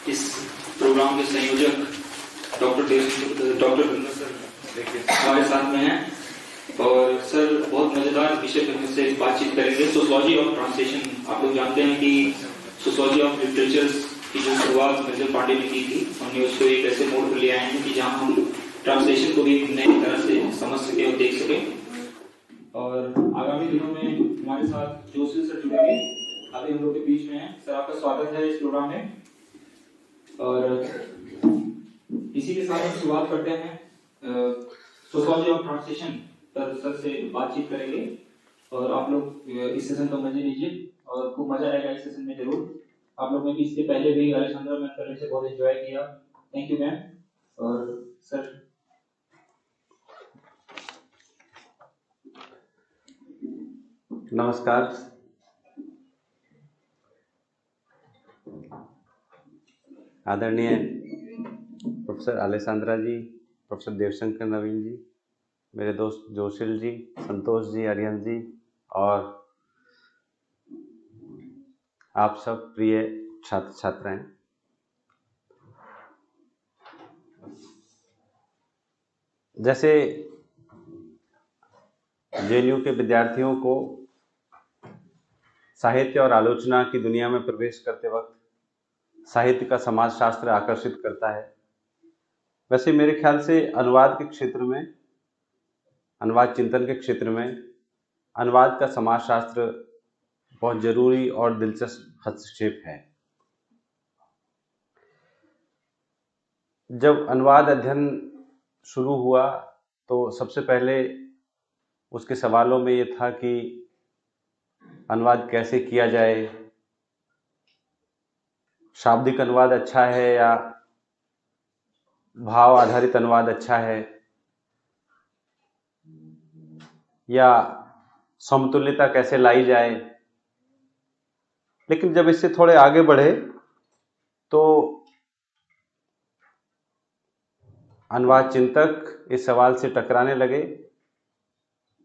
इस प्रोग्राम के संयोजक डॉक्टर बिंदर सर हमारे साथ में हैं और सर बहुत मजेदार विषय पर हमसे बातचीत करेंगे। Sociology of translation. आप लोग जानते हैं कि सोशियोलॉजी ऑफ लिटरेचर की जो शुरुआत मिर्जा पांडे ने की थी, हमने उसको एक ऐसे मोड पर ले आए हैं कि जहां हम ट्रांसलेशन को भी एक नई तरह से समझ सके और देख सके। और आगामी दिनों में हमारे साथ जोशिल सर जुड़ेंगे, अभी हम लोग के बीच में हैं। सर आपका स्वागत है इस प्रोग्राम में। और इसी के साथ हम शुरुआत करते हैं। सोशियोलॉजी ऑफ ट्रांसलेशन पर सर से बातचीत करेंगे और आप लोग इस सेशन को मजे लीजिए और खूब मजा आएगा इस सेशन में जरूर। आप लोग ने भी इसके पहले भी अलेक्जेंड्रा मैम करने से बहुत एंजॉय किया। Thank you ma'am. और सर नमस्कार। आदरणीय प्रोफेसर अलेक्जेंड्रा जी, प्रोफेसर देवशंकर नवीन जी, मेरे दोस्त जोशिल जी, संतोष जी, आर्यन जी और आप सब प्रिय छात्र छात्राएं। जैसे जेएनयू के विद्यार्थियों को साहित्य और आलोचना की दुनिया में प्रवेश करते वक्त साहित्य का समाजशास्त्र आकर्षित करता है, वैसे मेरे ख्याल से अनुवाद के क्षेत्र में, अनुवाद चिंतन के क्षेत्र में अनुवाद का समाजशास्त्र बहुत जरूरी और दिलचस्प हस्तक्षेप है। जब अनुवाद अध्ययन शुरू हुआ तो सबसे पहले उसके सवालों में ये था कि अनुवाद कैसे किया जाए, शाब्दिक अनुवाद अच्छा है या भाव आधारित अनुवाद अच्छा है, या समतुल्यता कैसे लाई जाए। लेकिन जब इससे थोड़े आगे बढ़े तो अनुवाद चिंतक इस सवाल से टकराने लगे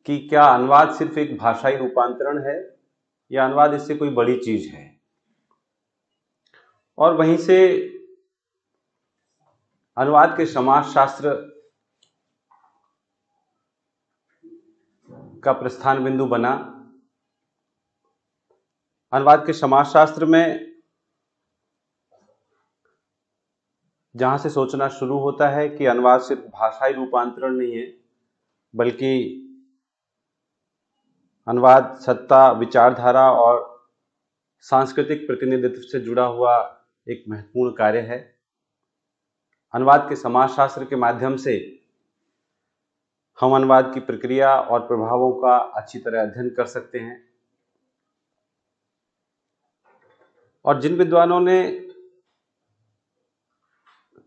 कि क्या अनुवाद सिर्फ एक भाषाई रूपांतरण है या अनुवाद इससे कोई बड़ी चीज है। और वहीं से अनुवाद के समाजशास्त्र का प्रस्थान बिंदु बना। अनुवाद के समाजशास्त्र में जहां से सोचना शुरू होता है कि अनुवाद सिर्फ भाषाई रूपांतरण नहीं है, बल्कि अनुवाद सत्ता, विचारधारा और सांस्कृतिक प्रतिनिधित्व से जुड़ा हुआ एक महत्वपूर्ण कार्य है। अनुवाद के समाजशास्त्र के माध्यम से हम अनुवाद की प्रक्रिया और प्रभावों का अच्छी तरह अध्ययन कर सकते हैं। और जिन विद्वानों ने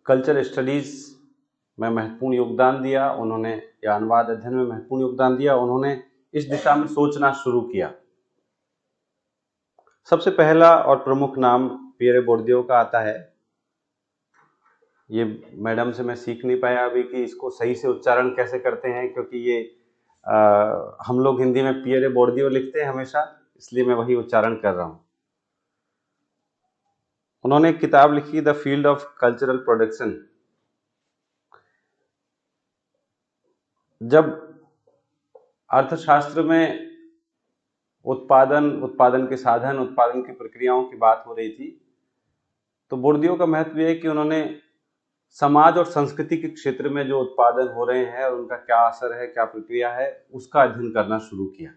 कल्चर स्टडीज में महत्वपूर्ण योगदान दिया, उन्होंने, या अनुवाद अध्ययन में महत्वपूर्ण योगदान दिया, उन्होंने इस दिशा में सोचना शुरू किया। सबसे पहला और प्रमुख नाम पियरे बोर्दियो का आता है। ये मैडम से मैं सीख नहीं पाया अभी कि इसको सही से उच्चारण कैसे करते हैं, क्योंकि ये हम लोग हिंदी में पियरे बोर्दियो लिखते हैं हमेशा, इसलिए मैं वही उच्चारण कर रहा हूं। उन्होंने एक किताब लिखी, the field of cultural production. जब अर्थशास्त्र में उत्पादन के साधन, उत्पादन की प्रक्रियाओं की बात हो रही थी, तो बोर्दियो का महत्व यह है कि उन्होंने समाज और संस्कृति के क्षेत्र में जो उत्पादन हो रहे हैं और उनका क्या असर है, क्या प्रक्रिया है, उसका अध्ययन करना शुरू किया।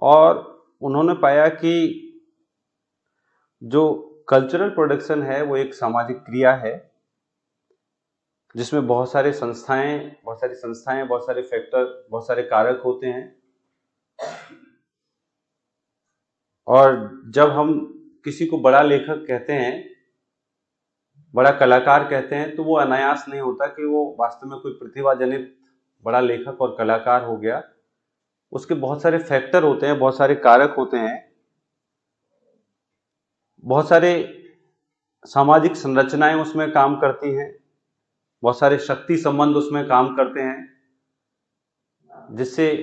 और उन्होंने पाया कि जो कल्चरल प्रोडक्शन है वो एक सामाजिक क्रिया है जिसमें बहुत सारी संस्थाएं, बहुत सारे फैक्टर, बहुत सारे कारक होते हैं। और जब हम किसी को बड़ा लेखक कहते हैं, बड़ा कलाकार कहते हैं, तो वो अनायास नहीं होता कि वो वास्तव में कोई प्रतिभा जनित बड़ा लेखक और कलाकार हो गया। उसके बहुत सारे फैक्टर होते हैं, बहुत सारे कारक होते हैं, बहुत सारे सामाजिक संरचनाएं उसमें काम करती हैं, बहुत सारे शक्ति संबंध उसमें काम करते हैं, जिससे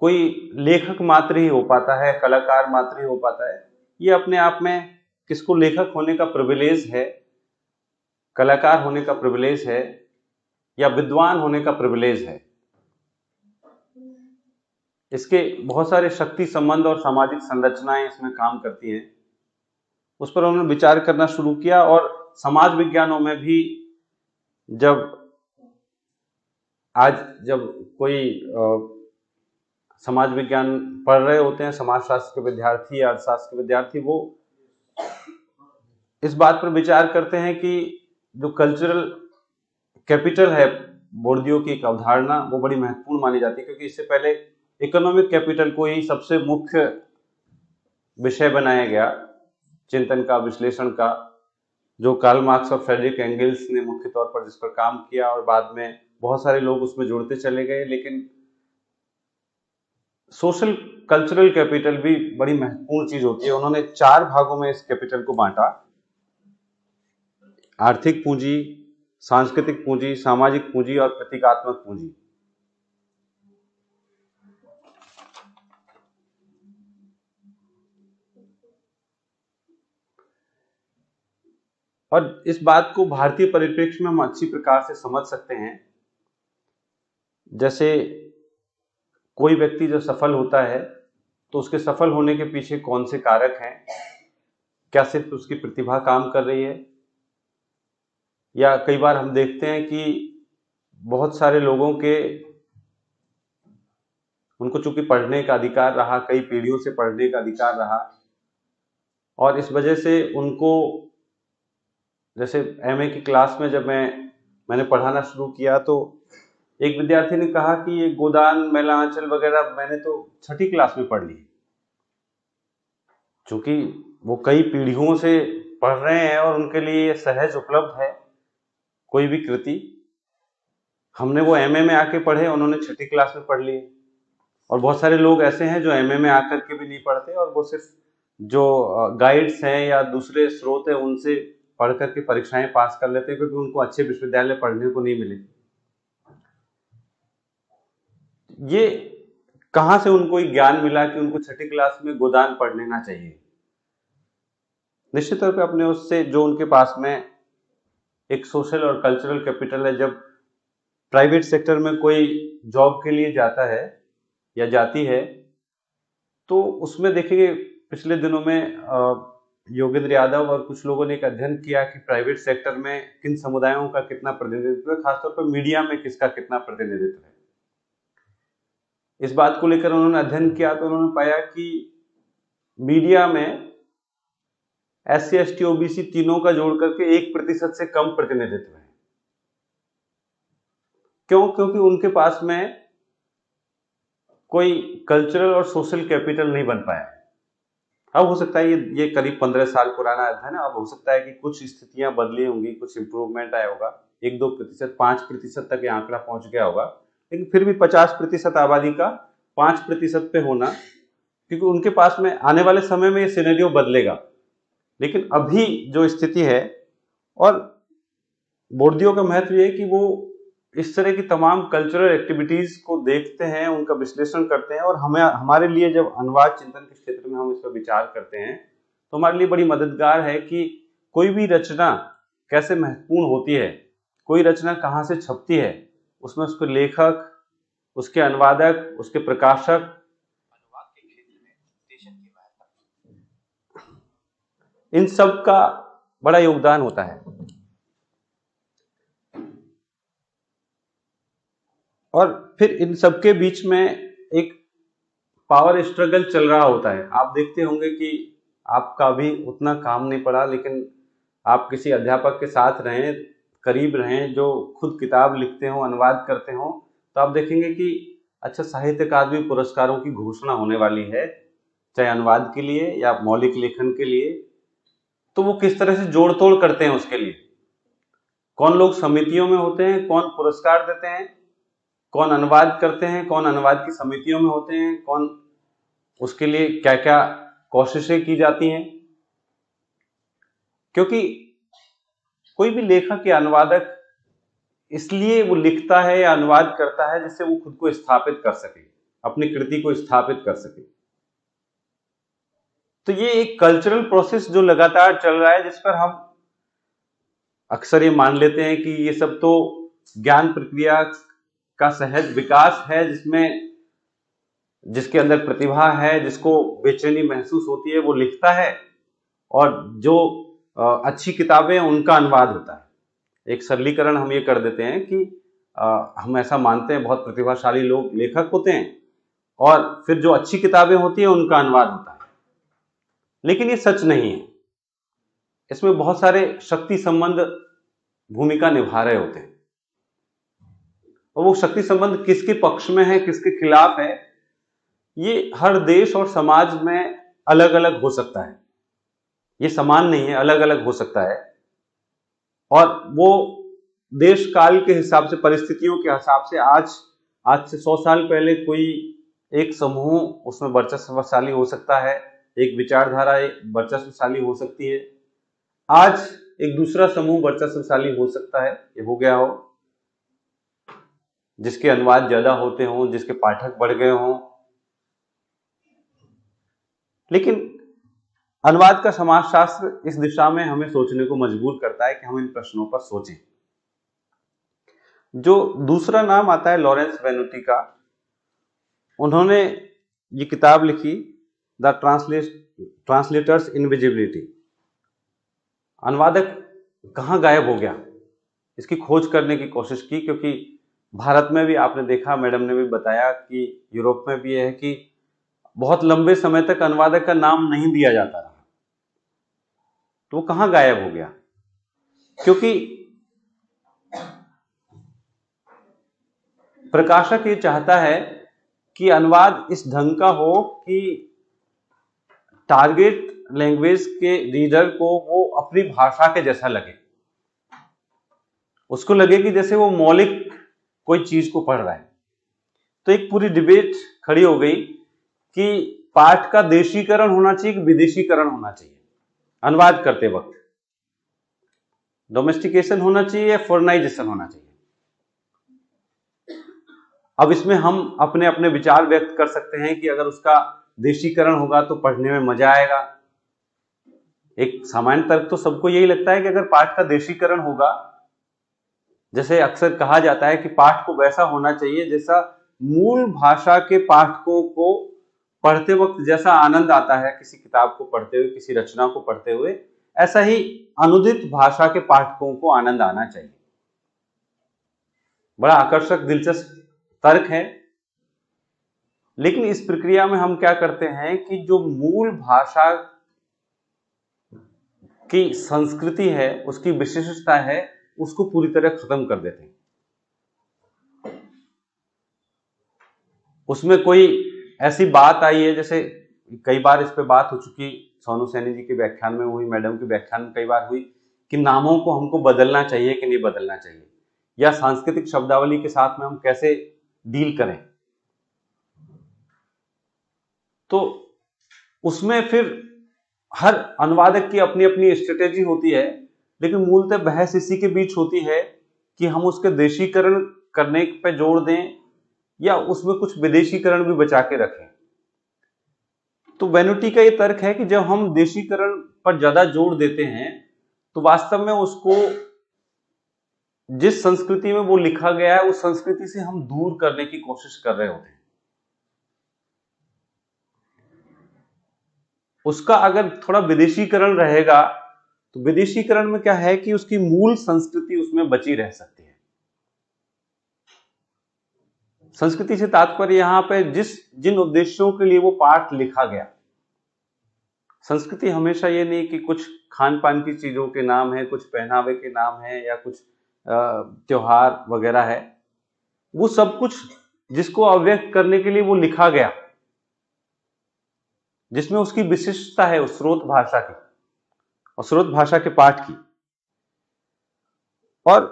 कोई लेखक मात्र ही हो पाता है, कलाकार मात्र ही हो पाता है। ये अपने आप में किसको लेखक होने का प्रिविलेज है, कलाकार होने का प्रिविलेज है या विद्वान होने का प्रिविलेज है। इसके बहुत सारे शक्ति संबंध और सामाजिक संरचनाएं इसमें काम करती हैं। उस पर उन्होंने विचार करना शुरू किया और समाज विज्ञानों में भी जब कोई समाज विज्ञान पढ़ रहे होते हैं, समाजशास्त्र के विद्यार्थी या अर्थशास्त्र के विद्यार्थी, वो इस बात पर विचार करते हैं कि जो कल्चरल कैपिटल है बोर्डियो की एक अवधारणा, वो बड़ी महत्वपूर्ण मानी जाती है, क्योंकि इससे पहले इकोनॉमिक कैपिटल को ही सबसे मुख्य विषय बनाया गया चिंतन का, विश्लेषण का, जो कार्ल मार्क्स और फ्रेडरिक एंगल्स ने मुख्य तौर पर जिस पर काम किया और बाद में बहुत सारे लोग उसमें जुड़ते चले गए। लेकिन सोशल कल्चरल कैपिटल भी बड़ी महत्वपूर्ण चीज होती है। उन्होंने 4 भागों में इस कैपिटल को बांटा: आर्थिक पूंजी, सांस्कृतिक पूंजी, सामाजिक पूंजी और प्रतीकात्मक पूंजी। और इस बात को भारतीय परिप्रेक्ष्य में हम अच्छी प्रकार से समझ सकते हैं। जैसे कोई व्यक्ति जो सफल होता है तो उसके सफल होने के पीछे कौन से कारक हैं? क्या सिर्फ उसकी प्रतिभा काम कर रही है? या कई बार हम देखते हैं कि बहुत सारे लोगों के उनको चूंकि पढ़ने का अधिकार रहा, कई पीढ़ियों से पढ़ने का अधिकार रहा, और इस वजह से उनको, जैसे एमए की क्लास में जब मैंने पढ़ाना शुरू किया तो एक विद्यार्थी ने कहा कि ये गोदान, मैला आंचल वगैरह मैंने तो 6ठी क्लास में पढ़ ली। चूंकि वो कई पीढ़ियों से पढ़ रहे हैं और उनके लिए ये सहज उपलब्ध है कोई भी कृति। हमने वो एमए में आके पढ़े, उन्होंने 6ठी क्लास में पढ़ ली। और बहुत सारे लोग ऐसे हैं जो एमए में आकर के भी नहीं पढ़ते और वो सिर्फ जो गाइड्स हैं या दूसरे स्रोत हैं उनसे पढ़ करके परीक्षाएं पास कर लेते हैं, क्योंकि उनको अच्छे विश्वविद्यालय पढ़ने को नहीं मिले। ये कहां से उनको ये ज्ञान मिला कि उनको 6ठी क्लास में गोदान पढ़ लेना चाहिए? निश्चित तौर पे अपने उससे जो उनके पास में एक सोशल और कल्चरल कैपिटल है। जब प्राइवेट सेक्टर में कोई जॉब के लिए जाता है या जाती है तो उसमें देखेंगे, पिछले दिनों में योगेंद्र यादव और कुछ लोगों ने एक अध्ययन किया कि प्राइवेट सेक्टर में किन समुदायों का कितना प्रतिनिधित्व है, खासतौर पर मीडिया में किसका कितना प्रतिनिधित्व है। इस बात को लेकर उन्होंने अध्ययन किया तो उन्होंने पाया कि मीडिया में SC, ST, OBC तीनों का जोड़ करके 1% से कम प्रतिनिधित्व है। क्यों? क्योंकि उनके पास में कोई कल्चरल और सोशल कैपिटल नहीं बन पाया। अब हो सकता है ये करीब 15 साल पुराना अध्ययन है। अब हो सकता है कि कुछ स्थितियां बदली होंगी, कुछ इंप्रूवमेंट आया होगा, 1-2%, 5% तक ये आंकड़ा पहुंच गया होगा। लेकिन फिर भी 50% आबादी का 5% पे होना, क्योंकि उनके पास में आने वाले समय में ये सिनेरियो बदलेगा। लेकिन अभी जो स्थिति है, और बोर्डियो का महत्व ये है कि वो इस तरह की तमाम कल्चरल एक्टिविटीज को देखते हैं, उनका विश्लेषण करते हैं, और हमारे लिए जब अनुवाद चिंतन के क्षेत्र में हम इस पर विचार करते हैं तो हमारे लिए बड़ी मददगार है कि कोई भी रचना कैसे महत्वपूर्ण होती है, कोई रचना कहाँ से छपती है, उसमें उसके लेखक, उसके अनुवादक, उसके प्रकाशक, अनुवाद के क्षेत्र में देशन की महत्ता, इन सब का बड़ा योगदान होता है। और फिर इन सबके बीच में एक पावर स्ट्रगल चल रहा होता है। आप देखते होंगे कि आपका भी उतना काम नहीं पड़ा, लेकिन आप किसी अध्यापक के साथ रहें, करीब रहें, जो खुद किताब लिखते हो, अनुवाद करते हो, तो आप देखेंगे कि अच्छा, साहित्य अकादमी पुरस्कारों की घोषणा होने वाली है, चाहे अनुवाद के लिए या मौलिक लेखन के लिए। तो वो किस तरह से जोड़ तोड़ करते हैं उसके लिए, कौन लोग समितियों में होते हैं, कौन पुरस्कार देते हैं, कौन अनुवाद करते हैं, कौन अनुवाद की समितियों में होते हैं, कौन उसके लिए क्या क्या कोशिशें की जाती हैं। क्योंकि कोई भी लेखक या अनुवादक इसलिए वो लिखता है या अनुवाद करता है जिससे वो खुद को स्थापित कर सके, अपनी कृति को स्थापित कर सके। तो ये एक कल्चरल प्रोसेस जो लगातार चल रहा है, जिस पर हम अक्सर ये मान लेते हैं कि ये सब तो ज्ञान प्रक्रिया का सहज विकास है, जिसके अंदर प्रतिभा है, जिसको बेचैनी महसूस होती है वो लिखता है, और जो अच्छी किताबें उनका अनुवाद होता है। एक सरलीकरण हम ये कर देते हैं कि हम ऐसा मानते हैं बहुत प्रतिभाशाली लोग लेखक होते हैं, और फिर जो अच्छी किताबें होती हैं उनका अनुवाद होता है। लेकिन ये सच नहीं है। इसमें बहुत सारे शक्ति संबंध भूमिका निभा रहे होते हैं, और वो शक्ति संबंध किसके पक्ष में है, किसके खिलाफ है, ये हर देश और समाज में अलग अलग हो सकता है। ये समान नहीं है, अलग अलग हो सकता है। और वो देश काल के हिसाब से, परिस्थितियों के हिसाब से आज से 100 साल पहले कोई एक समूह उसमें वर्चस्वशाली हो सकता है, एक विचारधारा वर्चस्वशाली हो सकती है। आज एक दूसरा समूह वर्चस्वशाली हो सकता है, ये हो गया हो, जिसके अनुवाद ज्यादा होते हों, जिसके पाठक बढ़ गए हों। लेकिन अनुवाद का समाजशास्त्र इस दिशा में हमें सोचने को मजबूर करता है कि हम इन प्रश्नों पर सोचें। जो दूसरा नाम आता है लॉरेंस वेनुटी का, उन्होंने ये किताब लिखी द ट्रांसलेटर्स इनविजिबिलिटी। अनुवादक कहाँ गायब हो गया, इसकी खोज करने की कोशिश की, क्योंकि भारत में भी आपने देखा, मैडम ने भी बताया कि यूरोप में भी यह है कि बहुत लंबे समय तक अनुवादक का नाम नहीं दिया जाता रहा। तो वो कहाँ गायब हो गया? क्योंकि प्रकाशक ये चाहता है कि अनुवाद इस ढंग का हो कि टारगेट लैंग्वेज के रीडर को वो अपनी भाषा के जैसा लगे, उसको लगे कि जैसे वो मौलिक कोई चीज को पढ़ रहा है। तो एक पूरी डिबेट खड़ी हो गई कि पाठ का देशीकरण होना चाहिए कि विदेशीकरण होना चाहिए। अनुवाद करते वक्त डोमेस्टिकेशन होना चाहिए या फॉरेनाइजेशन होना चाहिए। अब इसमें हम अपने अपने विचार व्यक्त कर सकते हैं कि अगर उसका देशीकरण होगा तो पढ़ने में मजा आएगा। एक सामान्य तर्क तो सबको यही लगता है कि अगर पाठ का देशीकरण होगा, जैसे अक्सर कहा जाता है कि पाठ को वैसा होना चाहिए जैसा मूल भाषा के पाठकों को पढ़ते वक्त जैसा आनंद आता है किसी किताब को पढ़ते हुए, किसी रचना को पढ़ते हुए, ऐसा ही अनुदित भाषा के पाठकों को आनंद आना चाहिए। बड़ा आकर्षक, दिलचस्प तर्क है। लेकिन इस प्रक्रिया में हम क्या करते हैं कि जो मूल भाषा की संस्कृति है, उसकी विशिष्टता है, उसको पूरी तरह खत्म कर देते हैं। उसमें कोई ऐसी बात आई है, जैसे कई बार इस पे बात हो चुकी, सोनू सैनी जी के व्याख्यान में हुई, मैडम के व्याख्यान में कई बार हुई, कि नामों को हमको बदलना चाहिए कि नहीं बदलना चाहिए, या सांस्कृतिक शब्दावली के साथ में हम कैसे डील करें। तो उसमें फिर हर अनुवादक की अपनी अपनी स्ट्रेटेजी होती है, लेकिन मूलतः बहस इसी के बीच होती है कि हम उसके देशीकरण करने पे जोर दें या उसमें कुछ विदेशीकरण भी बचा के रखें। तो वेनुटी का ये तर्क है कि जब हम देशीकरण पर ज्यादा जोर देते हैं तो वास्तव में उसको जिस संस्कृति में वो लिखा गया है उस संस्कृति से हम दूर करने की कोशिश कर रहे होते हैं। उसका अगर थोड़ा विदेशीकरण रहेगा तो विदेशीकरण में क्या है कि उसकी मूल संस्कृति उसमें बची रह सकती है। संस्कृति से तात्पर्य यहां पे जिन उद्देश्यों के लिए वो पाठ लिखा गया। संस्कृति हमेशा ये नहीं कि कुछ खान पान की चीजों के नाम है, कुछ पहनावे के नाम है, या कुछ त्योहार वगैरह है। वो सब कुछ जिसको अव्यक्त करने के लिए वो लिखा गया, जिसमें उसकी विशिष्टता है उस स्रोत भाषा की और स्रोत भाषा के पाठ की। और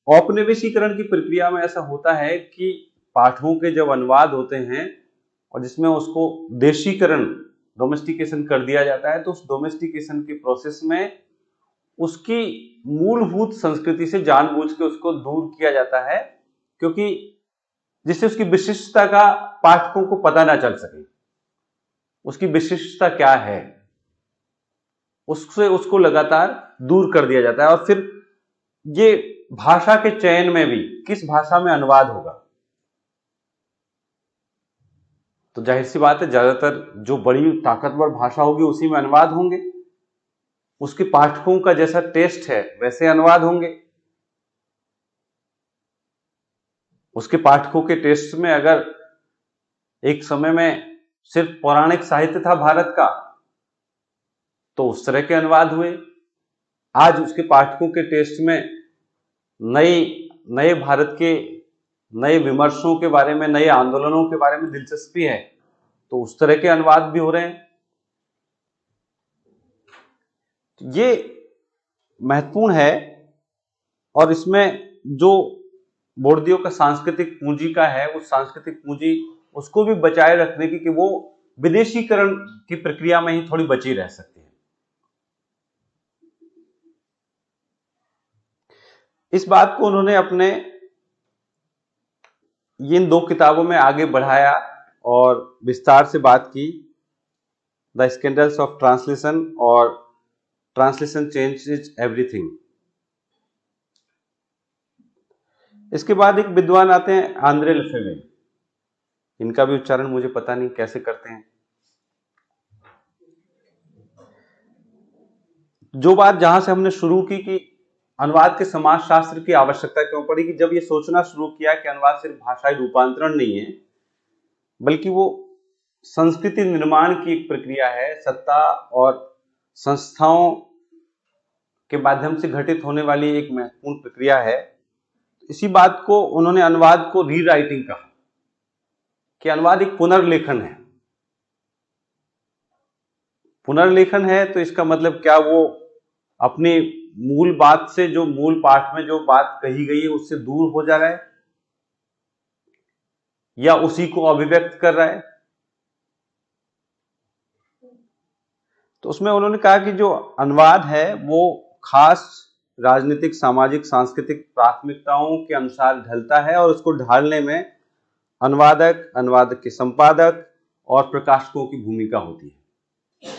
औपनिवेशीकरण की प्रक्रिया में ऐसा होता है कि पाठों के जब अनुवाद होते हैं और जिसमें उसको देशीकरण, डोमेस्टिकेशन कर दिया जाता है, तो उस डोमेस्टिकेशन के प्रोसेस में उसकी मूलभूत संस्कृति से जानबूझ के उसको दूर किया जाता है, क्योंकि जिससे उसकी विशिष्टता का पाठकों को पता ना चल सके। उसकी विशिष्टता क्या है, उससे उसको लगातार दूर कर दिया जाता है। और फिर ये भाषा के चयन में भी किस भाषा में अनुवाद होगा, तो जाहिर सी बात है ज्यादातर जो बड़ी ताकतवर भाषा होगी उसी में अनुवाद होंगे। उसके पाठकों का जैसा टेस्ट है वैसे अनुवाद होंगे। उसके पाठकों के टेस्ट में अगर एक समय में सिर्फ पौराणिक साहित्य था भारत का तो उस तरह के अनुवाद हुए। आज उसके पाठकों के टेस्ट में नए भारत के नए विमर्शों के बारे में, नए आंदोलनों के बारे में दिलचस्पी है तो उस तरह के अनुवाद भी हो रहे हैं। ये महत्वपूर्ण है। और इसमें जो बोर्डियो का सांस्कृतिक पूंजी का है, उस सांस्कृतिक पूंजी उसको भी बचाए रखने की कि वो विदेशीकरण की प्रक्रिया में ही थोड़ी बची रह सकती है। इस बात को उन्होंने अपने इन 2 किताबों में आगे बढ़ाया और विस्तार से बात की, द स्कैंडल्स ऑफ ट्रांसलेशन और ट्रांसलेशन चेंजेस एवरीथिंग। इसके बाद एक विद्वान आते हैं आंद्रे लेफेवे। इनका भी उच्चारण मुझे पता नहीं कैसे करते हैं। जो बात जहां से हमने शुरू की कि अनुवाद के समाजशास्त्र की आवश्यकता क्यों पड़ी, कि जब ये सोचना शुरू किया कि अनुवाद सिर्फ भाषाई रूपांतरण नहीं है बल्कि वो संस्कृति निर्माण की एक प्रक्रिया है, सत्ता और संस्थाओं के माध्यम से घटित होने वाली एक महत्वपूर्ण प्रक्रिया है। इसी बात को उन्होंने अनुवाद को रीराइटिंग कहा कि अनुवाद एक पुनर्लेखन है। पुनर्लेखन है तो इसका मतलब क्या, वो अपनी मूल बात से, जो मूल पाठ में जो बात कही गई है उससे दूर हो जा रहा है या उसी को अभिव्यक्त कर रहा है। तो उसमें उन्होंने कहा कि जो अनुवाद है वो खास राजनीतिक, सामाजिक, सांस्कृतिक प्राथमिकताओं के अनुसार ढलता है और उसको ढालने में अनुवादक, अनुवादक के संपादक और प्रकाशकों की भूमिका होती है।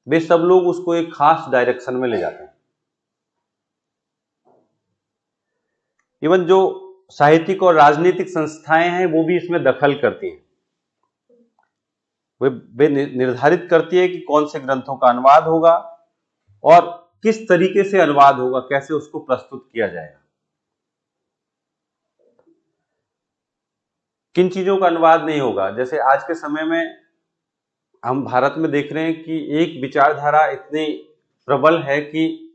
वे सब लोग उसको एक खास डायरेक्शन में ले जाते हैं। इवन जो साहित्यिक और राजनीतिक संस्थाएं हैं वो भी इसमें दखल करती हैं। वे निर्धारित करती है कि कौन से ग्रंथों का अनुवाद होगा और किस तरीके से अनुवाद होगा, कैसे उसको प्रस्तुत किया जाएगा, किन चीजों का अनुवाद नहीं होगा। जैसे आज के समय में हम भारत में देख रहे हैं कि एक विचारधारा इतनी प्रबल है कि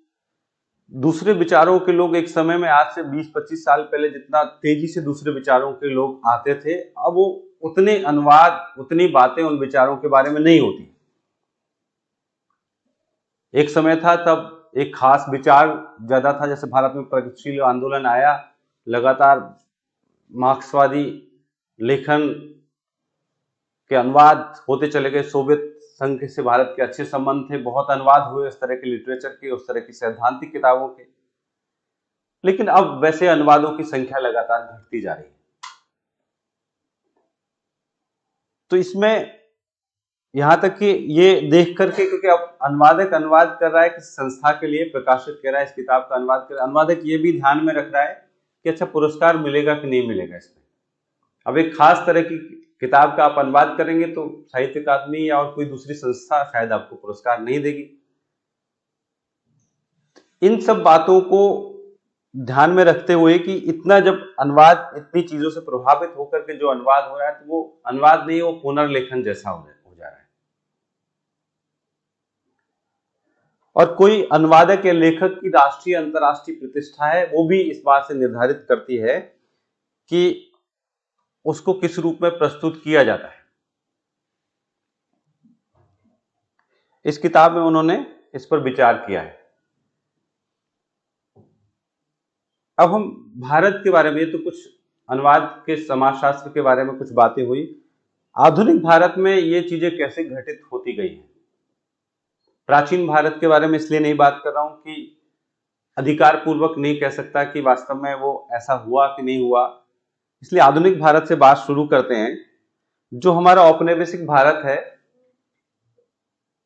दूसरे विचारों के लोग एक समय में, आज से 20-25 साल पहले जितना तेजी से दूसरे विचारों के लोग आते थे, अब वो उतने अनुवाद, उतनी बातें उन विचारों के बारे में नहीं होती। एक समय था तब एक खास विचार ज्यादा था, जैसे भारत में प्रगतिशील आंदोलन आया, लगातार मार्क्सवादी लेखन के अनुवाद होते चले गए। सोवियत संघ से भारत के अच्छे संबंध थे, बहुत अनुवाद हुए उस तरह के लिटरेचर के, उस तरह की सैद्धांतिक किताबों के। लेकिन अब वैसे अनुवादों की संख्या लगातार घटती जा रही है। तो इसमें यहां तक कि ये देख करके, क्योंकि अब अनुवादक अनुवाद कर रहा है किसी संस्था के लिए, प्रकाशित कर रहा है इस किताब का अनुवाद कर रहा है, अनुवादक ये भी ध्यान में रख रहा है कि अच्छा पुरस्कार मिलेगा कि नहीं मिलेगा इसमें। अब एक खास तरह की किताब का आप अनुवाद करेंगे तो साहित्य अकादमी या और कोई दूसरी संस्था शायद आपको पुरस्कार नहीं देगी। इन सब बातों को ध्यान में रखते हुए कि इतना जब अनुवाद इतनी चीजों से प्रभावित होकर के जो अनुवाद हो रहा है, तो वो अनुवाद नहीं, वो पुनर्लेखन जैसा हो जा रहा है। और कोई अनुवादक या लेखक की राष्ट्रीय, अंतर्राष्ट्रीय प्रतिष्ठा है, वो भी इस बात से निर्धारित करती है कि उसको किस रूप में प्रस्तुत किया जाता है। इस किताब में उन्होंने इस पर विचार किया है। अब हम भारत के बारे में, तो कुछ अनुवाद के समाजशास्त्र के बारे में कुछ बातें हुई। आधुनिक भारत में ये चीजें कैसे घटित होती गई हैं। प्राचीन भारत के बारे में इसलिए नहीं बात कर रहा हूं कि अधिकार पूर्वक नहीं कह सकता कि वास्तव में वो ऐसा हुआ कि नहीं हुआ, इसलिए आधुनिक भारत से बात शुरू करते हैं। जो हमारा औपनिवेशिक भारत है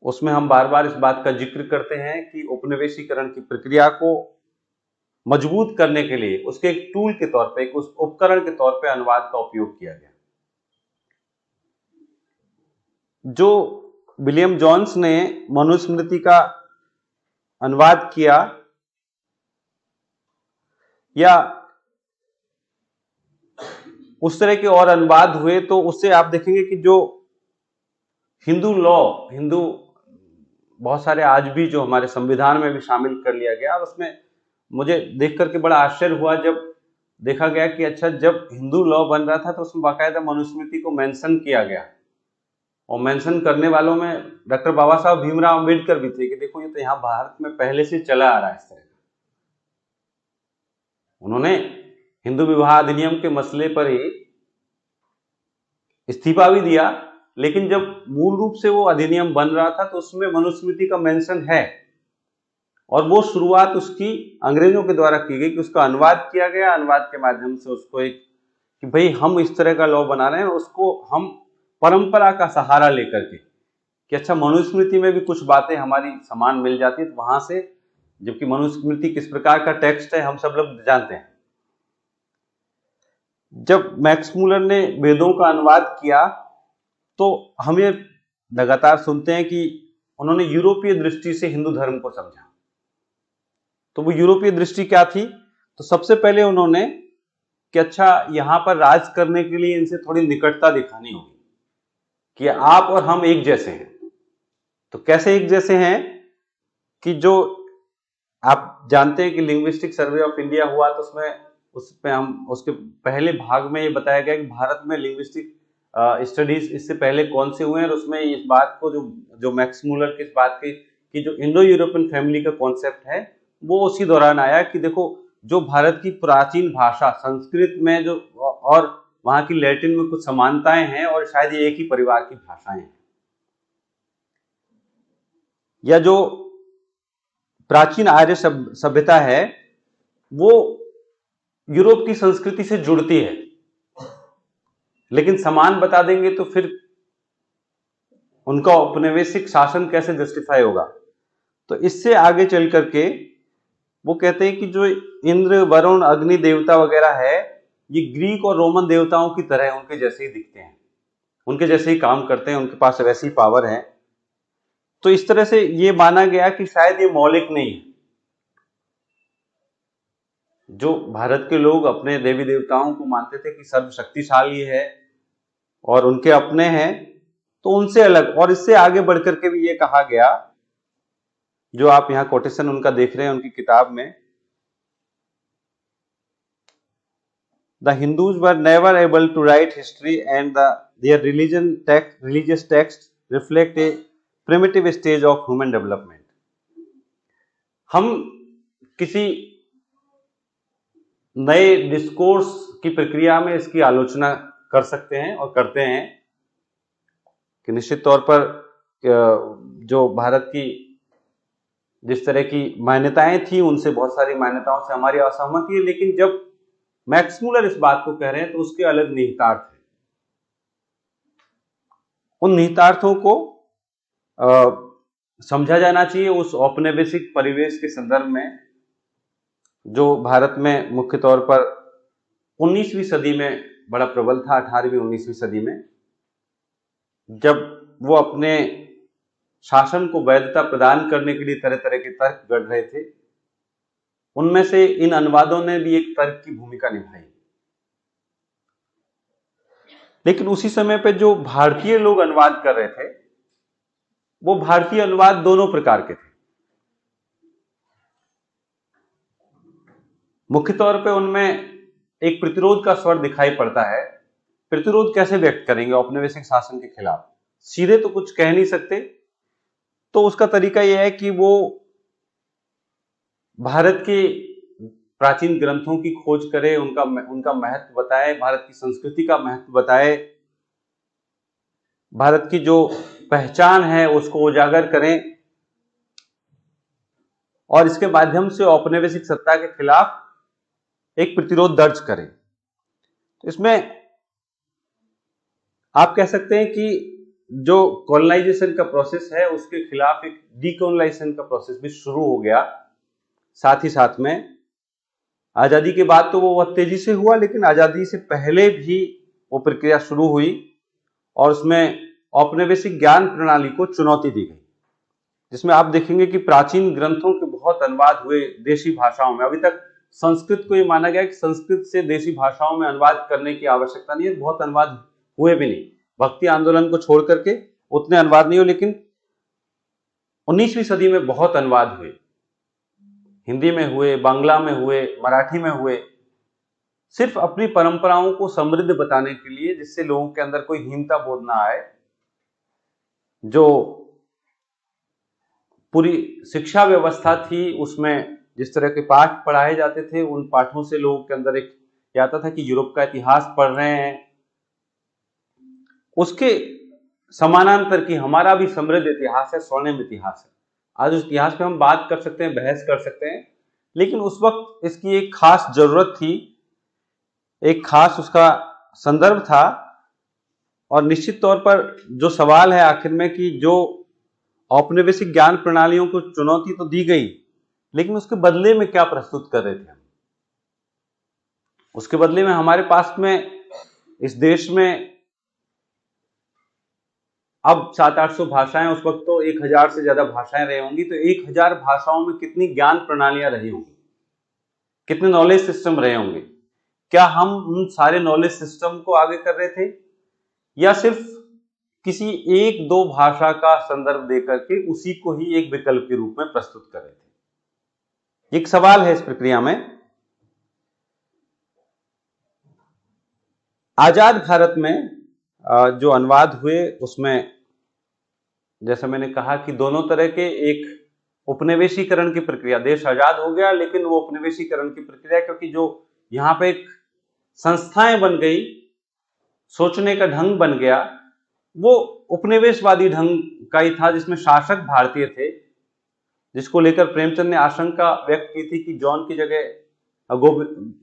उसमें हम बार बार इस बात का जिक्र करते हैं कि उपनिवेशीकरण की प्रक्रिया को मजबूत करने के लिए उसके एक टूल के तौर पे, एक उस उपकरण के तौर पे अनुवाद का उपयोग किया गया। जो विलियम जोन्स ने मनुस्मृति का अनुवाद किया या उस तरह के और अनुवाद हुए, तो उससे आप देखेंगे कि जो हिंदू लॉ, हिंदू बहुत सारे आज भी जो हमारे संविधान में भी शामिल कर लिया गया, और उसमें मुझे देख करके बड़ा आश्चर्य हुआ जब देखा गया कि अच्छा, जब हिंदू लॉ बन रहा था तो उसमें बाकायदा मनुस्मृति को मेंशन किया गया, और मेंशन करने वालों में डॉक्टर बाबा साहब भीमराव अंबेडकर भी थे कि देखो ये तो यहाँ भारत में पहले से चला आ रहा है इस तरह का। उन्होंने हिंदू विवाह अधिनियम के मसले पर ही इस्तीफा भी दिया, लेकिन जब मूल रूप से वो अधिनियम बन रहा था तो उसमें मनुस्मृति का मेंशन है, और वो शुरुआत उसकी अंग्रेजों के द्वारा की गई कि उसका अनुवाद किया गया। अनुवाद के माध्यम से उसको एक कि भाई हम इस तरह का लॉ बना रहे हैं, उसको हम परंपरा का सहारा लेकर के कि अच्छा, मनुस्मृति में भी कुछ बातें हमारी समान मिल जाती है, तो वहां से, जबकि मनुस्मृति किस प्रकार का टेक्स्ट है हम सब लोग जानते हैं। जब मैक्स मूलर ने वेदों का अनुवाद किया तो हम ये लगातार सुनते हैं कि उन्होंने यूरोपीय दृष्टि से हिंदू धर्म को समझा। तो वो यूरोपीय दृष्टि क्या थी? तो सबसे पहले उन्होंने कि अच्छा, यहां पर राज करने के लिए इनसे थोड़ी निकटता दिखानी होगी कि आप और हम एक जैसे हैं। तो कैसे एक जैसे हैं कि जो आप जानते हैं कि लिंग्विस्टिक सर्वे ऑफ इंडिया हुआ, तो उसमें हम उसके पहले भाग में ये बताया गया कि भारत में लिंग्विस्टिक स्टडीज इससे पहले कौन से हुए हैं, और उसमें इस बात को जो मैक्स मूलर की इस बात की कि जो इंडो यूरोपियन फैमिली का कॉन्सेप्ट है वो उसी दौरान आया कि देखो, जो भारत की प्राचीन भाषा संस्कृत में जो और वहां की लैटिन में कुछ समानताएं हैं, और शायद ये एक ही परिवार की भाषाएं हैं, या जो प्राचीन आर्य सभ्यता है वो यूरोप की संस्कृति से जुड़ती है। लेकिन समान बता देंगे तो फिर उनका औपनिवेशिक शासन कैसे जस्टिफाई होगा? तो इससे आगे चल करके वो कहते हैं कि जो इंद्र, वरुण, अग्नि देवता वगैरह है, ये ग्रीक और रोमन देवताओं की तरह उनके जैसे ही दिखते हैं, उनके जैसे ही काम करते हैं, उनके पास वैसी पावर है। तो इस तरह से ये माना गया कि शायद ये मौलिक नहीं है। जो भारत के लोग अपने देवी देवताओं को मानते थे कि सर्वशक्तिशाली है और उनके अपने हैं, तो उनसे अलग, और इससे आगे बढ़कर के भी ये कहा गया, जो आप यहां कोटेशन उनका देख रहे हैं उनकी किताब में, the Hindus were never able to write history and their religious texts reflect a primitive stage of human development। हम किसी नए डिस्कोर्स की प्रक्रिया में इसकी आलोचना कर सकते हैं और करते हैं कि निश्चित तौर पर जो भारत की जिस तरह की मान्यताएं थी, उनसे बहुत सारी मान्यताओं से हमारी असहमति है, लेकिन जब मैक्स मूलर इस बात को कह रहे हैं तो उसके अलग निहितार्थ हैं। उन निहितार्थों को समझा जाना चाहिए उस औपनिवेशिक परिवेश के संदर्भ में जो भारत में मुख्य तौर पर 19वीं सदी में बड़ा प्रबल था, 18वीं 19वीं सदी में, जब वो अपने शासन को वैधता प्रदान करने के लिए तरह तरह के तर्क गढ़ रहे थे। उनमें से इन अनुवादों ने भी एक तर्क की भूमिका निभाई। लेकिन उसी समय पे जो भारतीय लोग अनुवाद कर रहे थे, वो भारतीय अनुवाद दोनों प्रकार के थे। मुख्य तौर पे उनमें एक प्रतिरोध का स्वर दिखाई पड़ता है। प्रतिरोध कैसे व्यक्त करेंगे औपनिवेशिक शासन के खिलाफ? सीधे तो कुछ कह नहीं सकते, तो उसका तरीका यह है कि वो भारत के प्राचीन ग्रंथों की खोज करे, उनका महत्व बताए, भारत की संस्कृति का महत्व बताए, भारत की जो पहचान है उसको उजागर करें, और इसके माध्यम से औपनिवेशिक सत्ता के खिलाफ एक प्रतिरोध दर्ज करें। तो इसमें आप कह सकते हैं कि जो कॉलोनाइजेशन का प्रोसेस है उसके खिलाफ एक डीकॉलोनाइजेशन का प्रोसेस भी शुरू हो गया। साथ ही साथ में आजादी के बाद तो वो बहुत तेजी से हुआ, लेकिन आजादी से पहले भी वो प्रक्रिया शुरू हुई और उसमें औपनिवेशिक ज्ञान प्रणाली को चुनौती दी गई, जिसमें आप देखेंगे कि प्राचीन ग्रंथों के बहुत अनुवाद हुए देशी भाषाओं में। अभी तक संस्कृत को ये माना गया कि संस्कृत से देशी भाषाओं में अनुवाद करने की आवश्यकता नहीं है, बहुत अनुवाद हुए भी नहीं, भक्ति आंदोलन को छोड़ करके उतने अनुवाद नहीं हो। लेकिन 19वीं सदी में बहुत अनुवाद हुए, हिंदी में हुए, बांग्ला में हुए, मराठी में हुए, सिर्फ अपनी परंपराओं को समृद्ध बताने के लिए, जिससे लोगों के अंदर कोई हीनता बोध ना आए। जो पूरी शिक्षा व्यवस्था थी उसमें जिस तरह के पाठ पढ़ाए जाते थे, उन पाठों से लोगों के अंदर एक आता था कि यूरोप का इतिहास पढ़ रहे हैं। उसके समानांतर की हमारा भी समृद्ध इतिहास है, स्वर्णिम इतिहास है। आज उस इतिहास पे हम बात कर सकते हैं, बहस कर सकते हैं, लेकिन उस वक्त इसकी एक खास जरूरत थी, एक खास उसका संदर्भ था। और निश्चित तौर पर जो सवाल है आखिर में कि जो औपनिवेशिक ज्ञान प्रणालियों को चुनौती तो दी गई, लेकिन उसके बदले में क्या प्रस्तुत कर रहे थे हम? उसके बदले में हमारे पास में इस देश में अब 700-800 भाषाएं, उस वक्त तो 1000 से ज्यादा भाषाएं रही होंगी, तो 1000 भाषाओं में कितनी ज्ञान प्रणालियां रही होंगी, कितने नॉलेज सिस्टम रहे होंगे? क्या हम उन सारे नॉलेज सिस्टम को आगे कर रहे थे, या सिर्फ किसी एक दो भाषा का संदर्भ देकर के उसी को ही एक विकल्प के रूप में प्रस्तुत कर रहे थे? एक सवाल है इस प्रक्रिया में। आजाद भारत में जो अनुवाद हुए उसमें जैसा मैंने कहा कि दोनों तरह के, एक उपनिवेशीकरण की प्रक्रिया, देश आजाद हो गया लेकिन वो उपनिवेशीकरण की प्रक्रिया, क्योंकि जो यहां पे एक संस्थाएं बन गई, सोचने का ढंग बन गया, वो उपनिवेशवादी ढंग का ही था, जिसमें शासक भारतीय थे, जिसको लेकर प्रेमचंद ने आशंका व्यक्त की थी कि जॉन की जगह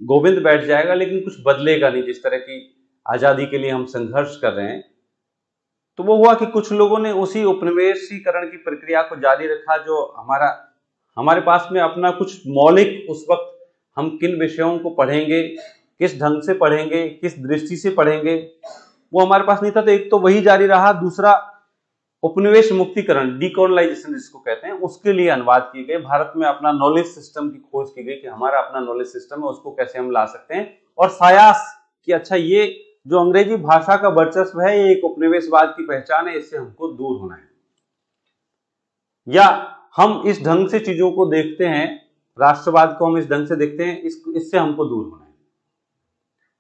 गोविंद बैठ जाएगा, लेकिन कुछ बदलेगा नहीं जिस तरह की आजादी के लिए हम संघर्ष कर रहे हैं। तो वो हुआ कि कुछ लोगों ने उसी उपनिवेशीकरण की प्रक्रिया को जारी रखा, जो हमारे पास में अपना कुछ मौलिक, उस वक्त हम किन विषयों को पढ़ेंगे, किस ढंग से पढ़ेंगे, किस दृष्टि से पढ़ेंगे, वो हमारे पास नहीं था। तो एक तो वही जारी रहा, दूसरा उपनिवेश मुक्तिकरण, डीकॉलोनाइजेशन जिसको कहते हैं, उसके लिए अनुवाद किए गए। भारत में अपना नॉलेज सिस्टम की खोज की गई कि हमारा अपना नॉलेज सिस्टम है, उसको कैसे हम ला सकते हैं, और सायास कि अच्छा ये जो अंग्रेजी भाषा का वर्चस्व है, ये एक उपनिवेशवाद की पहचान है, इससे हमको दूर होना है, या हम इस ढंग से चीजों को देखते हैं, राष्ट्रवाद को हम इस ढंग से देखते हैं, इससे हमको दूर होना है।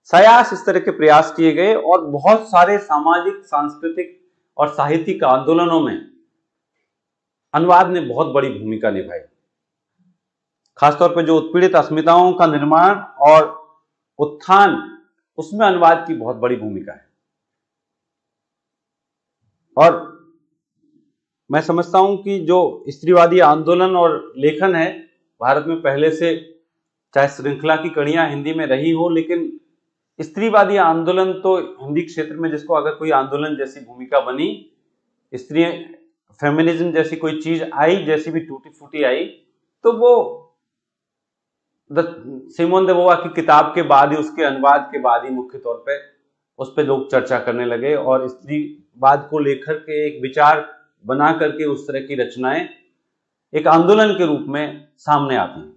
सायास इस तरह के प्रयास किए गए और बहुत सारे सामाजिक, सांस्कृतिक और साहित्यिक आंदोलनों में अनुवाद ने बहुत बड़ी भूमिका निभाई। खासतौर पर जो उत्पीड़ित अस्मिताओं का निर्माण और उत्थान, उसमें अनुवाद की बहुत बड़ी भूमिका है। और मैं समझता हूं कि जो स्त्रीवादी आंदोलन और लेखन है भारत में पहले से, चाहे श्रृंखला की कड़ियां हिंदी में रही हो, लेकिन स्त्रीवादी आंदोलन तो हिंदी क्षेत्र में, जिसको अगर कोई आंदोलन जैसी भूमिका बनी, स्त्री फेमिनिज्म जैसी कोई चीज आई, जैसी भी टूटी फूटी आई, तो वो सिमोन दे बोवा की किताब के बाद ही, उसके अनुवाद के बाद ही मुख्य तौर पे उस पर लोग चर्चा करने लगे, और स्त्रीवाद को लेकर के एक विचार बना करके उस तरह की रचनाएं एक आंदोलन के रूप में सामने आती हैं।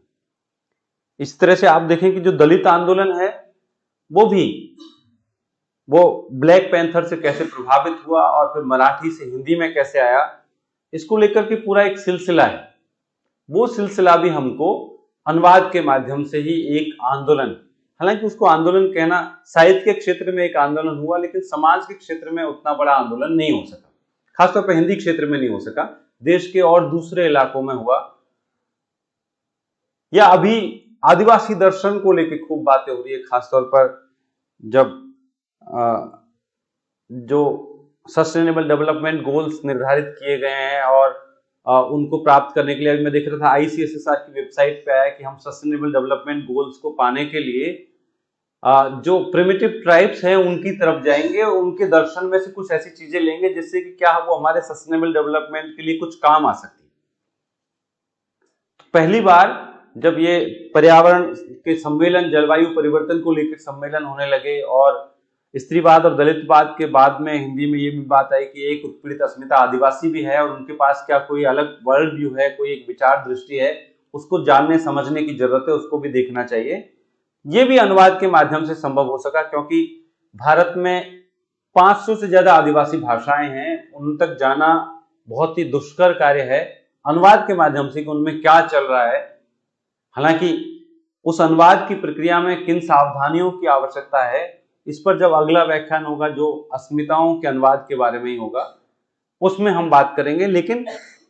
इस तरह से आप देखें कि जो दलित आंदोलन है वो ब्लैक पैंथर से कैसे प्रभावित हुआ और फिर मराठी से हिंदी में कैसे आया, इसको लेकर के पूरा एक सिलसिला है। वो सिलसिला भी हमको अनुवाद के माध्यम से ही एक आंदोलन, हालांकि उसको आंदोलन कहना, साहित्य के क्षेत्र में एक आंदोलन हुआ, लेकिन समाज के क्षेत्र में उतना बड़ा आंदोलन नहीं हो सका, खासतौर पर हिंदी क्षेत्र में नहीं हो सका, देश के और दूसरे इलाकों में हुआ। या अभी आदिवासी दर्शन को लेकर खूब बातें हो रही है, खासतौर पर जब जो सस्टेनेबल डेवलपमेंट गोल्स निर्धारित किए गए हैं और उनको प्राप्त करने के लिए, मैं देख रहा था ICSSR की वेबसाइट पे आया कि हम सस्टेनेबल डेवलपमेंट गोल्स को पाने के लिए जो प्रिमिटिव ट्राइब्स हैं उनकी तरफ जाएंगे, उनके दर्शन में से कुछ ऐसी चीजें लेंगे जिससे कि क्या वो हमारे सस्टेनेबल डेवलपमेंट के लिए कुछ काम आ सकती है। पहली बार जब ये पर्यावरण के सम्मेलन, जलवायु परिवर्तन को लेकर सम्मेलन होने लगे और स्त्रीवाद और दलितवाद के बाद में हिंदी में ये भी बात आई कि एक उत्पीड़ित अस्मिता आदिवासी भी है और उनके पास क्या कोई अलग वर्ल्ड व्यू है, कोई एक विचार दृष्टि है, उसको जानने समझने की जरूरत है, उसको भी देखना चाहिए। ये भी अनुवाद के माध्यम से संभव हो सका क्योंकि भारत में 500 से ज्यादा आदिवासी भाषाएं हैं, उन तक जाना बहुत ही दुष्कर कार्य है। अनुवाद के माध्यम से कि उनमें क्या चल रहा है, हालांकि उस अनुवाद की प्रक्रिया में किन सावधानियों की आवश्यकता है, इस पर जब अगला व्याख्यान होगा जो अस्मिताओं के अनुवाद के बारे में ही होगा, उसमें हम बात करेंगे। लेकिन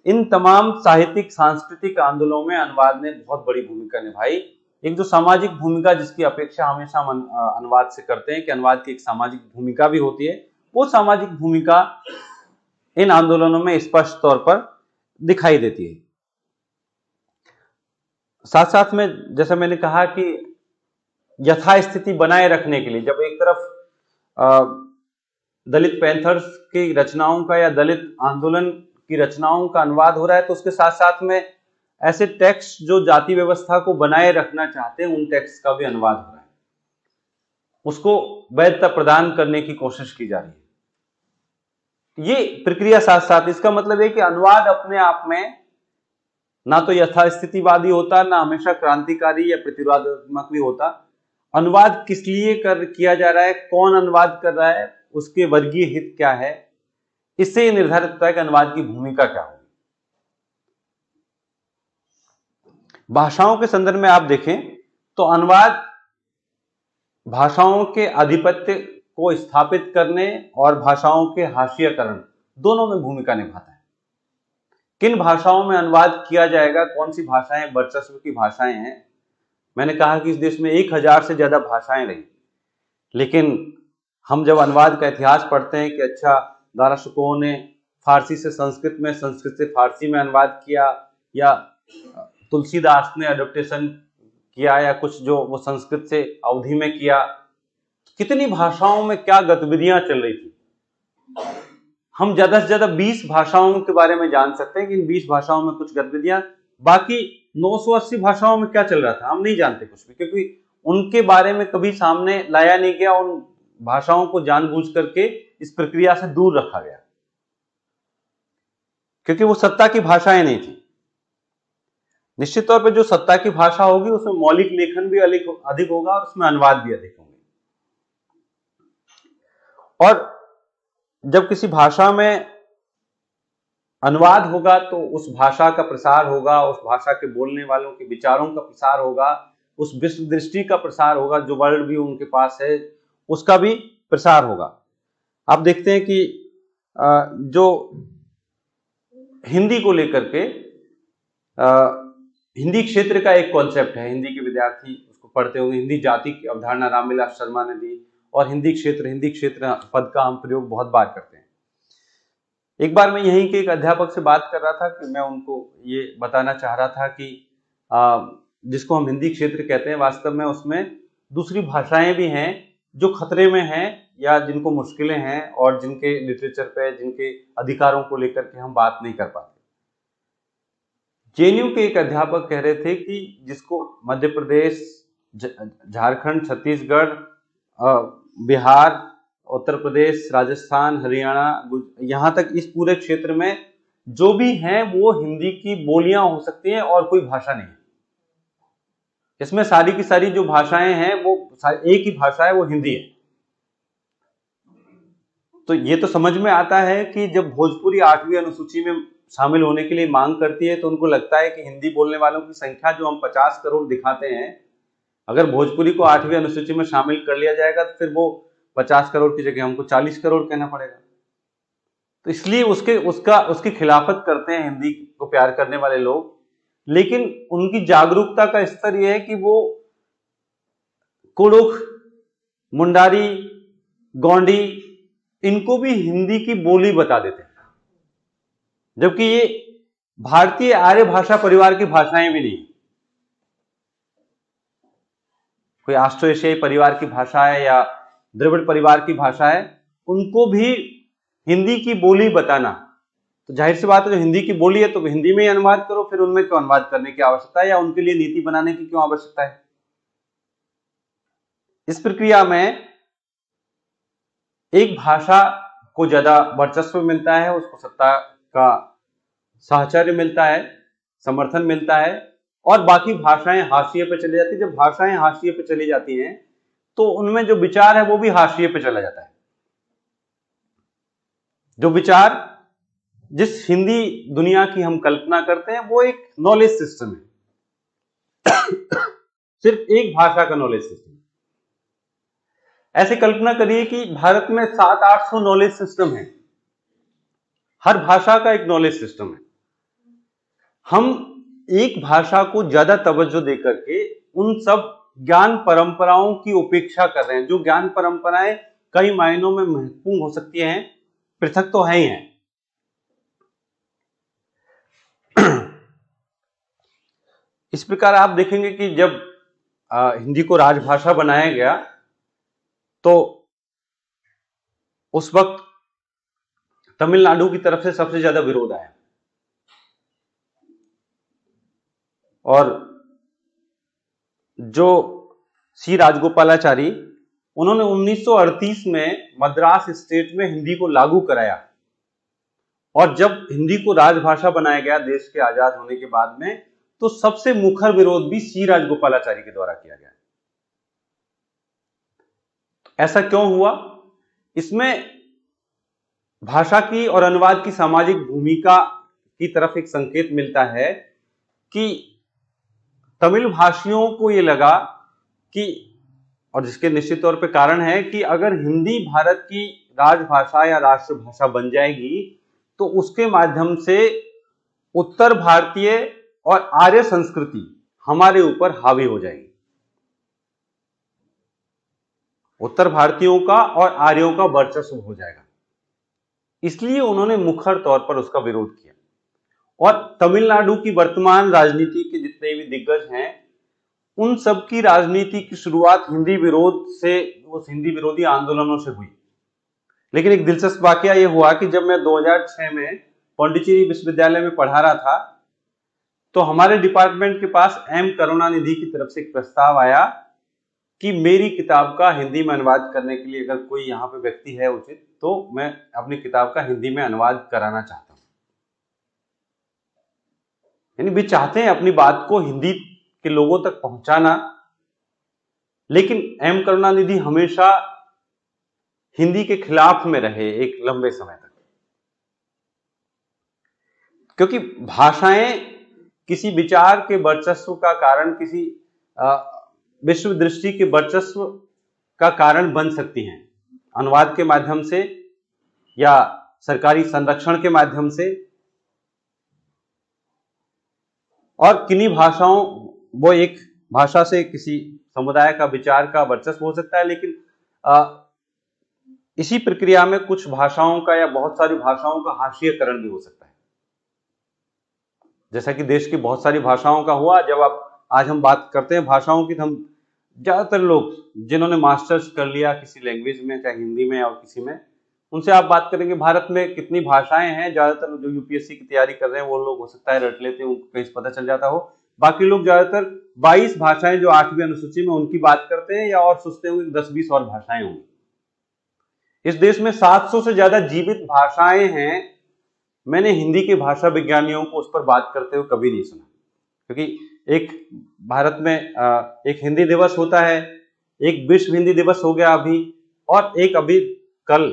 इन तमाम साहित्यिक सांस्कृतिक आंदोलनों में अनुवाद ने बहुत बड़ी भूमिका निभाई। एक जो सामाजिक भूमिका जिसकी अपेक्षा हमेशा हम अनुवाद से करते हैं कि अनुवाद की एक सामाजिक भूमिका भी होती है, वो सामाजिक भूमिका इन आंदोलनों में स्पष्ट तौर पर दिखाई देती है। साथ साथ में जैसा मैंने कहा कि यथास्थिति बनाए रखने के लिए जब एक तरफ दलित पैंथर्स की रचनाओं का या दलित आंदोलन की रचनाओं का अनुवाद हो रहा है, तो उसके साथ साथ में ऐसे टेक्स्ट जो जाति व्यवस्था को बनाए रखना चाहते हैं, उन टेक्स्ट का भी अनुवाद हो रहा है, उसको वैधता प्रदान करने की कोशिश की जा रही है। ये प्रक्रिया साथ साथ, इसका मतलब है कि अनुवाद अपने आप में ना तो यथास्थितिवादी होता, ना हमेशा क्रांतिकारी या प्रतिवादात्मक भी होता। अनुवाद किस लिए किया जा रहा है, कौन अनुवाद कर रहा है, उसके वर्गीय हित क्या है, इससे यह निर्धारित होता है कि अनुवाद की भूमिका क्या होगी। भाषाओं के संदर्भ में आप देखें तो अनुवाद भाषाओं के आधिपत्य को स्थापित करने और भाषाओं के हाशियाकरण दोनों में भूमिका निभाता है। किन भाषाओं में अनुवाद किया जाएगा, कौन सी भाषाएं वर्चस्व की भाषाएं हैं। मैंने कहा कि इस देश में 1000 से ज्यादा भाषाएं रही, लेकिन हम जब अनुवाद का इतिहास पढ़ते हैं कि अच्छा दारा शिकोह ने फारसी से संस्कृत में, संस्कृत से फारसी में अनुवाद किया, या तुलसीदास ने अडोप्टेशन किया, या कुछ जो वो संस्कृत से अवधी में किया, कितनी भाषाओं में क्या गतिविधियां चल रही थी। हम ज्यादा से ज्यादा 20 भाषाओं के बारे में जान सकते हैं कि इन 20 भाषाओं में कुछ गतिविधियां, बाकी 980 भाषाओं में क्या चल रहा था हम नहीं जानते कुछ भी, क्योंकि उनके बारे में कभी सामने लाया नहीं गया। उन भाषाओं को जानबूझ करके इस प्रक्रिया से दूर रखा गया क्योंकि वो सत्ता की भाषाएं नहीं थी। निश्चित तौर पर जो सत्ता की भाषा होगी उसमें मौलिक लेखन भी अधिक होगा और उसमें अनुवाद भी अधिक होंगे। और जब किसी भाषा में अनुवाद होगा तो उस भाषा का प्रसार होगा, उस भाषा के बोलने वालों के विचारों का प्रसार होगा, उस विश्व दृष्टि का प्रसार होगा, जो वर्ल्ड व्यू उनके पास है उसका भी प्रसार होगा। आप देखते हैं कि जो हिंदी को लेकर के हिंदी क्षेत्र का एक कॉन्सेप्ट है, हिंदी के विद्यार्थी उसको पढ़ते होंगे, हिंदी जाति की अवधारणा रामविलास शर्मा ने दी, और हिंदी क्षेत्र पद का हम प्रयोग बहुत बार करते हैं। एक बार मैं यहीं के एक अध्यापक से बात कर रहा था कि मैं उनको ये बताना चाह रहा था कि जिसको हम हिंदी क्षेत्र कहते हैं, वास्तव में उसमें दूसरी भाषाएं भी हैं जो खतरे में हैं या जिनको मुश्किलें हैं और जिनके लिटरेचर पे, जिनके अधिकारों को लेकर के हम बात नहीं कर पाते। जेएनयू के एक अध्यापक कह रहे थे कि जिसको मध्य प्रदेश, झारखंड, छत्तीसगढ़, बिहार, उत्तर प्रदेश, राजस्थान, हरियाणा, यहां तक इस पूरे क्षेत्र में जो भी हैं वो हिंदी की बोलियां हो सकती हैं और कोई भाषा नहीं। इसमें सारी की सारी जो भाषाएं हैं वो एक ही भाषा है, वो हिंदी है। तो ये तो समझ में आता है कि जब भोजपुरी 8वीं अनुसूची में शामिल होने के लिए मांग करती है तो उनको लगता है कि हिंदी बोलने वालों की संख्या जो हम 50 करोड़ दिखाते हैं, अगर भोजपुरी को 8वीं अनुसूची में शामिल कर लिया जाएगा तो फिर वो 50 करोड़ की जगह हमको 40 करोड़ कहना पड़ेगा। तो इसलिए उसकी खिलाफत करते हैं हिंदी को प्यार करने वाले लोग, लेकिन उनकी जागरूकता का स्तर यह है कि वो कुड़ुख, मुंडारी, गोंडी, इनको भी हिंदी की बोली बता देते हैं, जबकि ये भारतीय आर्य भाषा परिवार की भाषाएं भी नहीं। कोई ऑस्ट्रो एशियाई परिवार की भाषा है या द्रविड़ परिवार की भाषा है, उनको भी हिंदी की बोली बताना, तो जाहिर सी बात है जो हिंदी की बोली है तो हिंदी में ही अनुवाद करो, फिर उनमें क्यों अनुवाद करने की आवश्यकता है या उनके लिए नीति बनाने की क्यों आवश्यकता है। इस प्रक्रिया में एक भाषा को ज्यादा वर्चस्व मिलता है, उसको सत्ता का साहचर्य मिलता है, समर्थन मिलता है, और बाकी भाषाएं हाशिए पे चली जाती है। जब भाषाएं हाशिए पे चली जाती हैं तो उनमें जो विचार है वो भी हाशिए पे चला जाता है। जो विचार जिस हिंदी दुनिया की हम कल्पना करते हैं वो एक नॉलेज सिस्टम है सिर्फ एक भाषा का नॉलेज सिस्टम। ऐसे कल्पना करिए कि भारत में 700-800 नॉलेज सिस्टम है, हर भाषा का एक नॉलेज सिस्टम है। हम एक भाषा को ज्यादा तवज्जो देकर के उन सब ज्ञान परंपराओं की उपेक्षा कर रहे हैं, जो ज्ञान परंपराएं कई मायनों में महत्वपूर्ण हो सकती हैं, पृथक तो है ही हैं। इस प्रकार आप देखेंगे कि जब हिंदी को राजभाषा बनाया गया तो उस वक्त तमिलनाडु की तरफ से सबसे ज्यादा विरोध आया, और जो सी राजगोपालाचारी, उन्होंने 1938 में मद्रास स्टेट में हिंदी को लागू कराया, और जब हिंदी को राजभाषा बनाया गया देश के आजाद होने के बाद में, तो सबसे मुखर विरोध भी सी राजगोपालाचारी के द्वारा किया गया। ऐसा क्यों हुआ? इसमें भाषा की और अनुवाद की सामाजिक भूमिका की तरफ एक संकेत मिलता है कि तमिल भाषियों को यह लगा कि, और जिसके निश्चित तौर पे कारण है कि अगर हिंदी भारत की राजभाषा या राष्ट्रभाषा बन जाएगी तो उसके माध्यम से उत्तर भारतीय और आर्य संस्कृति हमारे ऊपर हावी हो जाएगी, उत्तर भारतीयों का और आर्यों का वर्चस्व हो जाएगा। इसलिए उन्होंने मुखर तौर पर उसका विरोध किया, और तमिलनाडु की वर्तमान राजनीति के जितने भी दिग्गज हैं उन सब की राजनीति की शुरुआत हिंदी विरोध से, उस हिंदी विरोधी आंदोलनों से हुई। लेकिन एक दिलचस्प वाकया यह हुआ कि जब मैं 2006 में पांडिचेरी विश्वविद्यालय में पढ़ा रहा था तो हमारे डिपार्टमेंट के पास एम करुणानिधि की तरफ से एक प्रस्ताव आया कि मेरी किताब का हिंदी में अनुवाद करने के लिए अगर कोई यहाँ पे व्यक्ति है उचित, तो मैं अपनी किताब का हिंदी में अनुवाद कराना चाहता हूं। यानी वे चाहते हैं अपनी बात को हिंदी के लोगों तक पहुंचाना, लेकिन एम करुणानिधि हमेशा हिंदी के खिलाफ में रहे एक लंबे समय तक, क्योंकि भाषाएं किसी विचार के वर्चस्व का कारण, किसी विश्व दृष्टि के वर्चस्व का कारण बन सकती हैं, अनुवाद के माध्यम से या सरकारी संरक्षण के माध्यम से। और किन्हीं भाषाओं, वो एक भाषा से किसी समुदाय का विचार का वर्चस्व हो सकता है, लेकिन इसी प्रक्रिया में कुछ भाषाओं का या बहुत सारी भाषाओं का हाशियकरण भी हो सकता है, जैसा कि देश की बहुत सारी भाषाओं का हुआ। जब आज हम बात करते हैं भाषाओं की, तो हम ज्यादातर लोग जिन्होंने मास्टर्स कर लिया किसी लैंग्वेज में, चाहे हिंदी में और किसी में, उनसे आप बात करेंगे भारत में कितनी भाषाएं हैं, ज्यादातर जो यूपीएससी की तैयारी कर रहे हैं वो लोग हो सकता है रट लेते हैं, उनको कहीं पता चल जाता हो। बाकी लोग ज्यादातर 22 भाषाएं जो 8वीं अनुसूची में उनकी बात करते हैं, या और सोचते होंगे 10-20 और भाषाएं होंगी। इस देश में 700 से ज्यादा जीवित भाषाएं हैं। मैंने हिंदी के भाषा विज्ञानियों को उस पर बात करते हुए कभी नहीं सुना, क्योंकि एक भारत में एक हिंदी दिवस होता है, एक विश्व हिंदी दिवस हो गया अभी, और एक अभी कल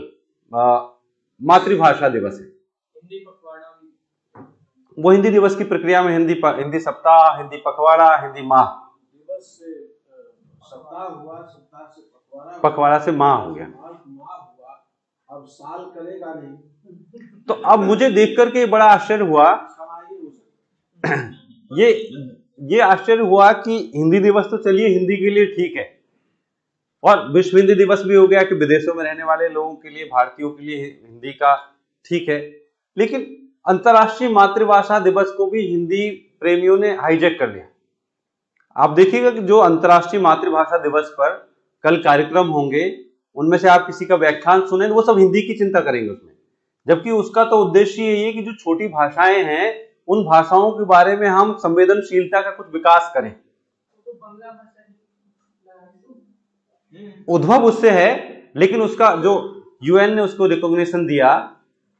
मातृभाषा दिवस है। हिंदी पखवाड़ा, वो हिंदी दिवस की प्रक्रिया में हिंदी सप्ताह, हिंदी पखवाड़ा, हिंदी माह दिवस से सप्ताह हुआ, सप्ताह से पखवाड़ा से माह हो गया, अब साल करेगा नहीं। तो अब मुझे देख करके बड़ा आश्चर्य हुआ, ये आश्चर्य हुआ कि हिंदी दिवस तो चलिए हिंदी के लिए ठीक है, और विश्व हिंदी दिवस भी हो गया कि विदेशों में रहने वाले लोगों के लिए, भारतीयों के लिए हिंदी का ठीक है, लेकिन अंतर्राष्ट्रीय मातृभाषा दिवस को भी हिंदी प्रेमियों ने हाईजैक कर लिया। आप देखिएगा कि जो अंतर्राष्ट्रीय मातृभाषा दिवस पर कल कार्यक्रम होंगे, उनमें से आप किसी का व्याख्यान सुने तो वो सब हिंदी की चिंता करेंगे उसमें, जबकि उसका तो उद्देश्य यही है कि जो छोटी भाषाएं हैं उन भाषाओं के बारे में हम संवेदनशीलता का कुछ विकास करें। उद्भव उससे है, लेकिन उसका जो यूएन ने उसको रिकॉग्निशन दिया,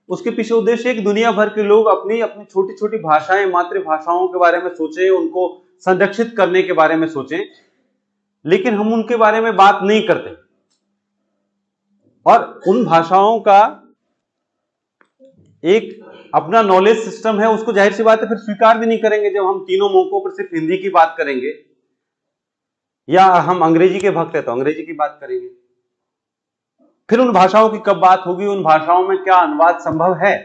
उसके पीछे उद्देश्य है कि दुनिया भर के लोग अपनी अपनी छोटी छोटी भाषाएं, मातृभाषाओं के बारे में सोचें, उनको संरक्षित करने के बारे में सोचें, लेकिन हम उनके बारे में बात नहीं करते और उन भाषाओं का एक अपना नॉलेज सिस्टम है, उसको जाहिर सी बात है फिर स्वीकार भी नहीं करेंगे जब हम तीनों मौकों पर सिर्फ हिंदी की बात करेंगे, या हम अंग्रेजी के भक्त हैं तो अंग्रेजी की बात करेंगे। फिर उन भाषाओं की कब बात होगी, उन भाषाओं में क्या अनुवाद संभव है,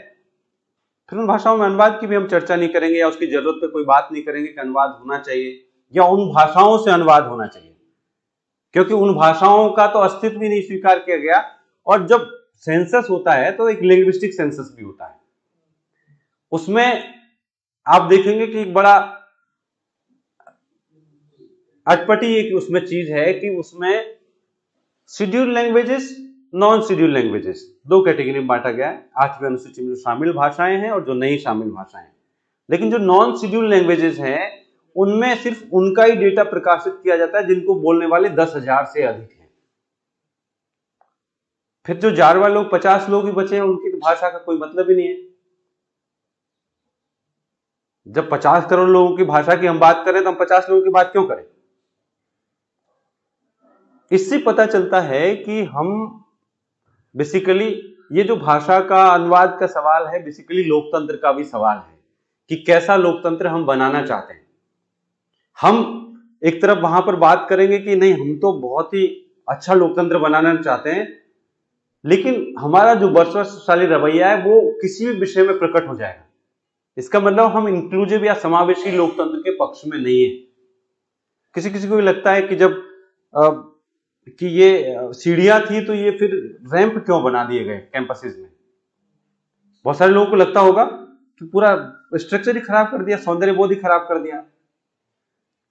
फिर उन भाषाओं में अनुवाद की भी हम चर्चा नहीं करेंगे या उसकी जरूरत पे कोई बात नहीं करेंगे कि अनुवाद होना चाहिए या उन भाषाओं से अनुवाद होना चाहिए, क्योंकि उन भाषाओं का तो अस्तित्व ही नहीं स्वीकार किया गया। और जब सेंसस होता है तो एक लिंग्विस्टिक सेंसस भी होता है, उसमें आप देखेंगे कि एक बड़ा अटपटी एक उसमें चीज है कि उसमें scheduled languages, non scheduled languages, दो कैटेगरी में बांटा गया है। 8वीं अनुसूची में जो शामिल भाषाएं हैं और जो नहीं शामिल भाषाएं हैं। लेकिन जो नॉन शेड्यूल्ड लैंग्वेजेस हैं उनमें सिर्फ उनका ही डेटा प्रकाशित किया जाता है जिनको बोलने वाले 10,000 से अधिक हैं। फिर जो जारवा लोग 50 लोग ही बचे हैं, उनकी तो भाषा का कोई मतलब ही नहीं है। जब 50 करोड़ लोगों की भाषा की हम बात करें तो हम 50 लोगों की बात क्यों करें? इससे पता चलता है कि हम बेसिकली ये जो भाषा का अनुवाद का सवाल है, बेसिकली लोकतंत्र का भी सवाल है कि कैसा लोकतंत्र हम बनाना चाहते हैं। हम एक तरफ वहां पर बात करेंगे कि नहीं, हम तो बहुत ही अच्छा लोकतंत्र बनाना चाहते हैं, लेकिन हमारा जो वर्चस्वशाली रवैया है वो किसी भी विषय में प्रकट हो जाएगा। इसका मतलब हम इंक्लूसिव या समावेशी लोकतंत्र के पक्ष में नहीं है। किसी किसी को भी लगता है कि जब कि ये सीढ़ियां थी तो ये फिर रैंप क्यों बना दिए गए कैंपसेस में। बहुत सारे लोगों को लगता होगा कि पूरा स्ट्रक्चर ही खराब कर दिया, सौंदर्य बोध ही खराब कर दिया।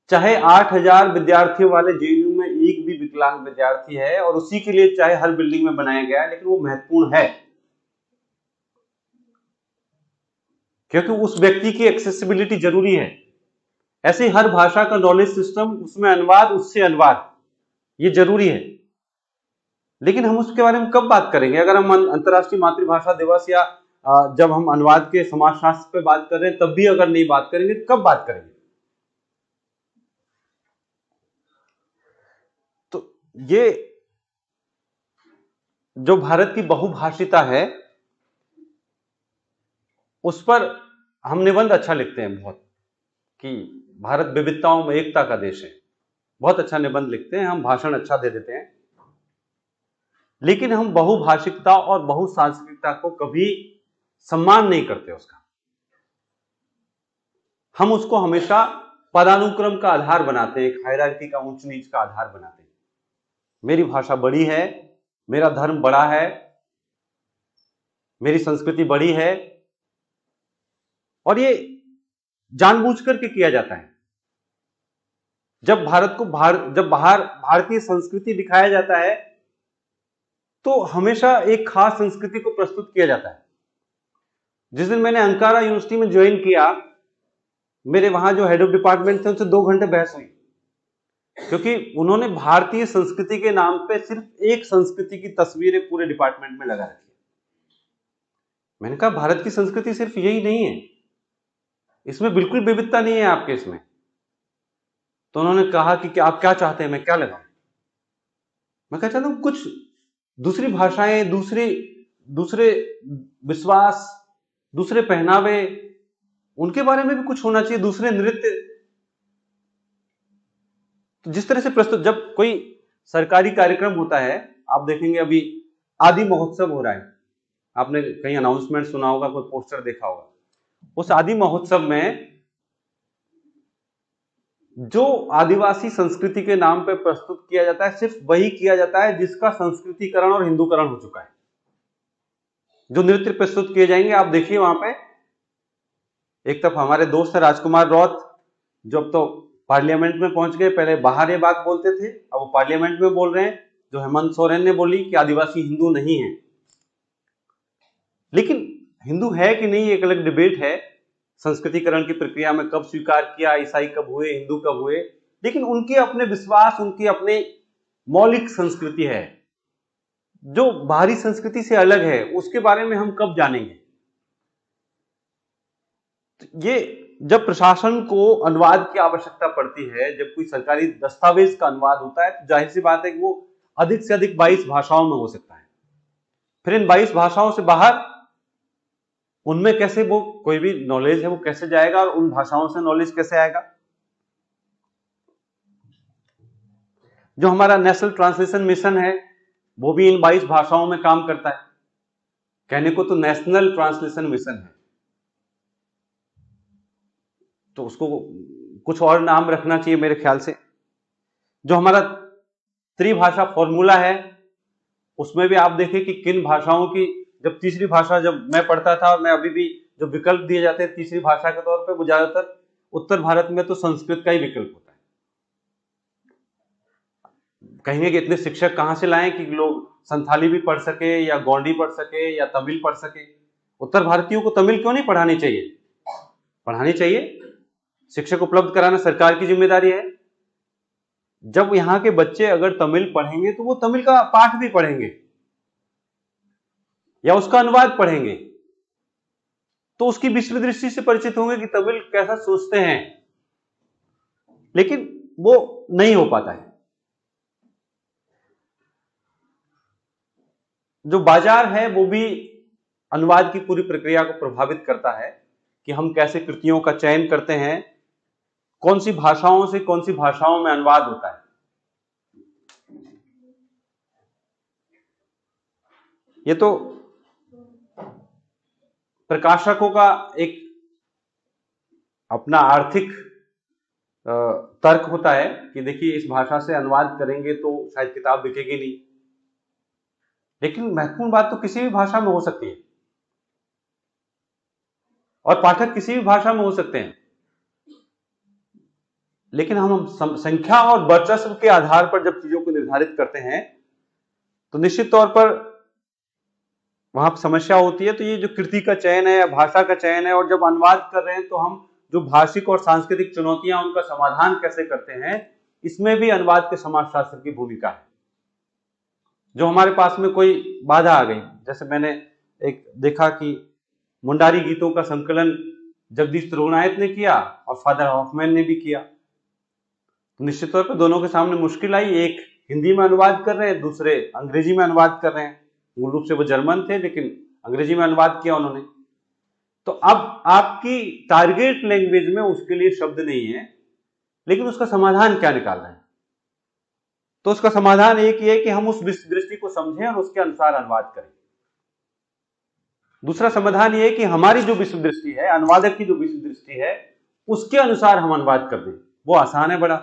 चाहे 8,000 विद्यार्थियों वाले जेएनयू में एक भी विकलांग विद्यार्थी है और उसी के लिए चाहे हर बिल्डिंग में बनाया गया है, लेकिन वो महत्वपूर्ण है क्योंकि उस व्यक्ति की एक्सेसिबिलिटी जरूरी है। ऐसे ही हर भाषा का नॉलेज सिस्टम, उसमें अनुवाद, उससे अनुवाद, ये जरूरी है। लेकिन हम उसके बारे में कब बात करेंगे? अगर हम अंतर्राष्ट्रीय मातृभाषा दिवस या जब हम अनुवाद के समाजशास्त्र पे बात कर रहे हैं तब भी अगर नहीं बात करेंगे तो कब बात करेंगे? तो ये जो भारत की बहुभाषिता है उस पर हम निबंध अच्छा लिखते हैं बहुत, कि भारत विविधताओं में एकता का देश है। बहुत अच्छा निबंध लिखते हैं, हम भाषण अच्छा दे देते हैं, लेकिन हम बहुभाषिकता और बहुसांस्कृतिकता को कभी सम्मान नहीं करते उसका। हम उसको हमेशा पदानुक्रम का आधार बनाते हैं, एक हायरार्की का, ऊंच नीच का आधार बनाते हैं। मेरी भाषा बड़ी है, मेरा धर्म बड़ा है, मेरी संस्कृति बड़ी है, और ये जानबूझ करके किया जाता है। जब भारत को जब बाहर भारतीय संस्कृति दिखाया जाता है तो हमेशा एक खास संस्कृति को प्रस्तुत किया जाता है। जिस दिन मैंने अंकारा यूनिवर्सिटी में ज्वाइन किया, मेरे वहां जो हेड ऑफ डिपार्टमेंट थे उनसे 2 घंटे बहस हुई, क्योंकि उन्होंने भारतीय संस्कृति के नाम पे सिर्फ एक संस्कृति की तस्वीरें पूरे डिपार्टमेंट में लगा रखी। मैंने कहा भारत की संस्कृति सिर्फ यही नहीं है, इसमें बिल्कुल विविधता नहीं है आपके इसमें। तो उन्होंने कहा कि आप क्या चाहते हैं, मैं क्या लगाऊं? मैं क्या चाहता हूं, कुछ दूसरी भाषाएं, दूसरे विश्वास, दूसरे पहनावे, उनके बारे में भी कुछ होना चाहिए, दूसरे नृत्य। तो जिस तरह से प्रस्तुत, जब कोई सरकारी कार्यक्रम होता है, आप देखेंगे अभी आदि महोत्सव हो रहा है, आपने कहीं अनाउंसमेंट सुना होगा, कोई पोस्टर देखा होगा। उस आदि महोत्सव में जो आदिवासी संस्कृति के नाम पर प्रस्तुत किया जाता है, सिर्फ वही किया जाता है जिसका संस्कृतिकरण और हिंदूकरण हो चुका है। जो नृत्य प्रस्तुत किए जाएंगे, आप देखिए वहां पे एक तरफ हमारे दोस्त है राजकुमार रौत, जो अब तो पार्लियामेंट में पहुंच गए। पहले बाहर ये बात बोलते थे, अब वो पार्लियामेंट में बोल रहे हैं। जो हेमंत सोरेन ने बोली कि आदिवासी हिंदू नहीं है, लेकिन हिंदू है कि नहीं एक अलग डिबेट है। संस्कृतिकरण की प्रक्रिया में कब स्वीकार किया, ईसाई कब हुए, हिंदू कब हुए, लेकिन उनके अपने विश्वास, उनकी अपनी मौलिक संस्कृति है जो बाहरी संस्कृति से अलग है। उसके बारे में हम कब जानेंगे? ये जब प्रशासन को अनुवाद की आवश्यकता पड़ती है, जब कोई सरकारी दस्तावेज का अनुवाद होता है, तो जाहिर सी बात है कि वो अधिक से अधिक 22 भाषाओं में हो सकता है। फिर इन 22 भाषाओं से बाहर उनमें कैसे वो कोई भी नॉलेज है वो कैसे जाएगा, और उन भाषाओं से नॉलेज कैसे आएगा? जो हमारा नेशनल ट्रांसलेशन मिशन है वो भी इन 22 भाषाओं में काम करता है। कहने को तो नेशनल ट्रांसलेशन मिशन है, तो उसको कुछ और नाम रखना चाहिए मेरे ख्याल से। जो हमारा त्रिभाषा फॉर्मूला है उसमें भी आप देखें कि किन भाषाओं की, जब तीसरी भाषा जब मैं पढ़ता था, और मैं अभी भी जो विकल्प दिए जाते हैं तीसरी भाषा के तौर पे, वो ज्यादातर उत्तर भारत में तो संस्कृत का ही विकल्प होता है। कहेंगे कि इतने शिक्षक कहां से लाएं कि लोग संथाली भी पढ़ सके, या गोंडी पढ़ सके, या तमिल पढ़ सके। उत्तर भारतीयों को तमिल क्यों नहीं पढ़ानी चाहिए? पढ़ानी चाहिए। शिक्षक उपलब्ध कराना सरकार की जिम्मेदारी है। जब यहां के बच्चे अगर तमिल पढ़ेंगे तो वो तमिल का पाठ भी पढ़ेंगे या उसका अनुवाद पढ़ेंगे, तो उसकी विश्व दृष्टि से परिचित होंगे कि तमिल कैसा सोचते हैं। लेकिन वो नहीं हो पाता है। जो बाजार है वो भी अनुवाद की पूरी प्रक्रिया को प्रभावित करता है कि हम कैसे कृतियों का चयन करते हैं, कौन सी भाषाओं से कौन सी भाषाओं में अनुवाद होता है। ये तो प्रकाशकों का एक अपना आर्थिक तर्क होता है कि देखिए इस भाषा से अनुवाद करेंगे तो शायद किताब बिकेगी नहीं, लेकिन महत्वपूर्ण बात तो किसी भी भाषा में हो सकती है और पाठक किसी भी भाषा में हो सकते हैं। लेकिन हम संख्या और वर्चस्व के आधार पर जब चीजों को निर्धारित करते हैं तो निश्चित तौर पर वहां समस्या होती है। तो ये जो कृति का चयन है या भाषा का चयन है, और जब अनुवाद कर रहे हैं तो हम जो भाषिक और सांस्कृतिक चुनौतियां उनका समाधान कैसे करते हैं, इसमें भी अनुवाद के समाजशास्त्र की भूमिका है। जो हमारे पास में कोई बाधा आ गई, जैसे मैंने एक देखा कि मुंडारी गीतों का संकलन जगदीश त्रिगुणायत ने किया और फादर हॉफमैन ने भी किया, तो निश्चित तौर पर दोनों के सामने मुश्किल आई। एक हिंदी में अनुवाद कर रहे हैं, दूसरे अंग्रेजी में अनुवाद कर रहे हैं। मूल रूप से वो जर्मन थे लेकिन अंग्रेजी में अनुवाद किया उन्होंने। तो अब आपकी टारगेट लैंग्वेज में उसके लिए शब्द नहीं है, लेकिन उसका समाधान क्या निकाल रहे हैं? तो उसका समाधान एक ही है कि हम उस दृष्टि को समझें और उसके अनुसार अनुवाद करें। दूसरा समाधान यह है कि हमारी जो विश्व दृष्टि है, अनुवादक की जो विश्व दृष्टि है, उसके अनुसार हम अनुवाद कर दें। वो आसान है बड़ा।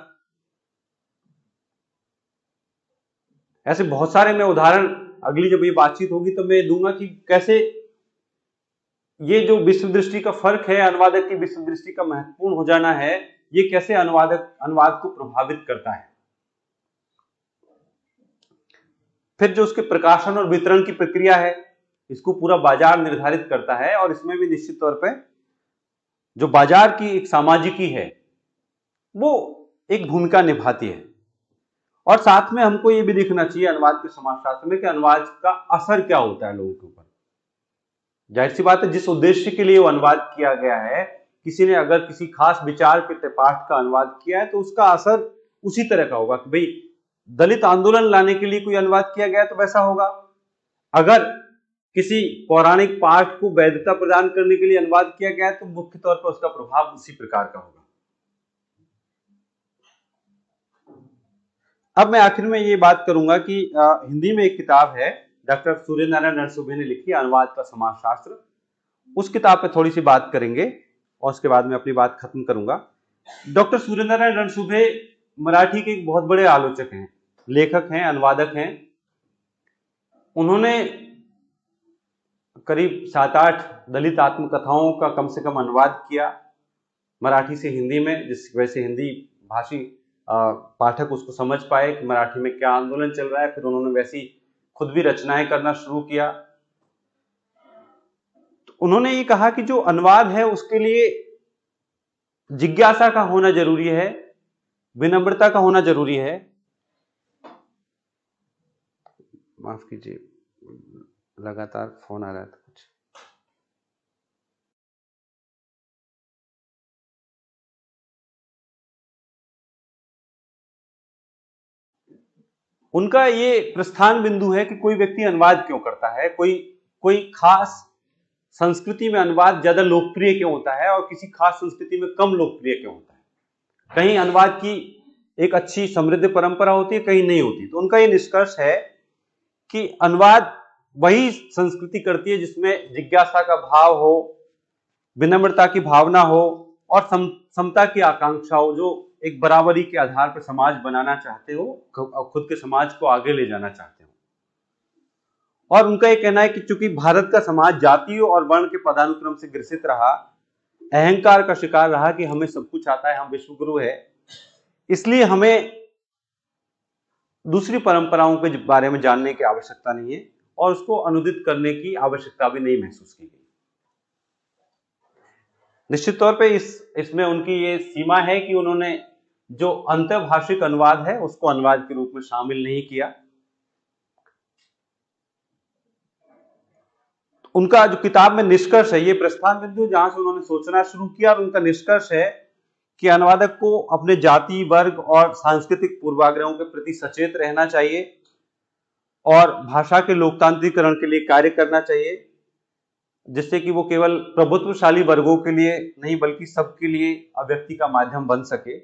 ऐसे बहुत सारे मैं उदाहरण अगली जब ये बातचीत होगी तो मैं दूंगा कि कैसे ये जो विश्व दृष्टि का फर्क है, अनुवादक की विश्व दृष्टि का महत्वपूर्ण हो जाना है, ये कैसे अनुवाद को प्रभावित करता है। फिर जो उसके प्रकाशन और वितरण की प्रक्रिया है, इसको पूरा बाजार निर्धारित करता है, और इसमें भी निश्चित तौर पे जो बाजार की एक सामाजिकी है वो एक भूमिका निभाती है। और साथ में हमको ये भी देखना चाहिए अनुवाद के समाजशास्त्र में कि अनुवाद का असर क्या होता है लोगों के ऊपर। जाहिर सी बात है, जिस उद्देश्य के लिए वो अनुवाद किया गया है, किसी ने अगर किसी खास विचार के पाठ का अनुवाद किया है तो उसका असर उसी तरह का होगा। कि भाई दलित आंदोलन लाने के लिए कोई अनुवाद किया गया तो वैसा होगा, अगर किसी पौराणिक पाठ को वैधता प्रदान करने के लिए अनुवाद किया गया है तो मुख्य तौर पर उसका प्रभाव उसी प्रकार का होगा। अब मैं आखिर में ये बात करूंगा कि हिंदी में एक किताब है, डॉक्टर सूर्यनारायण रणसुभे ने लिखी, अनुवाद का समाजशास्त्र। उस किताब पे थोड़ी सी बात करेंगे और उसके बाद मैं अपनी बात खत्म करूंगा। डॉक्टर सूर्यनारायण रणसुभे मराठी के एक बहुत बड़े आलोचक हैं, लेखक हैं, अनुवादक हैं। उन्होंने करीब 7-8 दलित आत्मकथाओं का कम से कम अनुवाद किया मराठी से हिंदी में, जिस वजह से हिंदी भाषी पाठक उसको समझ पाए कि मराठी में क्या आंदोलन चल रहा है। फिर उन्होंने वैसी खुद भी रचनाएं करना शुरू किया। तो उन्होंने ये कहा कि जो अनुवाद है उसके लिए जिज्ञासा का होना जरूरी है, विनम्रता का होना जरूरी है। माफ कीजिए, लगातार फोन आ रहा था कुछ। उनका ये प्रस्थान बिंदु है कि कोई व्यक्ति अनुवाद क्यों करता है, कोई खास संस्कृति में अनुवाद ज्यादा लोकप्रिय क्यों होता है और किसी खास संस्कृति में कम लोकप्रिय क्यों होता है। कहीं अनुवाद की एक अच्छी समृद्ध परंपरा होती है, कहीं नहीं होती। तो उनका ये निष्कर्ष है कि अनुवाद वही संस्कृति करती है जिसमें जिज्ञासा का भाव हो, विनम्रता की भावना हो और समता की आकांक्षा हो, जो एक बराबरी के आधार पर समाज बनाना चाहते हो, खुद के समाज को आगे ले जाना चाहते हो। और उनका यह कहना है कि चूंकि भारत का समाज जातियों और वर्ण के पदानुक्रम से ग्रसित रहा, अहंकार का शिकार रहा कि हमें सब कुछ आता है, हम विश्वगुरु है, इसलिए हमें दूसरी परंपराओं के बारे में जानने की आवश्यकता नहीं है और उसको अनुदित करने की आवश्यकता भी नहीं महसूस की गई। निश्चित तौर पे इसमें उनकी ये सीमा है कि उन्होंने जो अंतर्भाषिक अनुवाद है उसको अनुवाद के रूप में शामिल नहीं किया। उनका जो किताब में निष्कर्ष है, ये प्रस्थान बिंदु जहां से उन्होंने सोचना शुरू किया, और उनका निष्कर्ष है कि अनुवादक को अपने जाति, वर्ग और सांस्कृतिक पूर्वाग्रहों के प्रति सचेत रहना चाहिए और भाषा के लोकतांत्रिकरण के लिए कार्य करना चाहिए, जिससे कि वो केवल प्रभुत्वशाली वर्गों के लिए नहीं बल्कि सबके लिए अभिव्यक्ति का माध्यम बन सके।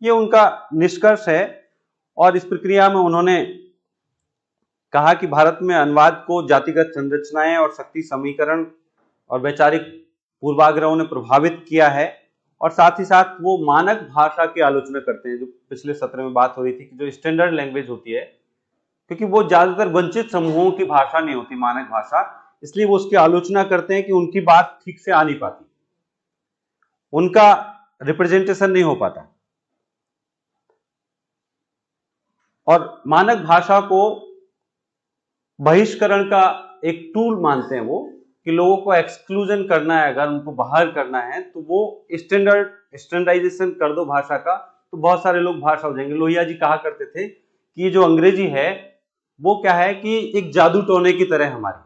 ये उनका निष्कर्ष है। और इस प्रक्रिया में उन्होंने कहा कि भारत में अनुवाद को जातिगत संरचनाएं और शक्ति समीकरण और वैचारिक पूर्वाग्रहों ने प्रभावित किया है, और साथ ही साथ वो मानक भाषा की आलोचना करते हैं, जो पिछले सत्र में बात हो रही थी कि जो स्टैंडर्ड लैंग्वेज होती है, क्योंकि वो ज्यादातर वंचित समूहों की भाषा नहीं होती मानक भाषा, इसलिए वो उसकी आलोचना करते हैं कि उनकी बात ठीक से आ नहीं पाती, उनका रिप्रेजेंटेशन नहीं हो पाता। और मानक भाषा को बहिष्करण का एक टूल मानते हैं वो, कि लोगों को एक्सक्लूजन करना है, अगर उनको बाहर करना है तो वो स्टैंडर्डाइजेशन कर दो भाषा का, तो बहुत सारे लोग भाषा हो जाएंगे। लोहिया जी कहा करते थे कि ये जो अंग्रेजी है वो क्या है कि एक जादू टोने की तरह हमारी,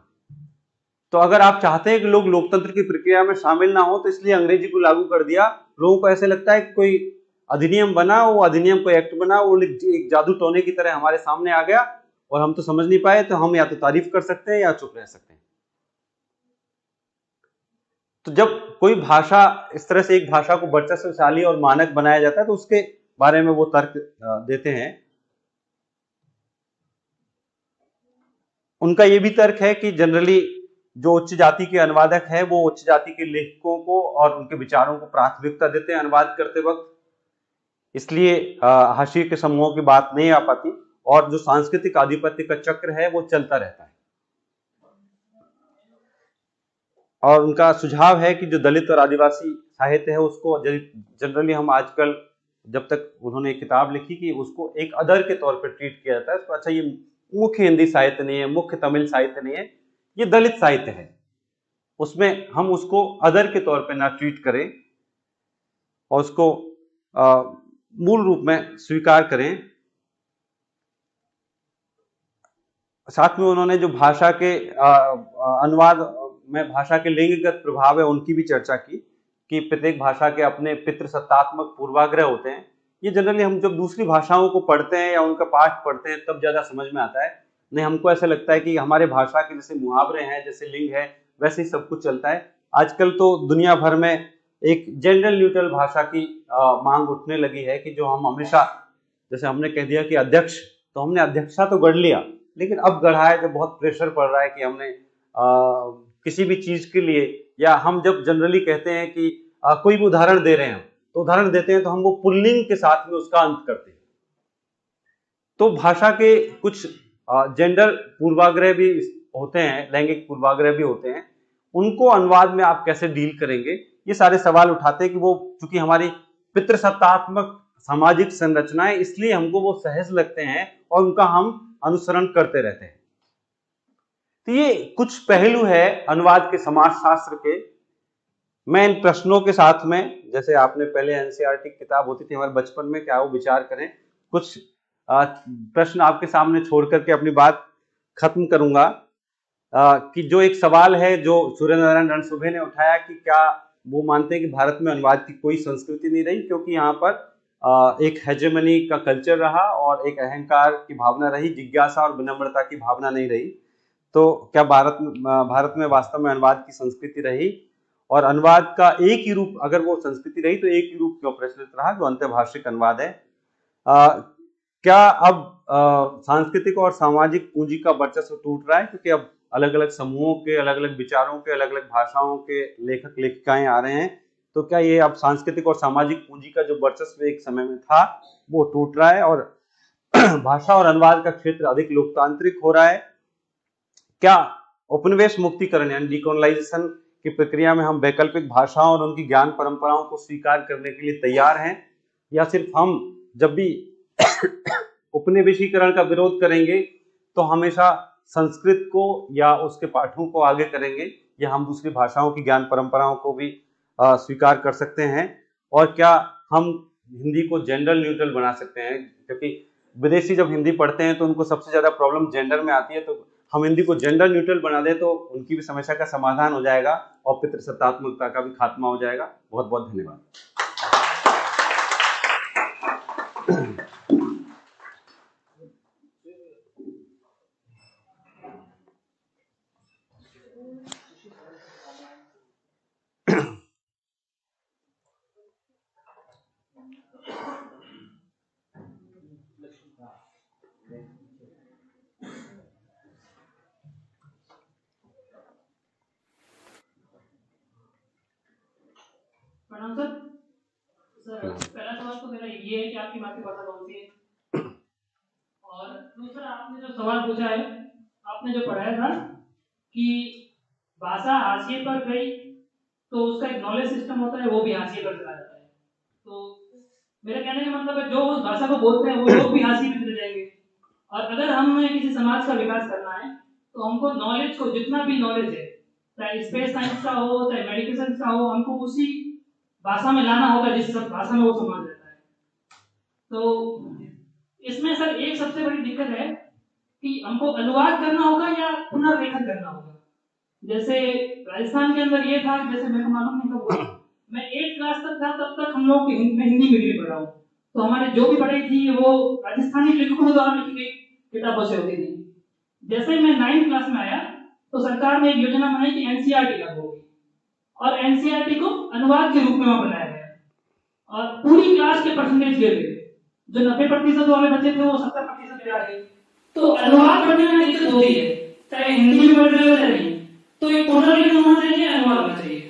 तो अगर आप चाहते हैं कि लोग लोकतंत्र की प्रक्रिया में शामिल ना हो तो इसलिए अंग्रेजी को लागू कर दिया। लोगों को ऐसे लगता है कि कोई अधिनियम बना, वो अधिनियम कोई एक्ट बना, वो एक जादू टोने की तरह हमारे सामने आ गया और हम तो समझ नहीं पाए, तो हम या तो तारीफ कर सकते हैं या चुप रह सकते हैं। तो जब कोई भाषा इस तरह से एक भाषा को वर्चस्वशाली और मानक बनाया जाता है तो उसके बारे में वो तर्क देते हैं। उनका ये भी तर्क है कि जनरली जो उच्च जाति के अनुवादक है वो उच्च जाति के लेखकों को और उनके विचारों को प्राथमिकता देते हैं अनुवाद करते वक्त, इसलिए हाशिए के समूहों की बात नहीं आ पाती और जो सांस्कृतिक आधिपत्य का चक्र है वो चलता रहता है। और उनका सुझाव है कि जो दलित और आदिवासी साहित्य है उसको जनरली हम आजकल, जब तक उन्होंने किताब लिखी कि उसको एक अदर के तौर पर ट्रीट किया जाता है, उसको अच्छा ये मुख्य हिंदी साहित्य नहीं है, मुख्य तमिल साहित्य नहीं है, ये दलित साहित्य है, उसमें हम उसको अदर के तौर पर ना ट्रीट करें और उसको मूल रूप में स्वीकार करें। साथ में उन्होंने जो भाषा के अनुवाद में भाषा के लिंगगत प्रभाव है उनकी भी चर्चा की कि प्रत्येक भाषा के अपने पितृसत्तात्मक पूर्वाग्रह होते हैं। ये जनरली हम जब दूसरी भाषाओं को पढ़ते हैं या उनका पाठ पढ़ते हैं तब ज्यादा समझ में आता है। नहीं, हमको ऐसा लगता है कि हमारे भाषा के जैसे मुहावरे हैं, जैसे लिंग है, वैसे ही सब कुछ चलता है। आजकल तो दुनिया भर में एक जेंडर न्यूट्रल भाषा की मांग उठने लगी है कि जो हम हमेशा, जैसे हमने कह दिया कि अध्यक्ष, तो हमने अध्यक्षा तो गढ़ लिया, लेकिन अब गढ़ा है जब बहुत प्रेशर पड़ रहा है कि हमने किसी भी चीज के लिए, या हम जब जनरली कहते हैं कि कोई भी उदाहरण दे रहे हैं तो उदाहरण देते हैं तो हम वो पुल्लिंग के साथ में उसका अंत करते हैं। तो भाषा के कुछ जेंडर पूर्वाग्रह भी होते हैं, लैंगिक पूर्वाग्रह भी होते हैं, उनको अनुवाद में आप कैसे डील करेंगे, ये सारे सवाल उठाते हैं कि वो चूंकि हमारी पितृसत्तात्मक सामाजिक संरचनाएं, इसलिए हमको वो सहज लगते हैं और उनका हम अनुसरण करते रहते हैं। तो ये कुछ पहलू है अनुवाद के समाजशास्त्र के। मैं इन प्रश्नों के साथ में, जैसे आपने पहले एनसीईआरटी की किताब होती थी हमारे बचपन में, क्या वो विचार करें, कुछ प्रश्न आपके सामने छोड़ करके अपनी बात खत्म करूंगा। कि जो एक सवाल है जो सूर्य नारायण रणसुभे ने उठाया कि क्या वो मानते हैं कि भारत में अनुवाद की कोई संस्कृति नहीं रही, क्योंकि यहाँ पर एक हेजेमनी का कल्चर रहा और एक अहंकार की भावना रही, जिज्ञासा और विनम्रता की भावना नहीं रही। तो क्या भारत में वास्तव में अनुवाद की संस्कृति रही, और अनुवाद का एक ही रूप, अगर वो संस्कृति रही तो एक ही रूप क्यों प्रचलित रहा, जो अंतर्भाषिक अनुवाद है। क्या अब सांस्कृतिक और सामाजिक पूंजी का वर्चस्व टूट रहा है, क्योंकि अब अलग अलग समूहों के, अलग अलग विचारों के, अलग अलग भाषाओं के लेखक लेखिकाएं आ रहे हैं, तो क्या ये अब सांस्कृतिक और सामाजिक पूंजी का जो वर्चस्व एक समय में था वो टूट रहा है और भाषा और अनुवाद का क्षेत्र अधिक लोकतांत्रिक हो रहा है? क्या उपनिवेश मुक्तिकरण यानी डिकोलोनाइजेशन की प्रक्रिया में हम वैकल्पिक भाषाओं और उनकी ज्ञान परंपराओं को स्वीकार करने के लिए तैयार हैं, या सिर्फ हम जब भी उपनिवेशीकरण का विरोध करेंगे तो हमेशा संस्कृत को या उसके पाठों को आगे करेंगे, या हम दूसरी भाषाओं की ज्ञान परंपराओं को भी स्वीकार कर सकते हैं? और क्या हम हिंदी को जेंडर न्यूट्रल बना सकते हैं? क्योंकि विदेशी जब हिंदी पढ़ते हैं तो उनको सबसे ज्यादा प्रॉब्लम जेंडर में आती है, तो हम हिंदी को जेंडर न्यूट्रल बना दें तो उनकी भी समस्या का समाधान हो जाएगा और पितृसत्तात्मकता का भी खात्मा हो जाएगा। बहुत बहुत धन्यवाद। प्रणाम सर। पहला सवाल तो मेरा ये है कि आपकी मातृभाषा कौन सी है, और दूसरा आपने जो सवाल पूछा है, आपने जो पढ़ाया था कि भाषा हाशिए पर गई तो उसका एक नॉलेज सिस्टम होता है, वो भी हाशिए पर चला जाता है। तो मेरा कहने का मतलब है जो उस भाषा को बोलते हैं वो लोग भी हाशिए पर चले जाएंगे। और अगर हमें किसी समाज का विकास करना है तो हमको नॉलेज को, जितना भी नॉलेज है, चाहे स्पेस साइंस का हो चाहे मेडिकल साइंस का हो, हमको उसी भाषा में लाना होगा जिस भाषा में वो समाज रहता है। तो इसमें सर एक सबसे बड़ी दिक्कत है कि हमको अनुवाद करना होगा या पुनर्लेखन करना होगा। जैसे राजस्थान के अंदर ये था, जैसे मेरे को मालूम नहीं कब हुआ, मैं 8th क्लास तक था, तब तक हम लोग हिंदी मीडियम पढ़ा हूँ, तो हमारे जो भी पढ़ाई थी वो राजस्थानी लेखकों द्वारा लिखी गई किताबों से होती थी। जैसे मैं 9th क्लास में आया तो सरकार ने एक योजना बनाई कि एनसीईआरटी लागू होगी, और एनसीईआरटी को अनुवाद के रूप में बनाया गया और पूरी क्लास के परसेंटेज गिर गए। जो 90% वाले बच्चे थे वो 70% पे आ गए। तो अनुवाद पढ़ने में दिक्कत होती है, चाहे हिंदी में पढ़ रहे हो चाहे नहीं, तो ये पुनर्लिखन होना चाहिए, अनुवाद होना चाहिए।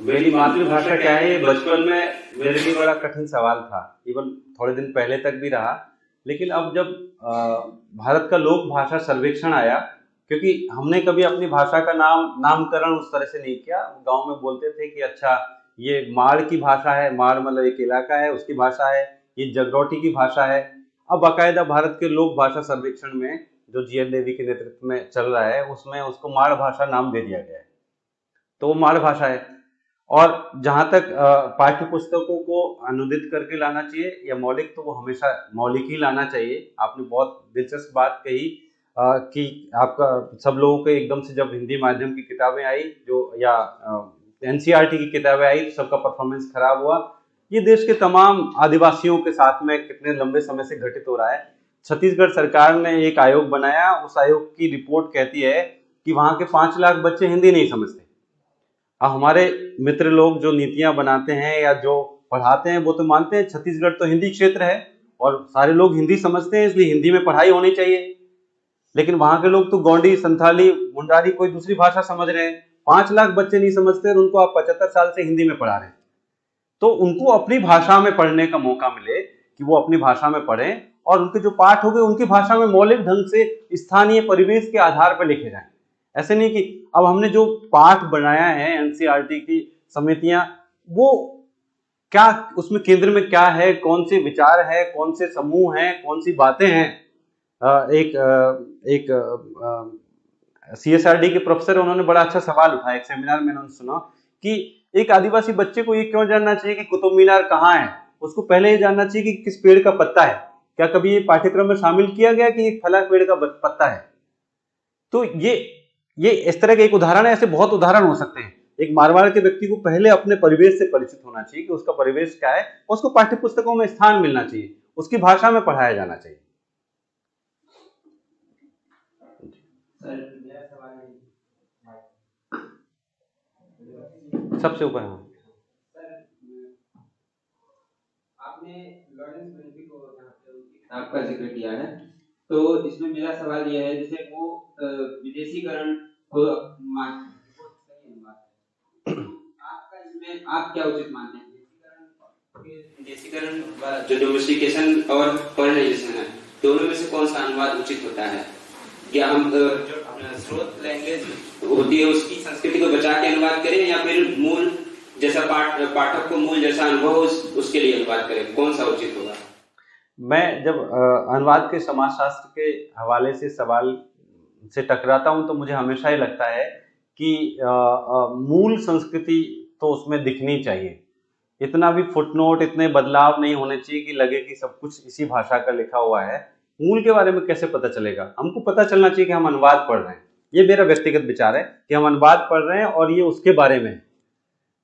मेरी मातृभाषा क्या है, बचपन में मेरे लिए बड़ा कठिन सवाल था, इवन थोड़े दिन पहले तक भी रहा। लेकिन अब जब भारत का लोक भाषा सर्वेक्षण आया, क्योंकि हमने कभी अपनी भाषा का नामकरण उस तरह से नहीं किया, गांव में बोलते थे कि अच्छा ये माड़ की भाषा है, माड़ मतलब एक इलाका है उसकी भाषा है, ये जगरौटी की भाषा है। अब बाकायदा भारत के लोक भाषा सर्वेक्षण में जो जीएन देवी के नेतृत्व में चल रहा है उसमें उसको माड़ भाषा नाम दे दिया गया है, तो वो माड़ भाषा है। और जहां तक पाठ्य पुस्तकों को अनुदित करके लाना चाहिए या मौलिक, तो वो हमेशा मौलिक ही लाना चाहिए। आपने बहुत दिलचस्प बात कही कि आपका सब लोगों के एकदम से जब हिंदी माध्यम की किताबें आई जो या एनसीईआरटी की किताबें आई तो सबका परफॉर्मेंस खराब हुआ। ये देश के तमाम आदिवासियों के साथ में कितने लंबे समय से घटित हो रहा है। छत्तीसगढ़ सरकार ने एक आयोग बनाया, उस आयोग की रिपोर्ट कहती है कि वहां के 5 लाख बच्चे हिंदी नहीं समझते। अब हमारे मित्र लोग जो नीतियां बनाते हैं या जो पढ़ाते हैं वो तो मानते हैं छत्तीसगढ़ तो हिंदी क्षेत्र है और सारे लोग हिंदी समझते हैं, इसलिए हिंदी में पढ़ाई होनी चाहिए। लेकिन वहां के लोग तो गोंडी, संथाली, मुंडारी कोई दूसरी भाषा समझ रहे हैं। 5 लाख बच्चे नहीं समझते और उनको आप 75 साल से हिंदी में पढ़ा रहे हैं। तो उनको अपनी भाषा में पढ़ने का मौका मिले कि वो अपनी भाषा में पढ़ें और उनके जो पाठ हो गए उनकी भाषा में मौलिक ढंग से स्थानीय परिवेश के आधार पर लिखे जाएं। ऐसे नहीं कि अब हमने जो पाठ बनाया है एनसीईआरटी की समितियां, वो क्या उसमें केंद्र में क्या है, कौन से विचार है, कौन से समूह हैं, कौन सी बातें हैं। एक CSRD के प्रोफेसर, उन्होंने बड़ा अच्छा सवाल उठाया एक सेमिनार में, उन्होंने सुना कि एक आदिवासी बच्चे को ये क्यों जानना चाहिए कि कुतुब मीनार कहाँ है, उसको पहले ये जानना चाहिए कि किस पेड़ का पत्ता है। क्या कभी ये पाठ्यक्रम में शामिल किया गया कि एक फला पेड़ का पत्ता है? तो ये इस तरह के एक उदाहरण है, ऐसे बहुत उदाहरण हो सकते हैं। एक मारवाड़ के व्यक्ति को पहले अपने परिवेश से परिचित होना चाहिए कि उसका परिवेश क्या है, उसको पाठ्य पुस्तकों में स्थान मिलना चाहिए, उसकी भाषा में पढ़ाया जाना चाहिए। सबसे ऊपर आपने लॉरेंस बेनेफी को किताब का जिक्र किया है, तो इसमें मेरा सवाल यह है, जैसे वो विदेशीकरण को आपका इसमें आप क्या उचित मानते हैं? विदेशीकरण जो डोमेस्टिकेशन और फॉरेनाइजेशन है, दोनों में से कौन सा अनुवाद उचित होता है? क्या हम जो अपना स्रोत लैंग्वेज होती है उसकी संस्कृति को बचा के अनुवाद करें, या फिर मूल जैसा पाठक को मूल जैसा अनुभव उसके लिए अनुवाद करें? कौन सा उचित होगा? मैं जब अनुवाद के समाजशास्त्र के हवाले से सवाल से टकराता हूं तो मुझे हमेशा ही लगता है कि मूल संस्कृति तो उसमें दिखनी चाहिए। इतना भी फुटनोट, इतने बदलाव नहीं होने चाहिए कि लगे कि सब कुछ इसी भाषा का लिखा हुआ है। मूल के बारे में कैसे पता चलेगा? हमको पता चलना चाहिए कि हम अनुवाद पढ़ रहे हैं। ये मेरा व्यक्तिगत विचार है कि हम अनुवाद पढ़ रहे हैं और ये उसके बारे में है।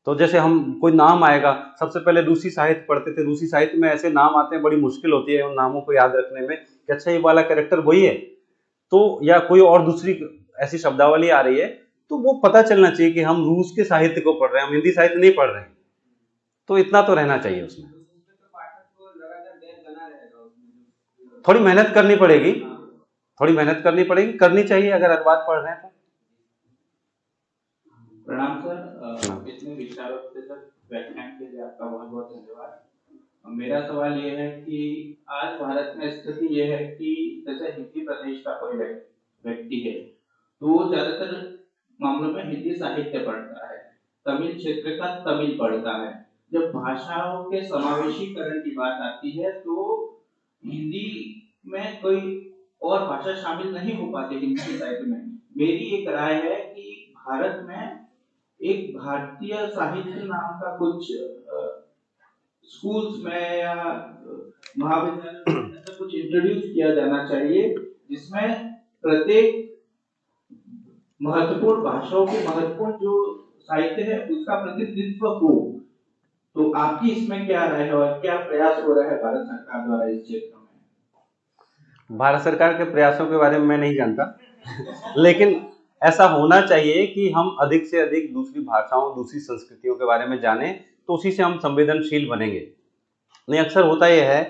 तो जैसे हम कोई नाम आएगा, सबसे पहले रूसी साहित्य पढ़ते थे, रूसी साहित्य में ऐसे नाम आते हैं, बड़ी मुश्किल होती है उन नामों को याद रखने में कि अच्छा ये वाला कैरेक्टर वही है, तो या कोई और दूसरी ऐसी शब्दावली आ रही है, तो वो पता चलना चाहिए कि हम रूस के साहित्य को पढ़ रहे हैं, हम हिंदी साहित्य नहीं पढ़ रहे हैं। तो इतना तो रहना चाहिए उसमें। थोड़ी मेहनत करनी पड़ेगी, थोड़ी मेहनत करनी पड़ेगी, करनी चाहिए अगर अनुवाद पढ़ रहे हैं तो। प्रणाम सर, इतने विचारों से सर व्याख्यान के लिए आपका बहुत बहुत धन्यवाद। मेरा सवाल ये है कि आज भारत में स्थिति ये है कि जैसे हिंदी प्रदेश का कोई व्यक्ति है तो वो ज्यादातर मामलों में हिंदी साहित्य पढ़ता है, तमिल क्षेत्र का तमिल पढ़ता है। जब भाषाओं के समावेशीकरण की बात आती है तो हिंदी में कोई और भाषा शामिल नहीं हो पाती हिंदी साहित्य में। मेरी एक राय है कि भारत में एक भारतीय साहित्य नाम का कुछ स्कूल्स में या महाविद्यालय में ऐसा कुछ इंट्रोड्यूस किया जाना चाहिए जिसमें प्रत्येक महत्वपूर्ण भाषाओं के महत्वपूर्ण जो साहित्य है उसका प्रतिनिधित्व हो। तो आपकी इसमें क्या राय है और क्या प्रयास हो रहा है भारत सरकार द्वारा इस क्षेत्र में? भारत सरकार के प्रयासों के बारे में मैं नहीं जानता लेकिन ऐसा होना चाहिए कि हम अधिक से अधिक दूसरी भाषाओं, दूसरी संस्कृतियों के बारे में जानें, तो उसी से हम संवेदनशील बनेंगे। नहीं, अक्सर होता यह है,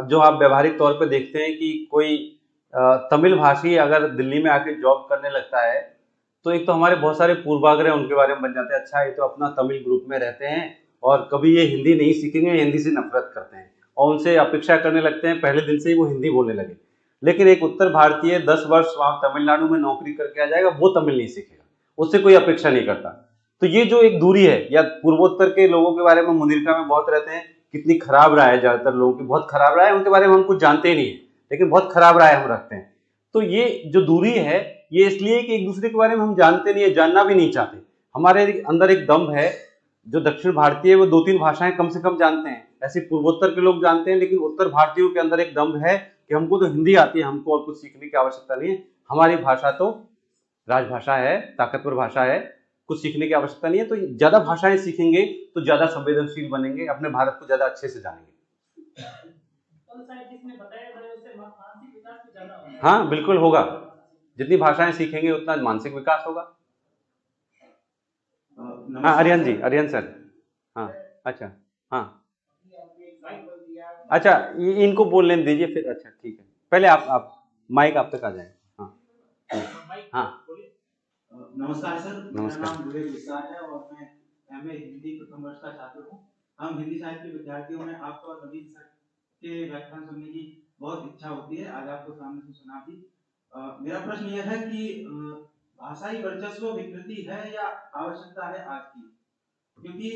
जो आप व्यवहारिक तौर पे देखते हैं कि कोई तमिल भाषी अगर दिल्ली में आके जॉब करने लगता है तो एक तो हमारे बहुत सारे पूर्वाग्रह उनके बारे में बन जाते हैं। अच्छा, ये तो अपना तमिल ग्रुप में रहते हैं और कभी ये हिंदी नहीं सीखेंगे, हिंदी से नफरत करते हैं और उनसे अपेक्षा करने लगते हैं पहले दिन से ही वो हिंदी बोलने लगे। लेकिन एक उत्तर भारतीय 10 वर्ष वहाँ तमिलनाडु में नौकरी करके आ जाएगा, वो तमिल नहीं सीखेगा, उससे कोई अपेक्षा नहीं करता। तो ये जो एक दूरी है, या पूर्वोत्तर के लोगों के बारे में मुनीरका में बहुत रहते हैं, कितनी खराब राय है ज्यादातर लोगों की, बहुत खराब राय है उनके बारे में, हम कुछ जानते ही नहीं है लेकिन बहुत खराब राय हम रखते हैं। तो ये जो दूरी है ये इसलिए कि एक दूसरे के बारे में हम जानते नहीं है, जानना भी नहीं चाहते। हमारे अंदर एक दम्भ है, जो दक्षिण भारतीय वो 2-3 भाषाएं कम से कम जानते हैं, ऐसे पूर्वोत्तर के लोग जानते हैं, लेकिन उत्तर भारतीयों के अंदर एक दम्भ है कि हमको तो हिंदी आती है, हमको और कुछ सीखने की आवश्यकता नहीं है, हमारी भाषा तो राजभाषा है, ताकतवर भाषा है, कुछ सीखने की आवश्यकता नहीं है। तो ज्यादा भाषाएं सीखेंगे तो ज्यादा संवेदनशील बनेंगे, अपने भारत को ज्यादा अच्छे से जानेंगे। हाँ बिल्कुल होगा, जितनी भाषाएं सीखेंगे उतना मानसिक विकास होगा। हाँ आर्यन जी, आर्यन सर, हाँ अच्छा, हाँ अच्छा, इनको बोलने दीजिए फिर। अच्छा ठीक है, पहले आप माइक आप तक आ जाए। हाँ हाँ नमस्कार सर, नमस्कार। मेरा नाम विवेक विशाल है और मैं एमए हिंदी प्रथम वर्ष का छात्र हूँ। हम हिंदी साहित्य के विद्यार्थियों में आपको और नवीन सर के व्याख्यान सुनने की बहुत इच्छा होती है, आज आपको सामने से सुना दी। मेरा प्रश्न यह है कि भाषाई वर्चस्व विकृति है या आवश्यकता है आज की? क्योंकि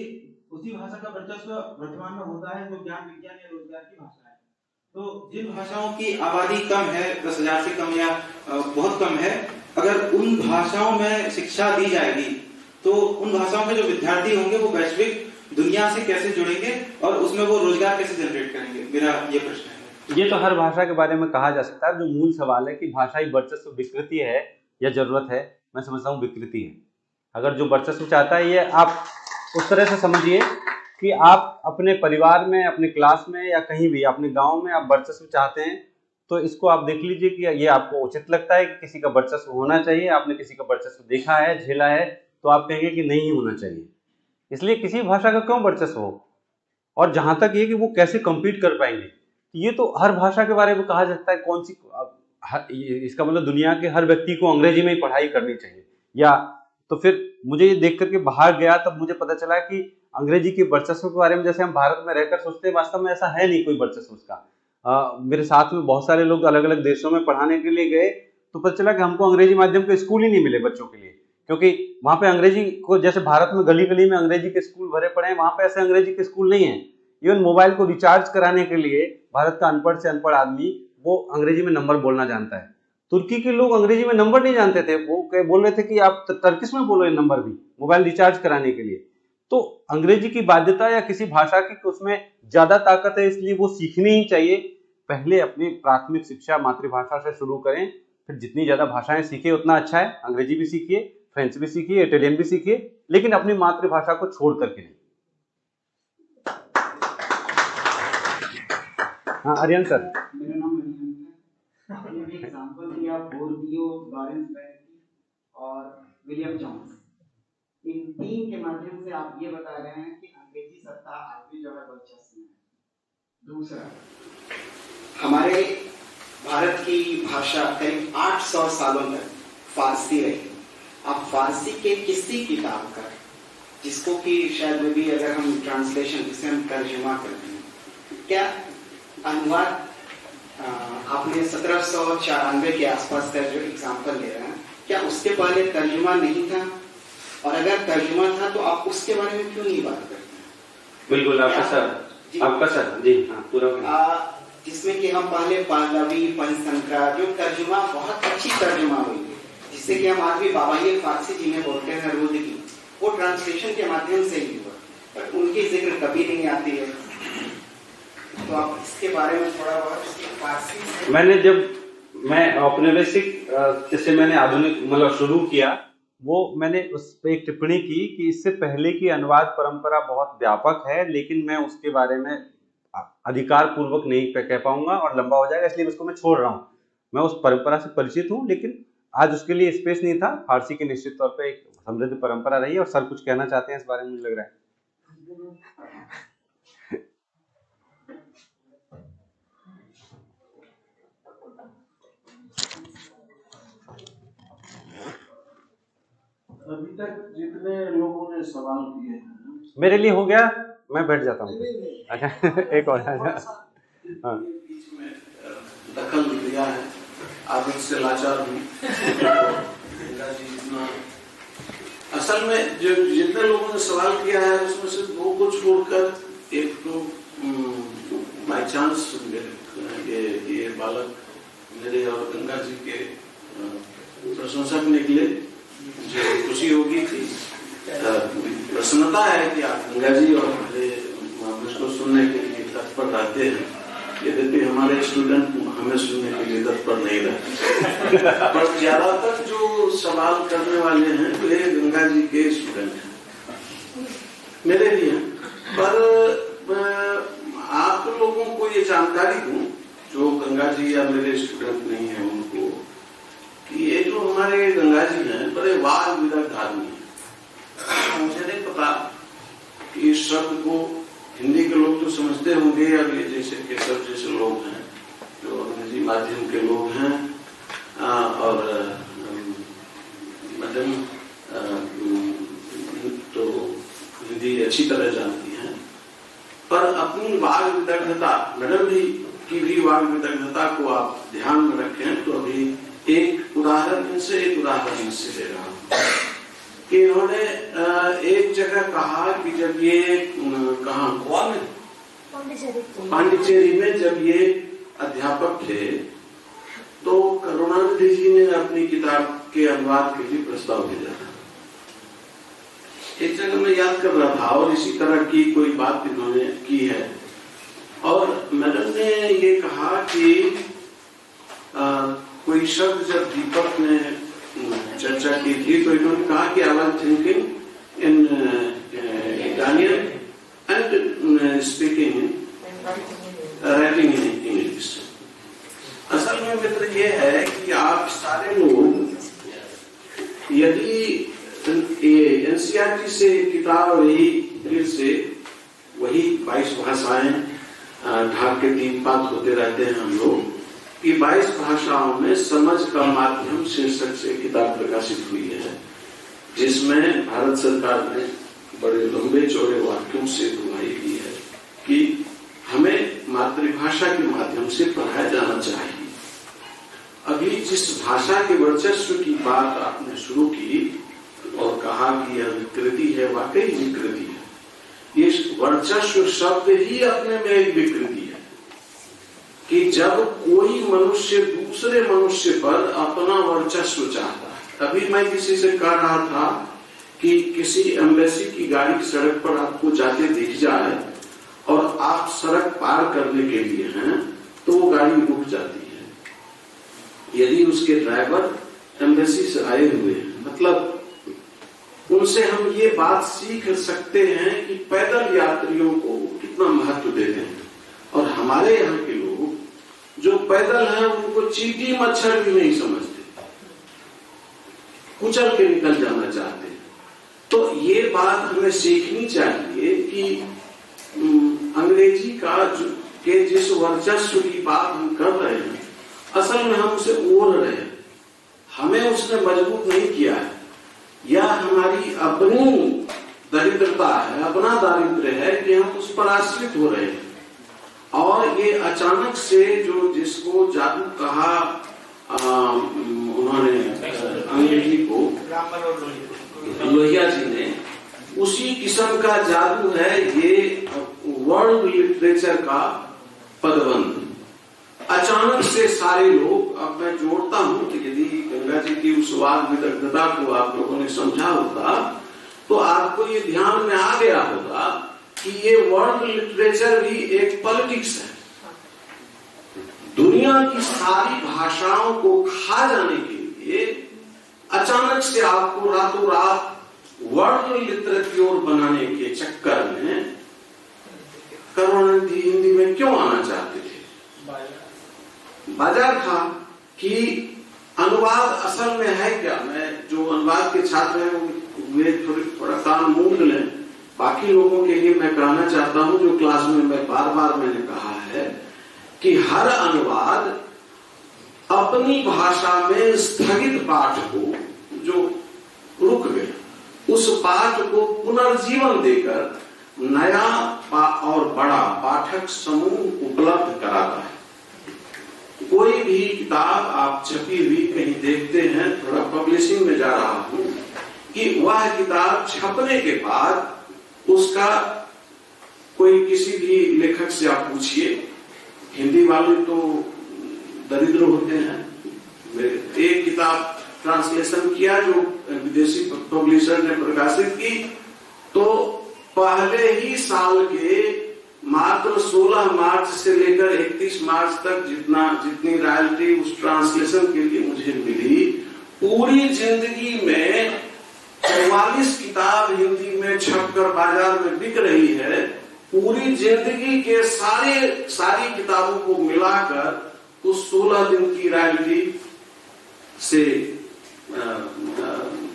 उसी भाषा का वर्चस्व वर्तमान में होता है जो ज्ञान विज्ञान या रोजगार की भाषा है। तो जिन भाषाओं की आबादी कम है, 10,000 से कम या बहुत कम है, अगर उन भाषाओं में शिक्षा दी जाएगी तो उन भाषाओं के जो विद्यार्थी होंगे वो वैश्विक दुनिया से कैसे जुड़ेंगे और उसमें वो रोजगार कैसे जनरेट करेंगे, मेरा ये प्रश्न है। ये तो हर भाषा के बारे में कहा जा सकता है। जो मूल सवाल है कि भाषाई वर्चस्व विकृति है या जरूरत है, मैं समझता हूँ विकृति है। अगर जो वर्चस्व चाहता है, ये आप उस तरह से समझिए कि आप अपने परिवार में, अपने क्लास में या कहीं भी अपने गांव में आप वर्चस्व चाहते हैं, तो इसको आप देख लीजिए कि ये आपको उचित लगता है कि किसी का वर्चस्व होना चाहिए। आपने किसी का वर्चस्व देखा है, झेला है, तो आप कहेंगे कि नहीं होना चाहिए। इसलिए किसी भाषा का क्यों वर्चस्व हो, और जहां तक ये कि वो कैसे कम्पीट कर पाएंगे, ये तो हर भाषा के बारे में कहा जाता है। कौन सी, इसका मतलब दुनिया के हर व्यक्ति को अंग्रेजी में ही पढ़ाई करनी चाहिए, या तो फिर मुझे ये देख करके बाहर गया तब मुझे पता चला कि अंग्रेजी के वर्चस्व के बारे में जैसे हम भारत में रहकर सोचते हैं, वास्तव में ऐसा है नहीं कोई वर्चस्व उसका। मेरे साथ में बहुत सारे लोग अलग अलग देशों में पढ़ाने के लिए गए तो पता चला कि हमको अंग्रेजी माध्यम के स्कूल ही नहीं मिले बच्चों के लिए, क्योंकि वहां पे अंग्रेजी को, जैसे भारत में गली गली में अंग्रेजी के स्कूल भरे पड़े हैं, वहां पे ऐसे अंग्रेजी के स्कूल नहीं है। इवन मोबाइल को रिचार्ज कराने के लिए भारत का अनपढ़ से अनपढ़ आदमी वो अंग्रेजी में नंबर बोलना जानता है। तुर्की के लोग अंग्रेजी में नंबर नहीं जानते थे, वो बोल रहे थे कि आप टर्किश में बोलो ये नंबर भी, मोबाइल रिचार्ज कराने के लिए। तो अंग्रेजी की बाध्यता या किसी भाषा की उसमें ज्यादा ताकत है, इसलिए वो सीखनी ही चाहिए। पहले अपनी प्राथमिक शिक्षा मातृभाषा से शुरू करें, फिर जितनी ज्यादा भाषाएं सीखे उतना अच्छा है। अंग्रेजी भी सीखिए, फ्रेंच भी सीखिए, इटालियन भी सीखिए, लेकिन अपनी मातृभाषा को छोड़ करके नहीं। हाँ आर्यन सर। मेरा नाम आपने भी एग्जांपल दिया बोर्डियो, लॉरेंस बेनेट और विलियम जॉन्स। इन तीन के माध्यम से आप ये बता रहे हैं कि अंग्रेजी सत्ता आज भी जो है वर्चस्व में है। दूसरा, हमारे भारत की भाषा करीब 800 सालों तक फारसी रही। आप फारसी के किसी किताब का, जिसको कि शायद में भी अगर हम ट्रांसलेशन, जिसे हम तर्जुमा करते हैं, क्या अनुवाद आपने 1794 के आसपास का जो एग्जाम्पल ले रहे हैं, क्या उसके पहले तर्जुमा नहीं था? और अगर तर्जुमा था तो आप उसके बारे में क्यों नहीं बात करते हैं? बिल्कुल आपका सर, आपका सर जी, हाँ पूरा। जिसमें कि हम पहले पाहलवी, पंचतंत्रा, जो तर्जुमा बहुत अच्छी तर्जुमा हुई, जिससे कि हम आज भी बाबाई फारसी जिन्हें बोलते हैं रूद की, वो ट्रांसलेशन के माध्यम से ही हुआ, पर उनकी जिक्र कभी नहीं आती है। तो आप इसके बारे में थोड़ा बहुत फारसी मैंने जब मैं औपनिवेशिक जैसे मैंने आधुनिक मतलब शुरू किया, वो मैंने उस पर एक टिप्पणी की कि इससे पहले की अनुवाद परंपरा बहुत व्यापक है, लेकिन मैं उसके बारे में अधिकार पूर्वक नहीं कह पाऊंगा और लंबा हो जाएगा, इसलिए उसको मैं छोड़ रहा हूँ। मैं उस परंपरा से परिचित हूँ, लेकिन आज उसके लिए स्पेस नहीं था। फारसी की निश्चित तौर पे एक समृद्ध परंपरा रही है, और सर कुछ कहना चाहते हैं इस बारे में, मुझे लग रहा है। अभी तक जितने लोगों ने सवाल किए हैं, मेरे लिए हो गया, मैं बैठ जाता हूँ। अच्छा एक और हाँ। बीच में दखल दिया है, आप इससे लाचार हूँ। असल में जो जितने लोगों ने सवाल किया है उसमें से दो को छोड़कर एक तो बाई चांस ये बालक मेरे और गंगा जी के प्रशंसक निकले, मुझे खुशी होगी थी, प्रसन्नता है कि आप गंगा जी और हमारे को सुनने के लिए तत्पर रहते हैं। यद्यपि हमारे स्टूडेंट हमें सुनने के लिए तत्पर नहीं रहते, पर ज्यादातर जो सवाल करने वाले हैं वे गंगा जी के स्टूडेंट हैं, मेरे लिए। पर आप लोगों को ये जानकारी दूं, जो गंगा जी या मेरे स्टूडेंट नहीं है उनको, कि ये जो हमारे गंगा जी हैं बड़े वाद विदग्ध आदमी हैं। मुझे नहीं पता कि इस शब्द को हिंदी के लोग तो समझते होंगे, या ये जैसे केशव जैसे लोग हैं जो अंग्रेजी माध्यम के लोग हैं और मैडम तो हिंदी अच्छी तरह जानती हैं, पर अपनी वाग विदग्धता, मैडम भी की भी वाग विदग्धता को आप ध्यान में रखें। तो अभी एक उदाहरण इनसे ले रहा हूँ। कि इन्होंने एक जगह कहा कि जब ये कहा गोवा में पांडिचेरी में जब ये अध्यापक थे तो करुणानिधि जी ने अपनी किताब के अनुवाद के लिए प्रस्ताव भेजा था। एक जगह मैं याद कर रहा था और इसी तरह की कोई बात इन्होंने की है और मैडम ने ये कहा कि कोई शब्द जब दीपक ने चर्चा की थी तो इन्होंने कहा कि I was thinking in Italian and speaking writing in English. असल में मित्र ये है कि आप सारे लोग यदि एनसीईआरटी से किताब रही फिर से वही 22 भाषाएं ढाक के 3 पाठ होते रहते हैं हम लोग कि 22 भाषाओं में समझ का माध्यम शीर्षक से किताब प्रकाशित हुई है जिसमें भारत सरकार ने बड़े लंबे चौड़े वाक्यों से दुहाई दी है कि हमें मातृभाषा के माध्यम से पढ़ाया जाना चाहिए। अभी जिस भाषा के वर्चस्व की बात आपने शुरू की और कहा कि यह विकृति है, वाकई विकृति है। ये वर्चस्व शब्द ही अपने में एक विकृति है कि जब कोई मनुष्य दूसरे मनुष्य पर अपना वर्चस्व चाहता है। अभी मैं किसी से कह रहा था कि किसी एम्बेसी की गाड़ी सड़क पर आपको जाते दिख जाए और आप सड़क पार करने के लिए हैं तो वो गाड़ी रुक जाती है यदि उसके ड्राइवर एम्बेसी से आए हुए हैं। मतलब उनसे हम ये बात सीख सकते हैं कि पैदल यात्रियों को कितना महत्व देते हैं और हमारे यहाँ के लोग जो पैदल हैं उनको चींटी मच्छर भी नहीं समझते, कुचल के निकल जाना चाहते हैं। तो ये बात हमें सीखनी चाहिए कि अंग्रेजी के जिस वर्चस्व की बात हम कर रहे हैं असल में हम उसे ओढ़ रहे हैं, हमें उसने मजबूत नहीं किया है या हमारी अपनी दरिद्रता है, अपना दारिद्र्य है कि हम उस पर आश्रित हो रहे हैं। और ये अचानक से जो जिसको जादू कहा उन्होंने अंग्रेजी को लोहिया जी ने, उसी किस्म का जादू है ये वर्ल्ड लिटरेचर का पदबंध। अचानक से सारे लोग, अब मैं जोड़ता हूं कि यदि गंगा जी की उस वाद विदग्धता को आप लोगों ने समझा होता तो आपको ये ध्यान में आ गया होगा कि ये वर्ल्ड लिटरेचर भी एक पॉलिटिक्स है। दुनिया की सारी भाषाओं को खा जाने के लिए अचानक से आपको रातों रात वर्ल्ड लिटरेचर बनाने के चक्कर में करुणानिधि हिंदी में क्यों आना चाहते थे? बाजार था कि अनुवाद असल में है क्या। मैं जो अनुवाद के छात्र हैं वे थोड़ा कान मूंद लें। बाकी लोगों के लिए मैं कहना चाहता हूं जो क्लास में मैं बार बार मैंने कहा है कि हर अनुवाद अपनी भाषा में स्थगित पाठ को जो रुक गए उस पाठ को पुनर्जीवन देकर नया और बड़ा पाठक समूह उपलब्ध कराता है। कोई भी किताब आप छपी हुई कहीं देखते हैं, थोड़ा पब्लिशिंग में जा रहा हूं, कि वह किताब छपने के बाद उसका कोई किसी भी लेखक से आप पूछिए, हिंदी वाले तो दरिद्र होते हैं। एक किताब ट्रांसलेशन किया जो विदेशी पब्लिशर ने प्रकाशित की तो पहले ही साल के मात्र 16 मार्च से लेकर 31 मार्च तक जितनी रॉयल्टी उस ट्रांसलेशन के लिए मुझे मिली, पूरी जिंदगी में 44 किताब हिंदी में छपकर बाजार में बिक रही है। पूरी जिंदगी के सारी किताबों को मिलाकर उस 16 दिन की रॉयल्टी से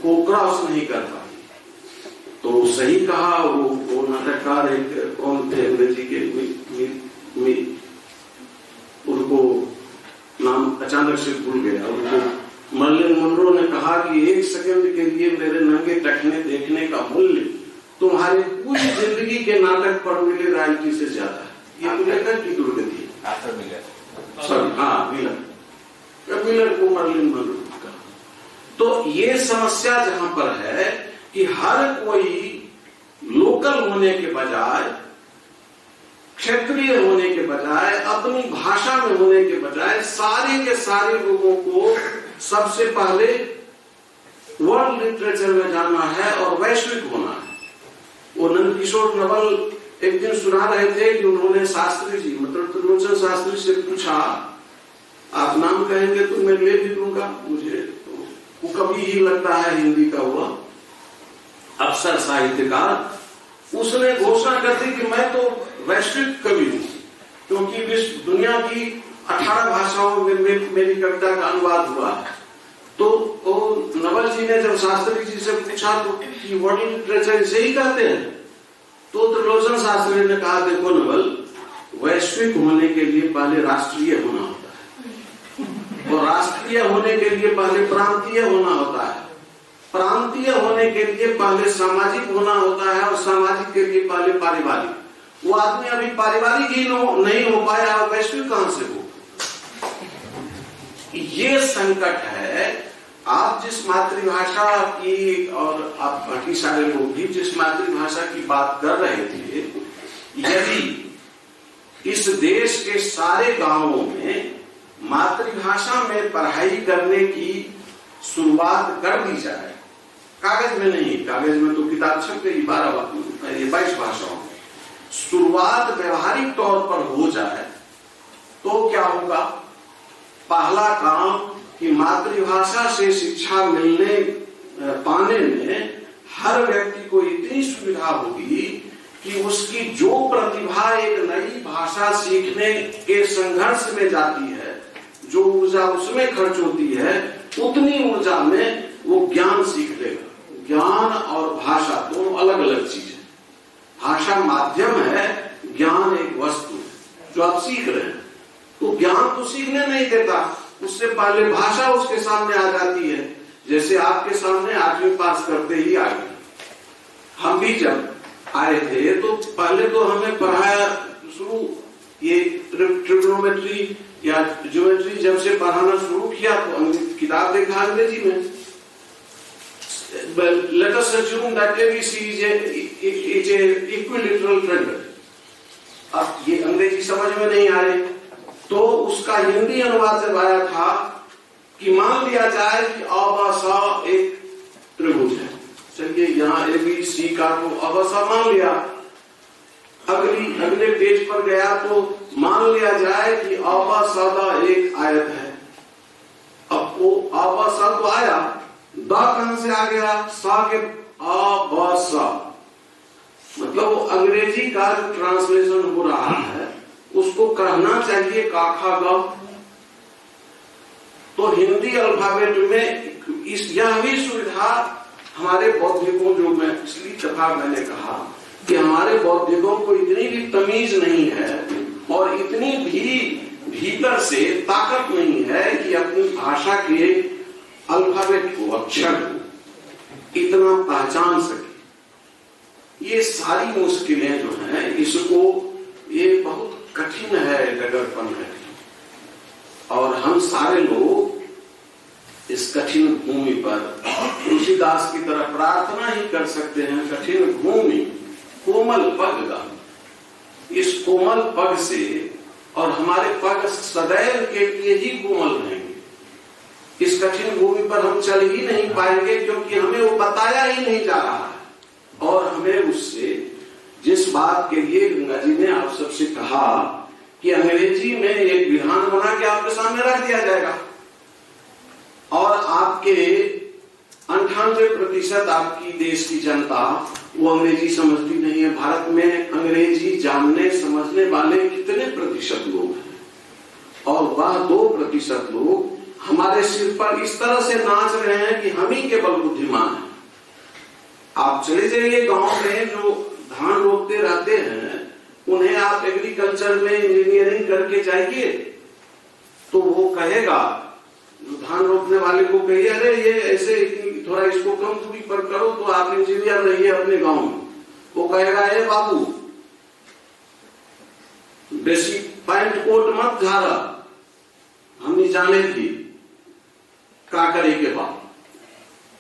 को क्रॉस नहीं कर पाई। तो सही कहा वो नाटककार एक कौन थे अंग्रेजी के, उनको नाम अचानक से भूल गया। उनको मर्लिन मनरो ने कहा कि 1 सेकंड के लिए मेरे नंगे टखने देखने का मूल्य तुम्हारे पूरी जिंदगी के नाटक पर मिले रॉयल्टी से ज्यादा है। ये तो लेखक की दुर्गति है। सॉरी, हाँ, मिलर को मर्लिन मनरो। तो ये समस्या जहां पर है कि हर कोई लोकल होने के बजाय, क्षेत्रीय होने के बजाय, अपनी भाषा में होने के बजाय सारे के सारे लोगों को सबसे पहले वर्ल्ड लिटरेचर में जाना है और वैश्विक होना है। वो नंदकिशोर नवल एक दिन सुना रहे थे कि उन्होंने शास्त्री जी मतलब त्रिलोचन शास्त्री से पूछा, आप नाम कहेंगे तो मैं ले भी दूंगा, मुझे तो वो कभी ही लगता है हिंदी का हुआ अफसर साहित्यकार। उसने घोषणा कर दी कि मैं तो वैश्विक कवि हूं, क्योंकि विश्व दुनिया की 18 भाषाओं में मेरी कविता का अनुवाद हुआ है। तो नवल जी ने जब शास्त्री जी से पूछा तो कि वर्ल्ड लिटरेचर इसे ही कहते हैं, तो त्रिलोचन शास्त्री ने कहा, देखो नवल, वैश्विक होने के लिए पहले राष्ट्रीय होना होता है, और राष्ट्रीय होने के लिए पहले प्रांतीय होना होता है, प्रांतीय होने के लिए पहले सामाजिक होना होता है, और सामाजिक के लिए पहले पारिवारिक। वो आदमी अभी पारिवारिक ही नहीं हो पाया, और वैश्विक कहां से हो? ये संकट है। आप जिस मातृभाषा की, और आप बाकी सारे लोग भी जिस मातृभाषा की बात कर रहे थे, यदि इस देश के सारे गांवों में मातृभाषा में पढ़ाई करने की शुरुआत कर दी जाए, कागज में नहीं, कागज में तो किताब छप गई 22 भाषाओं में, शुरुआत व्यवहारिक तौर पर हो जाए, तो क्या होगा? पहला काम कि मातृभाषा से शिक्षा पाने में हर व्यक्ति को इतनी सुविधा होगी कि उसकी जो प्रतिभा एक नई भाषा सीखने के संघर्ष में जाती है, जो ऊर्जा उसमें खर्च होती है, उतनी ऊर्जा में वो ज्ञान सीख लेगा। ज्ञान और भाषा दोनों अलग अलग चीज है। भाषा माध्यम है, ज्ञान एक वस्तु है जो आप सीख रहे हैं। तो ज्ञान तो सीखने नहीं देता, उससे पहले भाषा उसके सामने आ जाती है। जैसे आपके सामने 8वीं पास करते ही आ गई। हम भी जब आए थे तो पहले तो हमें पढ़ाया शुरू, ये ट्रिग्नोमेट्री या ज्योमेट्री जब से पढ़ाना शुरू किया तो किताब देखा अंग्रेजी में। Let us assume that ABC is a equilateral triangle. अब ये अंग्रेजी समझ में नहीं आ रही, तो उसका हिंदी अनुवाद जब आया था कि मान लिया जाए कि अ ब स एक त्रिभुज है, चलिए यहाँ ABC का तो अ ब स मान लिया। अगले पेज पर गया तो मान लिया जाए कि अ ब स द एक आयत है। अब वो अ ब स तो आया, द कहां से आ गया? स के अ ब स, मतलब वो अंग्रेजी का जो ट्रांसलेशन हो रहा है उसको कहना चाहिए का खा ग। तो हिंदी अल्फाबेट में यह भी सुविधा हमारे बौद्धिकों, जो मैं पिछली दफा मैंने कहा कि हमारे बौद्धिकों को इतनी भी तमीज नहीं है और इतनी भी भीतर से ताकत नहीं है कि अपनी भाषा के अल्फाबेट को, अक्षर को इतना पहचान सके। ये सारी मुश्किलें जो हैं, इसको ये बहुत कठिन है डगरपन है, और हम सारे लोग इस कठिन भूमि पर तुलसीदास की तरह प्रार्थना ही कर सकते हैं। कठिन भूमि कोमल पग गा, इस कोमल पग से, और हमारे पग सदैव के लिए ही कोमल रहेंगे। इस कठिन भूमि पर हम चल ही नहीं पाएंगे क्योंकि हमें वो बताया ही नहीं जा रहा है। और हमें उससे, जिस बात के लिए गंगा जी ने आप सबसे कहा कि अंग्रेजी में एक विधान बना के आपके सामने रख दिया जाएगा और आपके 98% आपकी देश की जनता वो अंग्रेजी समझती नहीं है। भारत में अंग्रेजी जानने समझने वाले कितने प्रतिशत लोग हैं, और वह 2% लोग हमारे सिर पर इस तरह से नाच रहे हैं कि हम ही केवल बुद्धिमान हैं। आप चले जाइए गांव में जो धान रोपते रहते हैं, उन्हें आप एग्रीकल्चर में इंजीनियरिंग करके जाइए तो वो कहेगा, जो धान रोपने वाले को कहिए, अरे ये ऐसे थोड़ा इसको कम दूरी पर करो तो आप इंजीनियर रहिए अपने गांव में। वो कहेगा, ए बाबू बेसी पैंट कोट मत झाड़ा, हम नहीं जाने थी का करे के बाद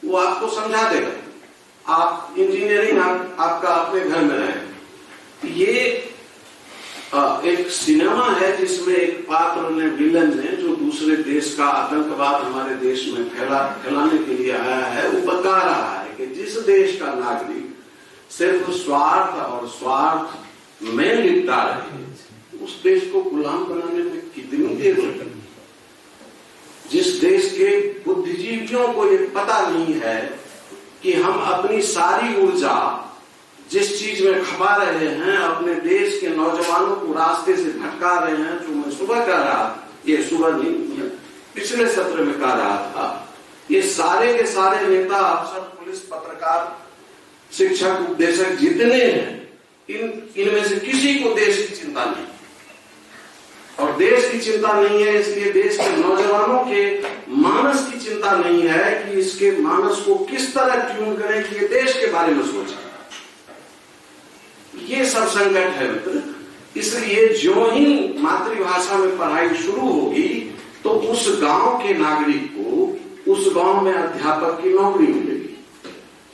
वो आपको समझा देगा। आप इंजीनियरिंग आपका अपने घर में रहे। ये एक सिनेमा है जिसमें एक पात्र ने, विलन ने, जो दूसरे देश का आतंकवाद हमारे देश में फैलाने के लिए आया है, वो बता रहा है कि जिस देश का नागरिक सिर्फ स्वार्थ और स्वार्थ में लिपटा रहे, उस देश को गुलाम बनाने में कितनी देर लगेगी। जिस देश के बुद्धिजीवियों को ये पता नहीं है कि हम अपनी सारी ऊर्जा जिस चीज में खपा रहे हैं, अपने देश के नौजवानों को रास्ते से भटका रहे हैं, जो मैं सुबह कह रहा, ये सुबह नहीं, पिछले सत्र में कह रहा था, ये सारे के सारे नेता, अफसर, पुलिस, पत्रकार, शिक्षक, उपदेशक जितने हैं, इनमें से किसी को देश की चिंता नहीं, और देश की चिंता नहीं है, इसलिए देश के नौजवानों के मानस की चिंता नहीं है कि इसके मानस को किस तरह ट्यून करें कि ये देश के बारे में सोचें। ये सब संकट है मित्र। इसलिए जो ही मातृभाषा में पढ़ाई शुरू होगी तो उस गांव के नागरिक को उस गांव में अध्यापक की नौकरी मिलेगी।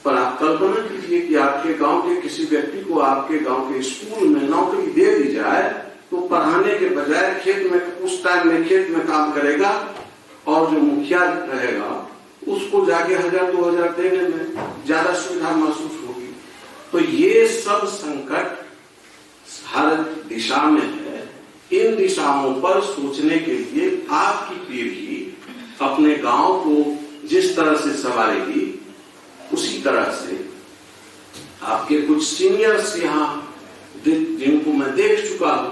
पर आप कल्पना कीजिए कि आपके गांव के किसी व्यक्ति को आपके गांव के स्कूल में नौकरी दे दी जाए, तो पढ़ाने के बजाय खेत में, उस टाइम में खेत में काम करेगा, और जो मुखिया रहेगा उसको जाके 1000-2000 देने में ज्यादा सुविधा महसूस होगी। तो ये सब संकट हर दिशा में है। इन दिशाओं पर सोचने के लिए आपकी पीढ़ी अपने गांव को जिस तरह से संवारेगी, उसी तरह से आपके कुछ सीनियर्स यहाँ जिनको मैं देख चुका हूं,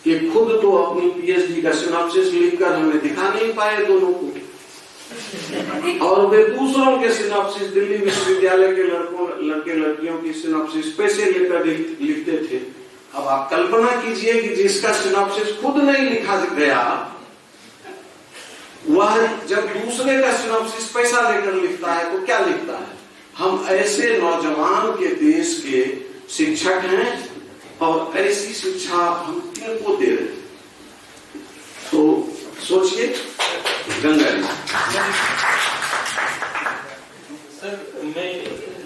ये खुद तो अपनी पीएचडी का सिनॉप्सिस लिखकर हमें दिखा नहीं पाए दोनों को, और वे दूसरों के सिनॉप्सिस, दिल्ली विश्वविद्यालय के लड़के लड़कियों की सिनॉप्सिस पैसे लेकर लिखते थे। अब आप कल्पना कीजिए कि जिसका सिनॉप्सिस खुद नहीं लिखा गया, वह जब दूसरे का सिनॉप्सिस पैसा लेकर लिखता है तो क्या लिखता है। हम ऐसे नौजवान के देश के शिक्षक हैं, और ऐसी शिक्षा हम किनको दे रहे हैं। तो सोचिए गंगा जी। सर मैं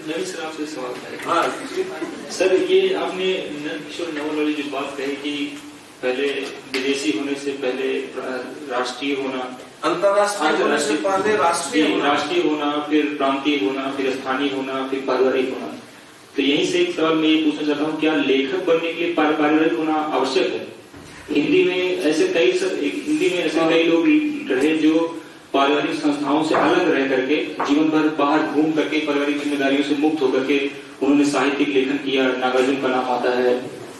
नवीन सर आपसे सवाल करें। हाँ सर, ये आपने नंदकिशोर नवल वाली जो बात कही कि पहले विदेशी होने से पहले राष्ट्रीय होना, अंतरराष्ट्रीय होने से पहले राष्ट्रीय होना, फिर प्रांतीय होना, फिर स्थानीय होना, फिर पारिवारिक होना। तो यहीं से एक सवाल मैं ये पूछना चाहता हूँ, क्या लेखक बनने के लिए पारिवारिक होना आवश्यक है? हिंदी में ऐसे कई लोग रहे जो पारिवारिक संस्थाओं से अलग रह करके जीवन भर बाहर घूम करके पारिवारिक जिम्मेदारियों से मुक्त होकर के उन्होंने साहित्यिक लेखन किया। नागार्जुन का नाम आता है।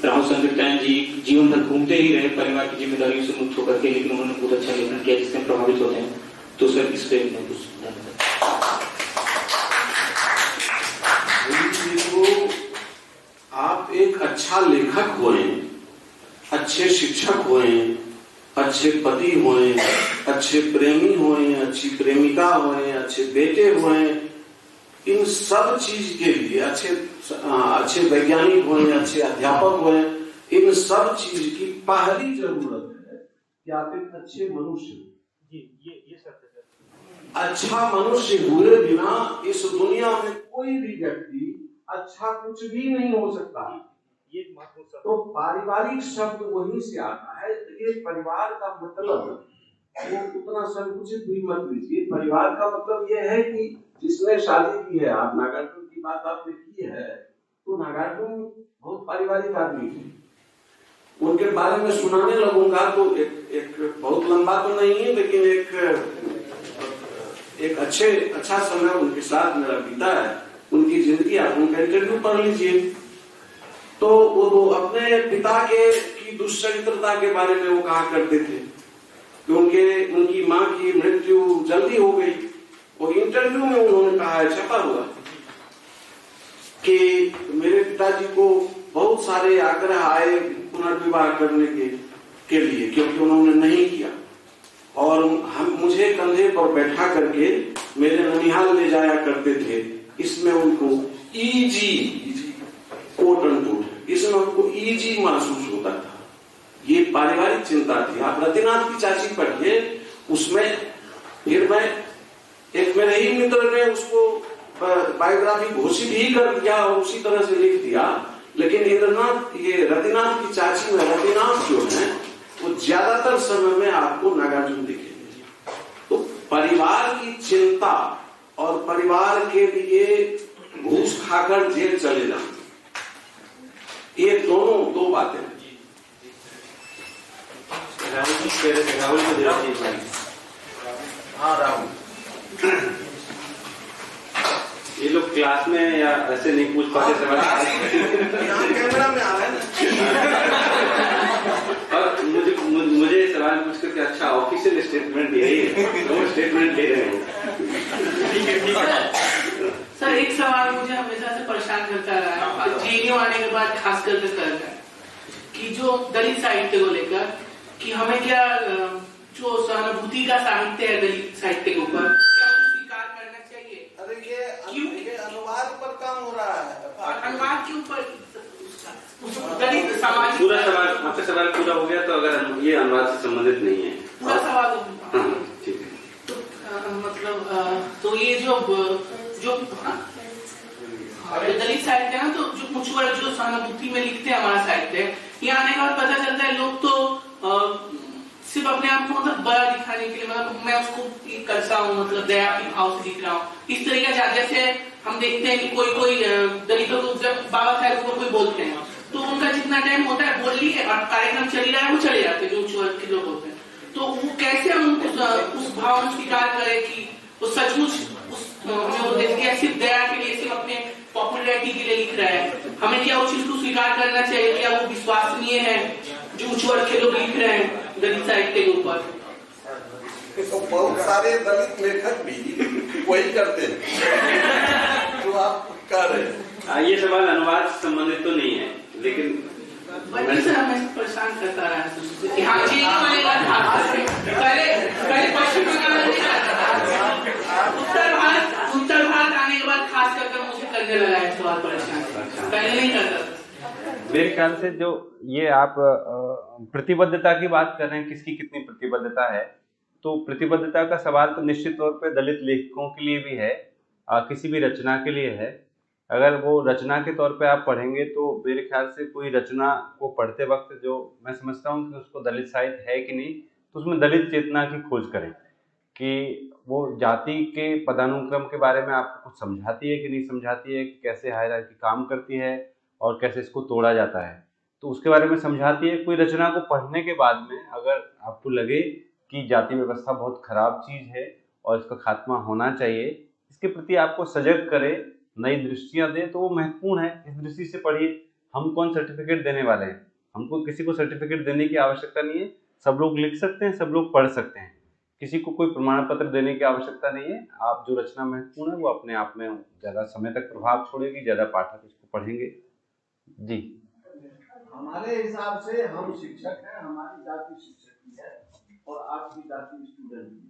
राहुल चंद्रटैन जी जीवन भर घूमते ही रहे परिवार की जिम्मेदारियों से मुक्त होकर के, लेकिन उन्होंने बहुत अच्छा लेखन किया जिससे प्रभावित होते हैं। तो सर इस पे मैं कुछ आप एक अच्छा लेखक होए, अच्छे शिक्षक होए, अच्छे पति होए, अच्छे प्रेमी होए, अच्छी प्रेमिका होए, अच्छे बेटे होए, इन सब चीज के लिए अच्छे वैज्ञानिक होए, अच्छे अध्यापक होए, इन सब चीज की पहली जरूरत है कि आप एक अच्छे मनुष्य। ये सर अच्छा मनुष्य हुए बिना इस दुनिया में कोई भी व्यक्ति अच्छा कुछ भी नहीं हो सकता। ये महत्वपूर्ण तो पारिवारिक शब्द वहीं से आता है। ये परिवार का मतलब वो उतना संकुचित भी मत लीजिए। परिवार का मतलब ये है कि जिसने शादी की है, आप नागार्जुन की बात आपने की है, तो नागार्जुन बहुत पारिवारिक आदमी है। उनके बारे में सुनाने लगूंगा तो एक बहुत लंबा तो नहीं है, लेकिन एक अच्छा समय उनके साथ मेरा बीता है। उनकी जिंदगी, आप उनका इंटरव्यू पढ़ लीजिए, तो वो तो अपने पिता की दुष्चरित्रता के बारे में वो कहा करते थे कि उनकी माँ की मृत्यु जल्दी हो गई। वो इंटरव्यू में उन्होंने कहा है, छपा हुआ, कि मेरे पिताजी को बहुत सारे आग्रह आए पुनर्विवाह करने के लिए, क्योंकि उन्होंने नहीं किया, और मुझे कंधे पर बैठा करके मेरे ननिहाल ले जाया करते थे। इसमें उनको कोट अनकोट, इसमें उनको ईजी महसूस होता था। ये पारिवारिक चिंता थी। आप रतिनाथ की चाची पढ़िए, उसमें फिर एक मेरे ही मित्र ने उसको बायोग्राफी घोषित ही कर दिया और उसी तरह से लिख दिया, लेकिन इंद्रनाथ ये रतिनाथ की चाची में रतिनाथ जो है वो ज्यादातर समय में आपको नागार्जुन दिखेंगे। तो परिवार की चिंता और परिवार के लिए घूस खाकर जेल चले जाना, ये दोनों दो बातें हैं। राहुल को जरा देखिए। हाँ राहुल, ये लोग क्लास में या ऐसे नहीं पूछ पाते सवाल। यहाँ कैमरा में आ रहा है ना। और मुझे सवाल पूछ करके अच्छा ऑफिशियल स्टेटमेंट यही है, वो स्टेटमेंट दे रहे हैं। सर एक सवाल मुझे हमेशा से परेशान करता रहा है, जेएनयू आने के बाद खास करके करता है कि जो दलित साहित्य को लेकर कि हमें क्या जो सहानुभूति का साहित्य है दलित साहित्य के ऊपर क्या स्वीकार करना चाहिए? अरे ये अनुवाद पर काम हो रहा है, अनुवाद के ऊपर दलित सामाजिक पूरा सवाल, आपका सवाल पूरा हो गया। तो अगर ये अनुवाद से संबंधित नहीं है पूरा सवाल ठीक है। तो मतलब तो ये जो दलित साहित्य है ना, तो जो कुछ वर्ग जो सहानुभूति में लिखते हैं हमारा साहित्य, यहाँ आने के बाद पता चलता है लोग तो सिर्फ अपने आप को मतलब बड़ा दिखाने के लिए, मतलब मैं उसको करता हूँ, मतलब दया की भाव से लिख रहा हूँ इस तरीके का। जैसे हम देखते हैं कि कोई दलितों को जब बाबा साहब को कोई बोलते हैं तो उनका जितना टाइम होता है बोल लिए और कार्यक्रम चल रहा है वो चले जाते हैं जो उच्च वर्ग के लोग होते हैं। तो वो कैसे हम उस भाव में स्वीकार करें कि वो सचमुच सिर्फ दया के लिए, सिर्फ अपने पॉपुलैरिटी के लिए लिख रहा है? हमें क्या उस चीज को स्वीकार करना चाहिए? क्या वो विश्वसनीय है जो उच्च वर्ग के लोग लिख रहे हैं दलित साहित्य के ऊपर? तो बहुत सारे दलित लेखक भी वही करते हैं जो आप कर रहे हैं। ये सवाल अनुवाद से संबंधित तो नहीं है, लेकिन सर हमें परेशान करता रहा है। यहाँ पहले पश्चिम बंगाल उत्तर भारत आने के बाद खास करके मुझे करने लगा है सवाल परेशान, पहले नहीं करता। मेरे ख्याल से जो ये आप प्रतिबद्धता की बात कर रहे हैं, किसकी कितनी प्रतिबद्धता है, तो प्रतिबद्धता का सवाल तो निश्चित तौर पे दलित लेखकों के लिए भी है, किसी भी रचना के लिए है। अगर वो रचना के तौर पे आप पढ़ेंगे तो मेरे ख्याल से कोई रचना को पढ़ते वक्त जो मैं समझता हूँ कि उसको दलित साहित्य है कि नहीं, तो उसमें दलित चेतना की खोज करें कि वो जाति के पदानुक्रम के बारे में आपको कुछ समझाती है कि नहीं समझाती है, कि कैसे हायरार्की काम करती है और कैसे इसको तोड़ा जाता है, तो उसके बारे में समझाती है। कोई रचना को पढ़ने के बाद में अगर आपको लगे कि जाति व्यवस्था बहुत खराब चीज़ है और इसका खात्मा होना चाहिए, इसके प्रति आपको सजग करे, नई दृष्टियाँ दे, तो वो महत्वपूर्ण है। इस दृष्टि से पढ़िए। हम कौन सर्टिफिकेट देने वाले हैं? हमको किसी को सर्टिफिकेट देने की आवश्यकता नहीं है। सब लोग लिख सकते हैं, सब लोग पढ़ सकते हैं, किसी को कोई प्रमाण पत्र देने की आवश्यकता नहीं है। आप जो रचना महत्वपूर्ण है वो अपने आप में ज़्यादा समय तक प्रभाव छोड़ेगी, ज़्यादा पाठक इसको पढ़ेंगे। जी, हमारे हिसाब से हम शिक्षक हैं, हमारी जाति शिक्षक की है और आपकी जाति स्टूडेंट की।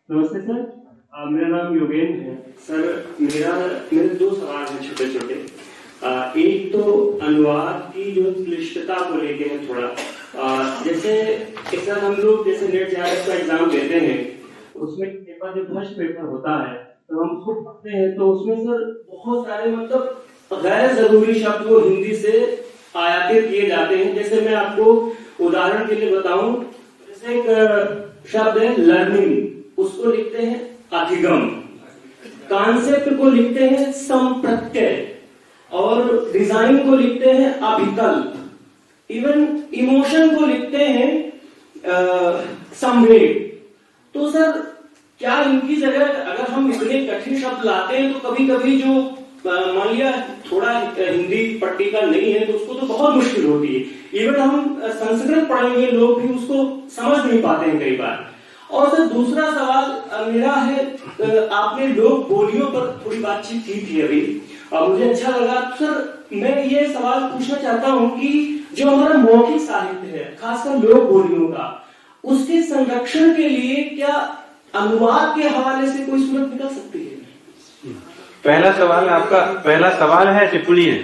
नमस्ते सर, मेरा नाम योगेंद्र है। सर मेरे दो सवाल हैं छोटे छोटे। एक तो अनुवाद की जो क्लिष्टता को लेके है थोड़ा, जैसे सर हम लोग जैसे नेट जेआरएफ का एग्जाम देते हैं, उसमें पेपर जो फर्स्ट पेपर होता है तो हम उसको पढ़ते हैं तो उसमें सर बहुत सारे मतलब गैर जरूरी शब्द वो हिंदी से आयातित किए जाते हैं। जैसे मैं आपको उदाहरण के लिए बताऊं, जैसे एक शब्द है लर्निंग, उसको लिखते हैं अधिगम, कॉन्सेप्ट को लिखते हैं संप्रत्यय, और डिजाइन को लिखते हैं अभिकल्प, इवन इमोशन को लिखते हैं संवेग। तो सर क्या इनकी जगह अगर हम इतने कठिन शब्द लाते हैं तो कभी कभी जो मान लिया थोड़ा हिंदी पट्टी का नहीं है तो उसको तो बहुत मुश्किल होती है। इवन हम संस्कृत पढ़े हुए लोग भी उसको समझ नहीं पाते हैं कई बार। और सर दूसरा सवाल मेरा है, आपने लोक बोलियों पर थोड़ी बातचीत की थी अभी और मुझे अच्छा लगा। सर मैं ये सवाल पूछना चाहता हूँ कि जो हमारा मौखिक साहित्य है, खासकर लोक बोलियों का, उसके संरक्षण के लिए क्या अनुवाद के हवाले से कोई सूरत निकल सकती है? पहला सवाल आपका पहला सवाल है, टिप्पणी है?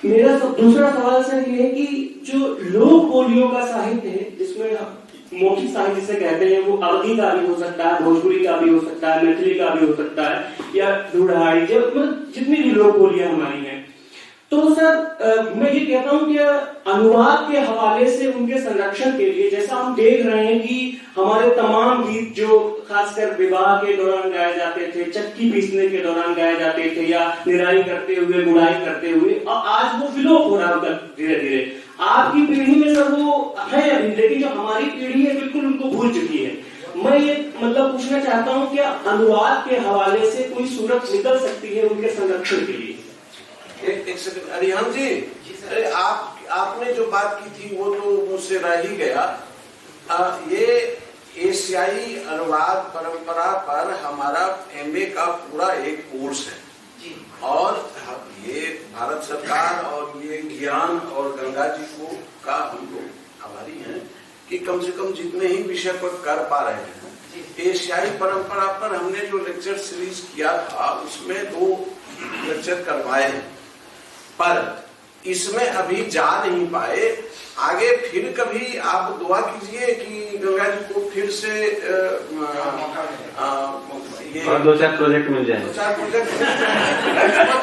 मेरा दूसरा सवाल सर ये है कि जो लोक बोलियों का साहित्य है जिसमें मौखिक साहित्य जिसे कहते हैं वो अवधी का भी हो सकता है, भोजपुरी का भी हो सकता है, मैथिली का भी हो सकता है, या ढूढ़ाई, जो मतलब जितनी भी लोक बोलियां हमारी हैं। तो सर मैं ये कहता हूं कि अनुवाद के हवाले से उनके संरक्षण के लिए, जैसा हम देख रहे हैं कि हमारे तमाम गीत जो खासकर विवाह के दौरान गाए जाते थे, चक्की पीसने के दौरान गाए जाते थे, या निराई करते हुए, गुड़ाई करते हुए, और आज वो विलोप हो रहा है धीरे धीरे। आपकी पीढ़ी में सर वो है अभी, लेकिन जो हमारी पीढ़ी है बिल्कुल उनको भूल चुकी है। मैं ये मतलब पूछना चाहता हूँ कि अनुवाद के हवाले से कोई सूरत निकल सकती है उनके संरक्षण के लिए? एक सेकंड अरिहंत जी, अरे आपने जो बात की थी वो तो मुझसे रह ही गया। ये एशियाई अनुवाद परंपरा पर हमारा एमए का पूरा एक कोर्स है, और ये भारत सरकार और ये ज्ञान और गंगा जी को का हम लोग आभारी हैं कि कम से कम जितने ही विषय पर कर पा रहे हैं। एशियाई परंपरा पर हमने जो लेक्चर सीरीज किया था उसमें 2 लेक्चर करवाए, पर इसमें अभी जा नहीं पाए। आगे फिर कभी आप दुआ कीजिए कि गंगा जी को फिर से ये 2-4 प्रोजेक्ट मिल जाए, 2-4 प्रोजेक्ट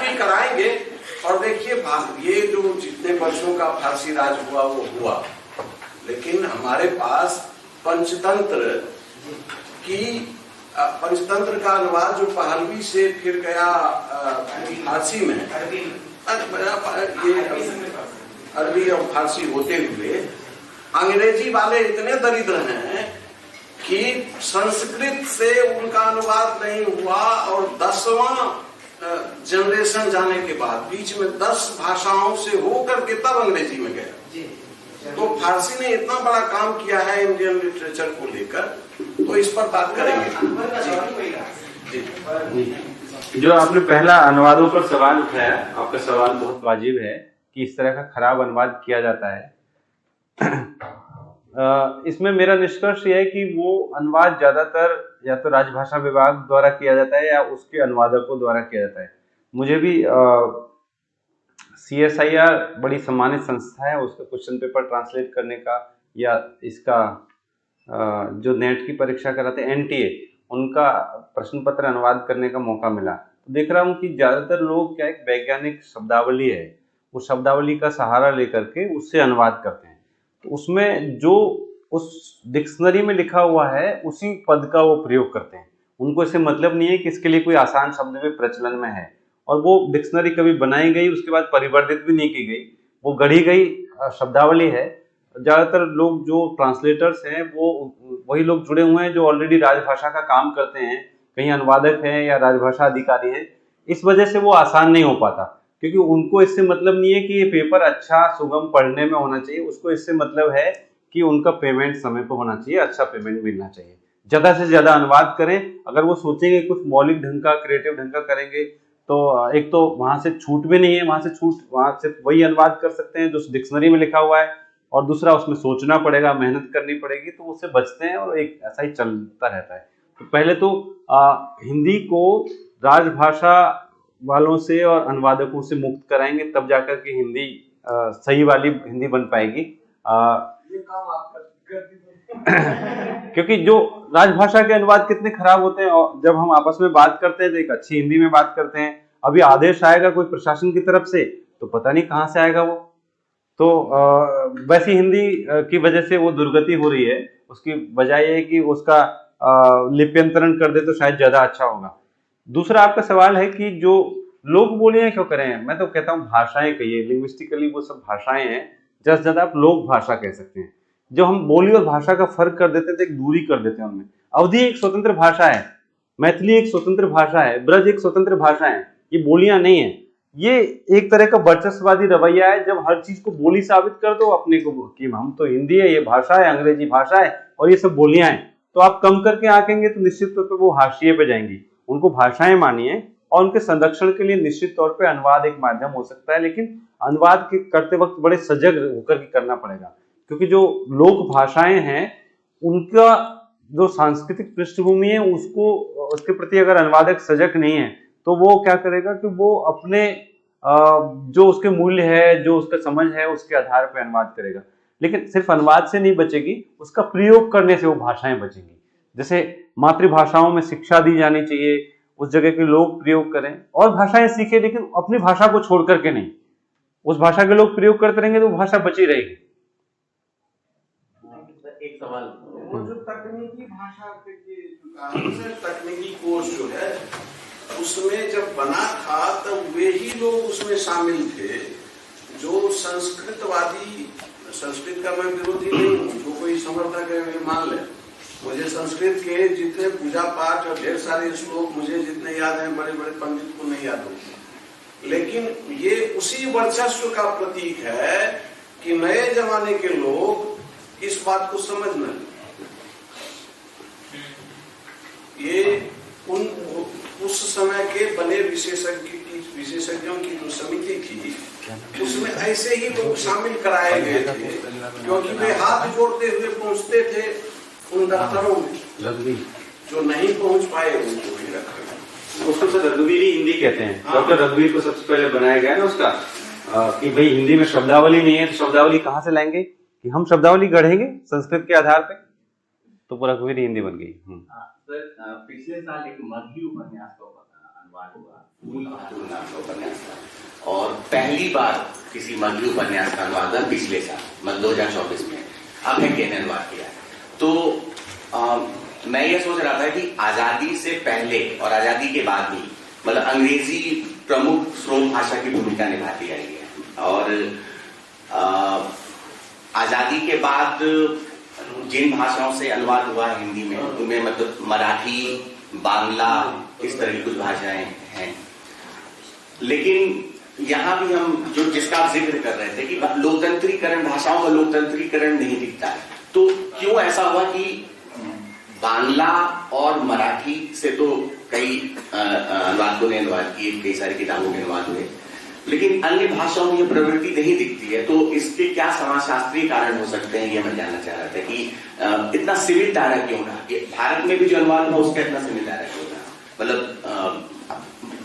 भी कराएंगे। और देखिए ये जो जितने वर्षों का फारसी राज हुआ वो हुआ, लेकिन हमारे पास पंचतंत्र का अनुवाद जो पहलवी से फिर गया फारसी में, ये अरबी और फारसी होते हुए अंग्रेजी वाले इतने दरिद्र हैं कि संस्कृत से उनका अनुवाद नहीं हुआ, और 10वां जनरेशन जाने के बाद बीच में 10 भाषाओं से होकर के तब अंग्रेजी में गया। तो फारसी ने इतना बड़ा काम किया है इंडियन लिटरेचर को लेकर, तो इस पर बात करेंगे। जो आपने पहला अनुवादों पर सवाल उठाया, आपका सवाल बहुत वाजिब है कि इस तरह का खराब अनुवाद किया जाता है। इसमें मेरा निष्कर्ष यह है कि वो अनुवाद ज्यादातर या तो राजभाषा विभाग द्वारा किया जाता है या उसके अनुवादकों द्वारा किया जाता है। मुझे भी CSIR बड़ी सम्मानित संस्था है, उसका क्वेश्चन पेपर ट्रांसलेट करने का या इसका जो नेट की परीक्षा कराते हैं NTA, उनका प्रश्न पत्र अनुवाद करने का मौका मिला। तो देख रहा हूँ कि ज्यादातर लोग क्या, एक वैज्ञानिक शब्दावली है, उस शब्दावली का सहारा लेकर के उससे अनुवाद करते हैं। तो उसमें जो उस डिक्शनरी में लिखा हुआ है उसी पद का वो प्रयोग करते हैं। उनको इससे मतलब नहीं है कि इसके लिए कोई आसान शब्द भी प्रचलन में है, और वो डिक्शनरी कभी बनाई गई उसके बाद परिवर्तित भी नहीं की गई, वो गढ़ी गई शब्दावली है। ज्यादातर लोग जो ट्रांसलेटर्स हैं वो वही लोग जुड़े हुए हैं जो ऑलरेडी राजभाषा का काम करते हैं, कहीं अनुवादक हैं या राजभाषा अधिकारी हैं। इस वजह से वो आसान नहीं हो पाता, क्योंकि उनको इससे मतलब नहीं है कि ये पेपर अच्छा सुगम पढ़ने में होना चाहिए, उसको इससे मतलब है कि उनका पेमेंट समय पर होना चाहिए, अच्छा पेमेंट मिलना चाहिए। ज्यादा से ज्यादा अनुवाद करें। अगर वो सोचेंगे कुछ मौलिक ढंग का, क्रिएटिव ढंग का करेंगे, तो एक तो वहां से छूट भी नहीं है, वहां से वही अनुवाद कर सकते हैं जो डिक्शनरी में लिखा हुआ है, और दूसरा उसमें सोचना पड़ेगा, मेहनत करनी पड़ेगी, तो उससे बचते हैं और एक ऐसा ही चलता रहता है। तो पहले तो हिंदी को राजभाषा वालों से और अनुवादकों से मुक्त कराएंगे, तब जाकर के हिंदी सही वाली हिंदी बन पाएगी। ये काम आप क्योंकि जो राजभाषा के अनुवाद कितने खराब होते हैं, और जब हम आपस में बात करते हैं तो एक अच्छी हिंदी में बात करते हैं, अभी आदेश आएगा कोई प्रशासन की तरफ से तो पता नहीं कहाँ से आएगा वो। तो वैसी हिंदी की वजह से वो दुर्गति हो रही है। उसकी बजाय ये कि उसका लिप्यंतरण कर दे तो शायद ज्यादा अच्छा होगा। दूसरा आपका सवाल है कि जो लोक बोलियां क्यों करें, मैं तो कहता हूँ भाषाएं कहिए, लिंग्विस्टिकली वो सब भाषाएं हैं, ज्यादा से ज्यादा आप लोक भाषा कह सकते हैं। जो हम बोली और भाषा का फर्क कर देते थे, एक दूरी कर देते हैं उनमें। अवधी एक स्वतंत्र भाषा है, मैथिली एक स्वतंत्र भाषा है, ब्रज एक स्वतंत्र भाषा है, ये बोलियां नहीं है। ये एक तरह का वर्चस्ववादी रवैया है, जब हर चीज को बोली साबित कर दो अपने को कि हम तो हिंदी है, ये भाषा है, अंग्रेजी भाषा है और ये सब बोलियां हैं, तो आप कम करके आंकेंगे तो निश्चित तौर पर वो हाशिए पे जाएंगी। उनको भाषाएं मानिए और उनके संरक्षण के लिए निश्चित तौर पे अनुवाद एक माध्यम हो सकता है, लेकिन अनुवाद के करते वक्त बड़े सजग होकर के करना पड़ेगा, क्योंकि जो लोक भाषाएं हैं उनका जो सांस्कृतिक पृष्ठभूमि है उसके प्रति अगर अनुवादक सजग नहीं है तो वो क्या करेगा कि वो अपने जो उसके मूल्य है, जो उसका समझ है, उसके आधार पर अनुवाद करेगा। लेकिन सिर्फ अनुवाद से नहीं बचेगी, उसका प्रयोग करने से वो भाषाएं बचेंगी। जैसे मातृभाषाओं में शिक्षा दी जानी चाहिए, उस जगह के लोग प्रयोग करें और भाषाएं सीखें, लेकिन अपनी भाषा को छोड़ करके नहीं। उस भाषा के लोग प्रयोग करते रहेंगे तो वो भाषा बची रहेगी। एक सवाल, वो जो तकनीकी भाषा के तकनीकी कोर्स जो है उसमें जब बना था तब वे ही लोग उसमें शामिल थे जो संस्कृतवादी, संस्कृत का मैं विरोधी नहीं हूँ, जो कोई समर्थक है वे मान ले। मुझे संस्कृत के जितने पूजा पाठ और ढेर सारे श्लोक मुझे जितने याद हैं, बड़े बड़े पंडित को नहीं याद होते, लेकिन ये उसी वर्चस्व का प्रतीक है कि नए जमाने के लोग इस बात को समझ न लें। ये उस समय के बने विशेषज्ञों की जो समिति थी उसमें ऐसे ही लोग शामिल कराए गए थे, क्योंकि वे हाथ जोड़ते हुए पहुंचते थे उन दफ्तरों में, जो नहीं पहुंच पाए उनको भी रखा। उसको तो रघुवीरी हिंदी कहते हैं। डॉक्टर रघुवीर को सबसे पहले बनाया गया ना उसका कि भाई हिंदी में शब्दावली नहीं है तो शब्दावली कहाँ से लाएंगे, कि हम शब्दावली गढ़ेंगे संस्कृत के आधार पे, तो रघुवीरी हिंदी बन गई। सर पिछले साल एक मगही उपन्यास का अनुवाद हुआ, मूल उपन्यास का उपन्यास था, और पहली बार किसी मगही उपन्यास का अनुवाद था पिछले साल, मतलब 2024 में अब है ने अनुवाद किया। तो मैं ये सोच रहा था कि आजादी से पहले और आजादी के बाद भी मतलब अंग्रेजी प्रमुख स्रोत भाषा की भूमिका निभाती आई है, और आजादी के बाद जिन भाषाओं से अनुवाद हुआ है हिंदी में, उनमें मतलब मराठी, बांग्ला, इस तरह की कुछ भाषाएं हैं। लेकिन यहाँ भी हम जो जिसका आप जिक्र कर रहे थे कि लोकतंत्रीकरण, भाषाओं का लोकतंत्रीकरण नहीं दिखता है, तो क्यों ऐसा हुआ कि बांग्ला और मराठी से तो कई अनुवादकों ने अनुवाद किए, कई सारी किताबों के अनुवाद हुए, लेकिन अन्य भाषाओं में ये प्रवृत्ति नहीं दिखती है। तो इसके क्या समाजशास्त्रीय कारण हो सकते हैं, ये मैं जानना चाह रहा था कि इतना सीमित दायरा क्यों रहा, कि भारत में भी जो अनुवाद हुआ उसका इतना सीमित दायरा क्यों रहा, मतलब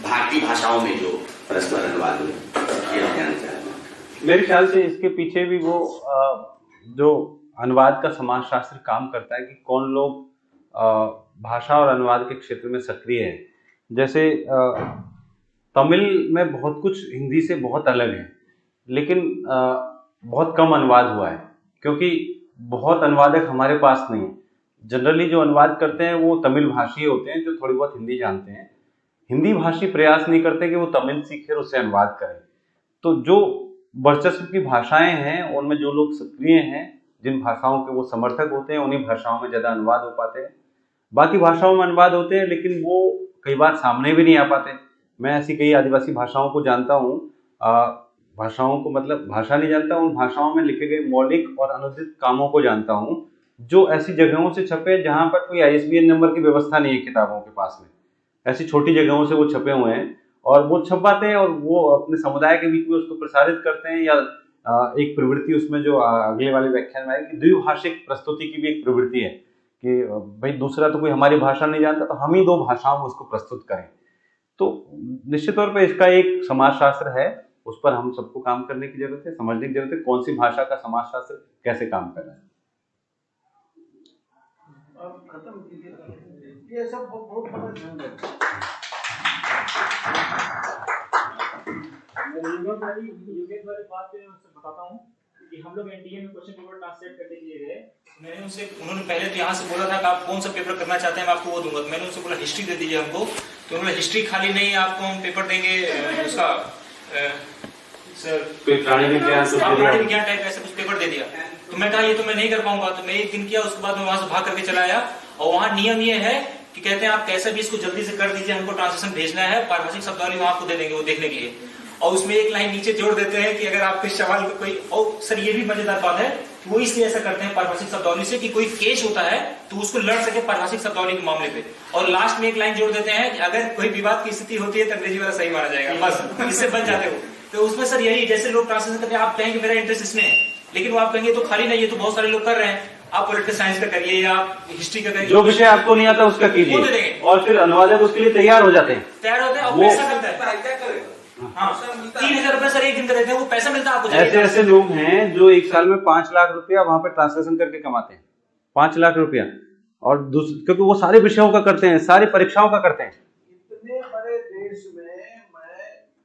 भारतीय भाषाओं में जो परस्पर अनुवाद हुए, ये मैं जानना चाह रहा था। मेरे ख्याल से इसके पीछे भी वो जो अनुवाद का समाजशास्त्र काम करता है कि कौन लोग भाषा और अनुवाद के क्षेत्र में सक्रिय है। जैसे तमिल में बहुत कुछ हिंदी से बहुत अलग है, लेकिन बहुत कम अनुवाद हुआ है क्योंकि बहुत अनुवादक हमारे पास नहीं है। जनरली जो अनुवाद करते हैं वो तमिल भाषी होते हैं जो थोड़ी बहुत हिंदी जानते हैं, हिंदी भाषी प्रयास नहीं करते कि वो तमिल सीखे और उससे अनुवाद करें। तो जो वर्चस्व की भाषाएं हैं उनमें जो लोग सक्रिय हैं, जिन भाषाओं के वो समर्थक होते हैं, उन्हीं भाषाओं में ज़्यादा अनुवाद हो पाते हैं। बाकी भाषाओं में अनुवाद होते हैं लेकिन वो कई बार सामने भी नहीं आ पाते। मैं ऐसी कई आदिवासी भाषाओं को जानता हूँ, भाषाओं को मतलब भाषा नहीं जानता, उन भाषाओं में लिखे गए मौलिक और अनुदित कामों को जानता हूँ जो ऐसी जगहों से छपे जहाँ पर कोई ISBN नंबर की व्यवस्था नहीं है किताबों के पास में। ऐसी छोटी जगहों से वो छपे हुए हैं और वो छपाते हैं और वो अपने समुदाय के बीच में उसको प्रसारित करते हैं। या एक प्रवृत्ति उसमें जो अगले वाले व्याख्यान में आएगी, द्विभाषिक प्रस्तुति की भी एक प्रवृत्ति है कि भाई दूसरा तो कोई हमारी भाषा नहीं जानता तो हम ही दो भाषाओं में उसको प्रस्तुत करें। तो निश्चित तौर पर इसका एक समाजशास्त्र है, उस पर हम सबको काम करने की जरूरत है, समझने की जरूरत है कौन सी भाषा का समाजशास्त्र कैसे काम कर रहा है। खत्म कीजिए, ये सब बहुत बड़ा झंझट है। योगेश वाली बात मैं उससे बताता हूँ कि हम लोग NTA में क्वेश्चन पेपर ट्रांसलेट करने के लिए गए। मैंने उनसे, उन्होंने पहले तो यहाँ से बोला था कि आप कौन सा पेपर करना चाहते हैं मैं आपको वो दूंगा। मैंने उनसे बोला हिस्ट्री दे दीजिए हमको, तो उन्होंने हिस्ट्री खाली नहीं आपको हम पेपर देंगे उसका सर प्राणी विज्ञान टाइप ऐसा कुछ पेपर दे दिया। तो मैं कहा ये तो मैं नहीं कर पाऊंगा। तो मैं एक दिन किया, उसके बाद मैं वहां से भाग करके चला आया। और वहाँ नियम ये है कि कहते हैं आप कैसे भी इसको जल्दी से कर दीजिए, हमको ट्रांसलेशन भेजना है, पारिभाषिक शब्दावली वहां आपको दे देंगे वो देखने के लिए। और उसमें एक लाइन नीचे जोड़ देते हैं कि अगर आपके सवाल को कोई, और सर ये भी मजेदार बात है, वो इसलिए ऐसा करते हैं पारिभाषिक शब्दावली से कि कोई केस होता है तो उसको लड़ सके पारिभाषिक शब्दावली के मामले पे। और लास्ट में एक लाइन जोड़ देते हैं कि अगर कोई विवाद की स्थिति होती है तो अंग्रेजी वाला सही माना जाएगा, बस इससे बच जाते हो। तो उसमें सर यही, जैसे लोग ट्रांसलेशन करते हैं, आप कहेंगे मेरा इंटरेस्ट इसमें है, लेकिन वो आप कहेंगे तो खाली नहीं है, तो बहुत सारे लोग कर रहे हैं, आप पॉलिटिकल साइंस का करिए या आप हिस्ट्री का करिए, जो विषय आपको नहीं आता उसका कीजिए, और फिर अनुवादक उसके लिए तैयार हो जाते हैं, तैयार होते हैं और पैसा करता है। हाँ 3,000 रुपए सर एक दिन का देते हैं, वो पैसा मिलता है आपको? ऐसे ऐसे लोग हैं जो एक साल में 5 लाख रुपया वहां पे ट्रांसलेशन करके कमाते हैं, 5 लाख रुपया, और क्योंकि वो सारे विषयों का करते हैं, सारी परीक्षाओं का करते हैं। इतने बड़े देश में मैं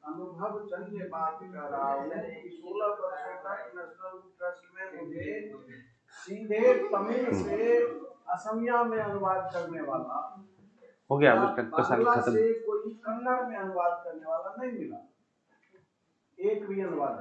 अनुभव जन्य बात कर रहा हूँ कि 16 वर्षों तक नेशनल ट्रस्ट में मुझे सीधे तमिल से असमिया में अनुवाद करने वाला, हो गया उसका बांग्ला खत्म। से कोई कन्नड़ में अनुवाद करने वाला नहीं मिला, एक भी अनुवाद।